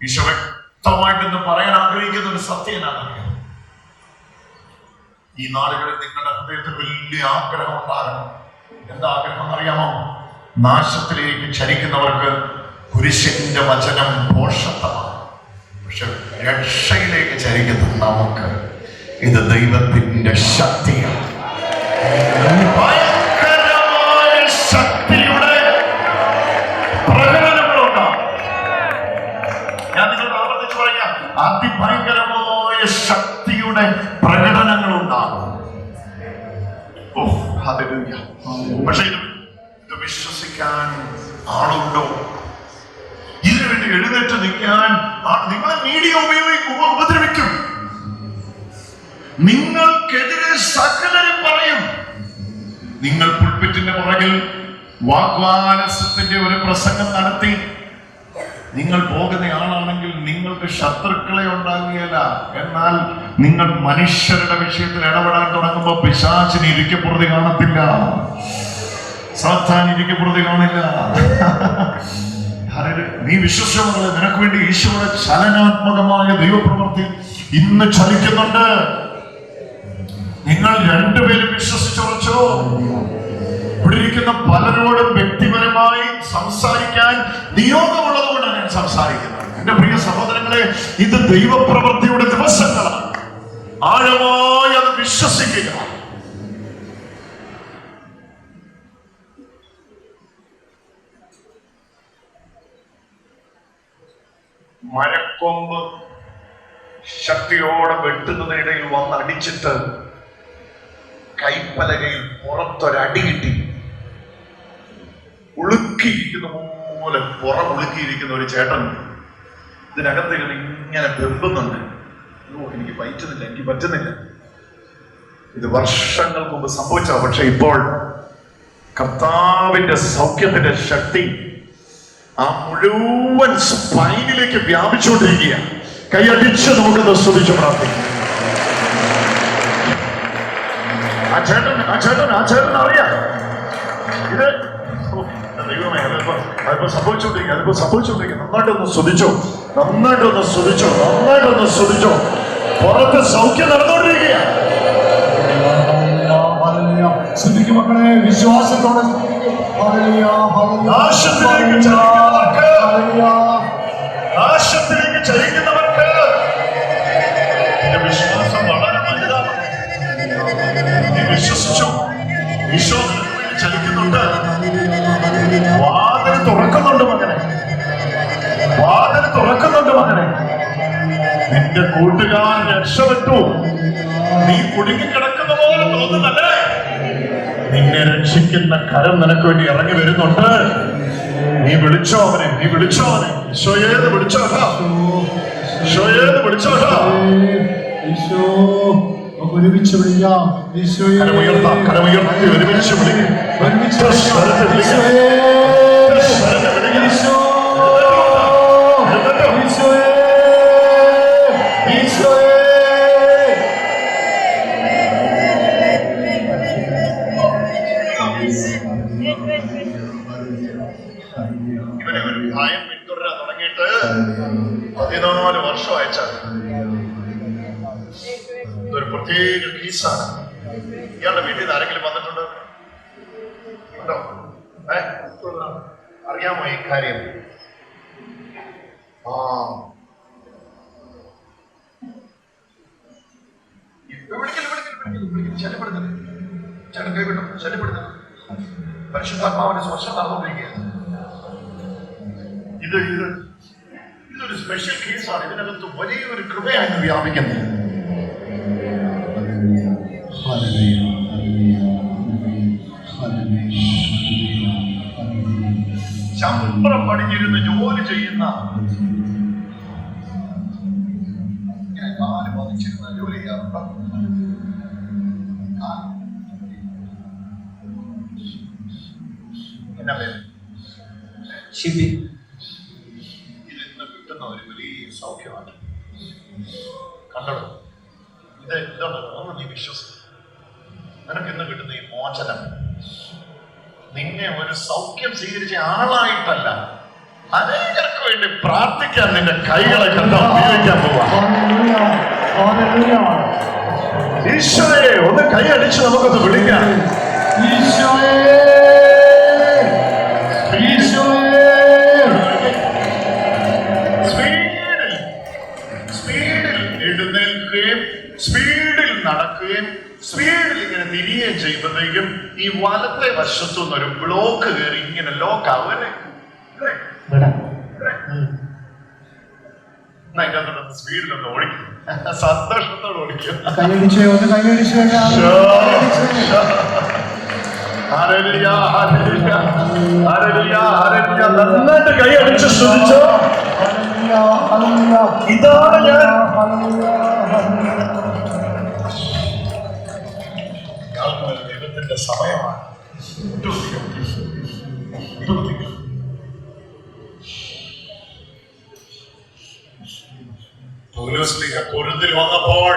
ഈശോ വ്യക്തമായിട്ടെന്ന് പറയാൻ ആഗ്രഹിക്കുന്ന ഒരു സത്യനാണ്. ഈ നാളുകളിൽ നിങ്ങളുടെ ഹൃദയത്തിൽ വലിയ ആഗ്രഹം ഉണ്ടാകണം. എന്താ ആഗ്രഹം അറിയാമോ? നാശത്തിലേക്ക് ചരിക്കുന്നവർക്ക് കുരിശിന്റെ വചനം പോഷത്വമാണ്. പക്ഷെ രക്ഷയിലേക്ക് ചരിക്കുന്ന നമുക്ക് ഇത് ദൈവത്തിന്റെ ശക്തിയാണ്. ഭയങ്കരമായ ശക്തിയുടെ പ്രകടനങ്ങളുണ്ടാകും. ഞാൻ നിങ്ങളോട് ആവർത്തിച്ച് പറയാം, അതിഭയങ്കരമായ ശക്തിയുടെ പ്രകടനങ്ങളുണ്ടാകും. പക്ഷെ ഇത് വിശ്വസിക്കാൻ ആളുണ്ടോ? ഇതിനുവേണ്ടി എഴുന്നേറ്റ് നിൽക്കാൻ നിങ്ങളെ മീഡിയ ഉപദ്രവിക്കും. നിങ്ങൾക്കെതിരെ സകലരും പറയും. നിങ്ങൾ പുൽപ്പിറ്റിന്റെ പുറകിൽ വാഗ്വാനസത്തിന്റെ ഒരു പ്രസംഗം നടത്തി നിങ്ങൾ പോകുന്ന ആളാണെങ്കിൽ നിങ്ങൾക്ക് ശത്രുക്കളെ ഉണ്ടാകുകയില്ല. എന്നാൽ നിങ്ങൾ മനുഷ്യരുടെ വിഷയത്തിൽ ഇടപെടാൻ തുടങ്ങുമ്പോൾ പിശാചിന് ഇരിക്കപ്പുറതി കാണത്തില്ല, സാത്താൻ ഇരിക്കപ്പുറതി കാണില്ല. നീ വിശ്വസിച്ചവരെ നിനക്ക് വേണ്ടി ഈശോയുടെ ചലനാത്മകമായ ദൈവപ്രവൃത്തി ഇന്ന് ചലിക്കുന്നുണ്ട്. നിങ്ങൾ രണ്ടുപേരും വിശ്വസിച്ചുറച്ചോ. ഇവിടെ ഇരിക്കുന്ന പലരോടും വ്യക്തിപരമായി സംസാരിക്കാൻ നിയോഗമുള്ളത് കൊണ്ടാണ് ഞാൻ സംസാരിക്കുന്നത്. എന്റെ പ്രിയ സഹോദരങ്ങളെ, ഇത് ദൈവപ്രവൃത്തിയുടെ ദിവസങ്ങളാണ്. ആഴമായി അത് വിശ്വസിക്കുക. മരക്കൊമ്പ് ശക്തിയോടെ വെട്ടുന്നതിനിടയിൽ വന്നടിച്ചിട്ട് കൈപ്പലകയിൽ പുറത്തൊരടി കിട്ടി. ഉളുക്കിയിരിക്കുന്ന പോലെ പുറം ഉളുക്കിയിരിക്കുന്ന ഒരു ചേട്ടൻ ഇതിനകത്തിരുന്ന് ഇങ്ങനെ വെമ്പുന്നുണ്ട്. എനിക്ക് പറ്റുന്നില്ല. ഇത് വർഷങ്ങൾക്ക് മുമ്പ് സംഭവിച്ച, പക്ഷെ ഇപ്പോൾ കർത്താവിന്റെ സൗഖ്യത്തിന്റെ ശക്തി ആ മുഴുവൻ സ്പൈനിലേക്ക് വ്യാപിച്ചുകൊണ്ടിരിക്കുക. കൈയടിച്ച് നമുക്കത് സ്തുതിച്ചു പ്രാർത്ഥിക്കാം. ആ ചേട്ടൻ അറിയാം ഇത്. ദൈവമേ, അതിപ്പോ സംഭവിച്ചുകൊണ്ടിരിക്കുക. നന്നായിട്ടൊന്ന് സ്തുതിച്ചോ. പുറത്ത് സൗഖ്യം നടന്നുകൊണ്ടിരിക്കുക. ശ്രദ്ധിക്കും മക്കളെ, വിശ്വാസത്തോടെ നാശത്തിലേക്ക് ചലിക്കുന്നവർക്ക് വിശ്വാസം വളരെ വലുതാണ്. നീ വിശ്വസിച്ചു, ഈശോ ചലിക്കുന്നുണ്ട്. വാതിൽ തുറക്കുന്നുണ്ട് മകനെ. നിന്റെ കൂട്ടുകാരൻ രക്ഷപ്പെട്ടു. നീ കുടുങ്ങിക്കിടക്കുന്ന പോലെ തോന്നുന്നല്ലേ? നിന്നെ രക്ഷിക്കുന്ന കരം നിനക്ക് വേണ്ടി ഇറങ്ങി വരുന്നുണ്ട്. നീ വിളിച്ചോ അവനെ. ഈശോയേത് വിളിച്ചോട്ടാ. ഒരുമിച്ച് വിളിക്കാം. കരമുയർത്തി ഒരുമിച്ച് വിളിക്കും. ഇവനെ ഒരു ഭയം പിന്തുടരാൻ തുടങ്ങിയിട്ട് 14 വർഷം അയച്ചാൽ. ഇതൊരു പ്രത്യേക കേസാണ്. ഇയാളുടെ വീട്ടിൽ നിന്ന് ആരെങ്കിലും വന്നിട്ടുണ്ടോ? അറിയാമോ ഈ കാര്യം? ശല്യപ്പെടുത്തരുത്. പരിശുദ്ധാത്മാവിന്റെ സ്പർശം നടന്നുകൊണ്ടിരിക്കുകയാണ്. ഇതൊരു സ്പെഷ്യൽ കേസാണ്. ഇതിനകത്ത് വലിയൊരു കൃപയാണ് വ്യാപിക്കുന്നത്. ശമ്പളം പടിഞ്ഞിരുന്ന് ജോലി ചെയ്യുന്ന, കാല് പതിച്ചിരുന്ന ജോലി ചെയ്യാറുണ്ട്. എന്നാ പേര്? ഇതിന്ന് കിട്ടുന്ന ഒരു വലിയ സൗഖ്യമാണ്. കണ്ടോ? ഇതുണ്ടോ? നീ വിശ്വസിക്കും. നിനക്ക് ഇന്ന് കിട്ടുന്ന ഈ മോചനം നിന്നെ ഒരു സൗഖ്യം സ്വീകരിച്ച ആളായിട്ടല്ല, അനേകർക്ക് വേണ്ടി പ്രാർത്ഥിക്കാൻ നിന്റെ കൈകളെ കണ്ടോ ഉപയോഗിക്കാൻ പോവാ. ഈശോയെ ഒന്ന് കൈയടിച്ച് നമുക്കൊന്ന് വിളിക്കാം. സ്പീഡിൽ എഴുന്നേൽക്കുകയും സ്പീഡിൽ നടക്കുകയും സ്പീഡിൽ ഇങ്ങനെ തിരികെ ചെയ്യുമ്പോഴത്തേക്കും ഈ വലത്തെ വശത്തു നിന്നൊരു ബ്ലോക്ക് കയറി ഇങ്ങനെ ലോക്ക് ആവുമല്ലേ? സ്പീഡിലൊന്ന് ഓടിക്കും, സന്തോഷത്തോടെ ഓടിക്കും. നന്നായിട്ട് കൈ അടിച്ച് ശ്രദ്ധിച്ചോ. ഇതാണ് ഞാൻ ദൈവത്തിന്റെ സമയമാണ്. പൗലോസ്ലീഹ കൊരിന്തിൽ വന്നപ്പോൾ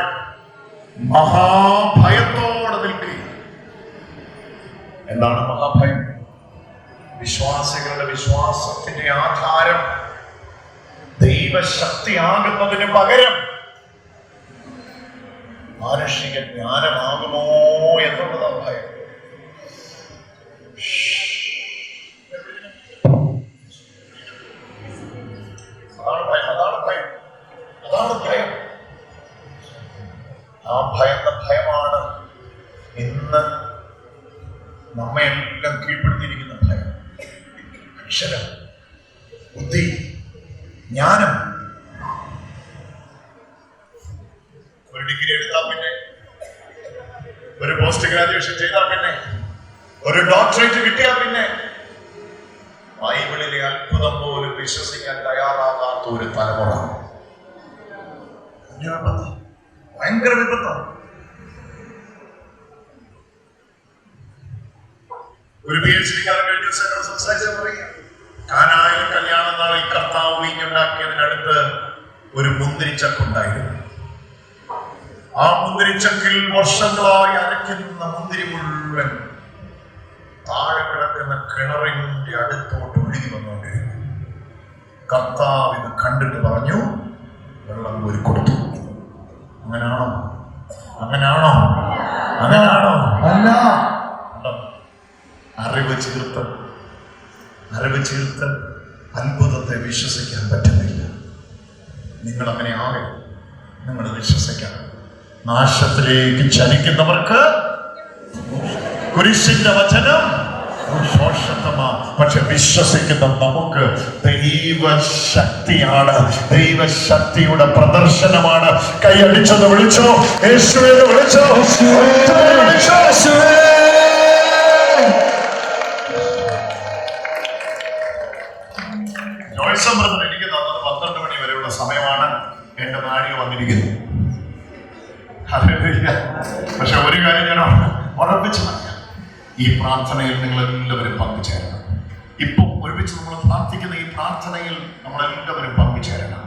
മഹാഭയത്തോടെ നിൽക്കുക. എന്താണ് മഹാഭയം? വിശ്വാസികളുടെ വിശ്വാസത്തിന്റെ ആധാരം ദൈവശക്തിയാകുന്നതിന് പകരം മാനുഷിക ജ്ഞാനമാകുമോ എന്നുള്ളതാണ് ഭയം. അതാണ് ഭയം. ആ ഭയന്ന ഭയമാണ് ഇന്ന് നമ്മെ എല്ലാം കീഴ്പ്പെടുത്തിയിരിക്കുന്ന ഭയം. അക്ഷരം, ബുദ്ധി, ജ്ഞാനം. ഒരു ഡിഗ്രി എടുത്താൽ പിന്നെ, ഒരു പോസ്റ്റ് ഗ്രാജുവേഷൻ ചെയ്താൽ പിന്നെ, ഒരു ഡോക്ടറേറ്റ് കിട്ടിയാൽ പിന്നെ ബൈബിളിലെ അത്ഭുതം പോലും വിശ്വസിക്കാൻ തയ്യാറാകാത്ത ഒരു തലമുറ. ഭയങ്കര വിപത്താണ്. ഒരു PhD കഴിഞ്ഞ ദിവസം സംസാരിച്ച പറയുക, കാനായിൽ കല്യാണ നാളിൽ കർത്താവ് വീഞ്ഞുണ്ടാക്കിയതിനടുത്ത് ഒരു മുന്തിരിച്ചക്കുണ്ടായിരുന്നു. ആ മുന്തിരിച്ചക്കിൽ വർഷങ്ങളായി അരയ്ക്കുന്ന മുന്തിരി മുഴുവൻ താഴെ കിടക്കുന്ന കിണറിന്റെ അടുത്തോട്ട് ഒഴുകി വന്നുകൊണ്ടിരുന്നു. കർത്താവ് ഇത് കണ്ടിട്ട് പറഞ്ഞു, വെള്ളം കോരി കൊടുത്തു. അങ്ങനാണോ? അങ്ങനാണോ? അങ്ങനാണോ? അല്ല. അറിവ് ചേർത്ത് അത്ഭുതത്തെ വിശ്വസിക്കാൻ പറ്റുന്നില്ല. നിങ്ങൾ അങ്ങനെ ആകെ, നിങ്ങൾ വിശ്വസിക്കണം. നാശത്തിലേക്ക് ചലിക്കുന്നവർക്ക് കുരിശിന്റെ വചനം ശോഷത്തമാ, പക്ഷെ വിശ്വസിക്കുന്ന നമുക്ക് ദൈവശക്തിയാണ്, ദൈവശക്തിയുടെ പ്രദർശനമാണ്. കൈയടിച്ചത് വിളിച്ചോ, യേശുവേ വിളിച്ചോ, ജോയ്സമ്പ്രദർ എനിക്ക് തന്നത് 12 മണി വരെയുള്ള സമയമാണ്. എന്റെ നാഴിക വന്നിരിക്കുന്നു. പക്ഷെ ഒരു കാര്യം ഞാൻ ഉറപ്പിച്ചു പറയാം, ഈ പ്രാർത്ഥനയിൽ നിങ്ങൾ എല്ലാവരും പങ്കുചേരണം. ഇപ്പൊ ഒരുമിച്ച് നമ്മൾ പ്രാർത്ഥിക്കുന്ന ഈ പ്രാർത്ഥനയിൽ നമ്മളെല്ലാവരും പങ്കുചേരണം.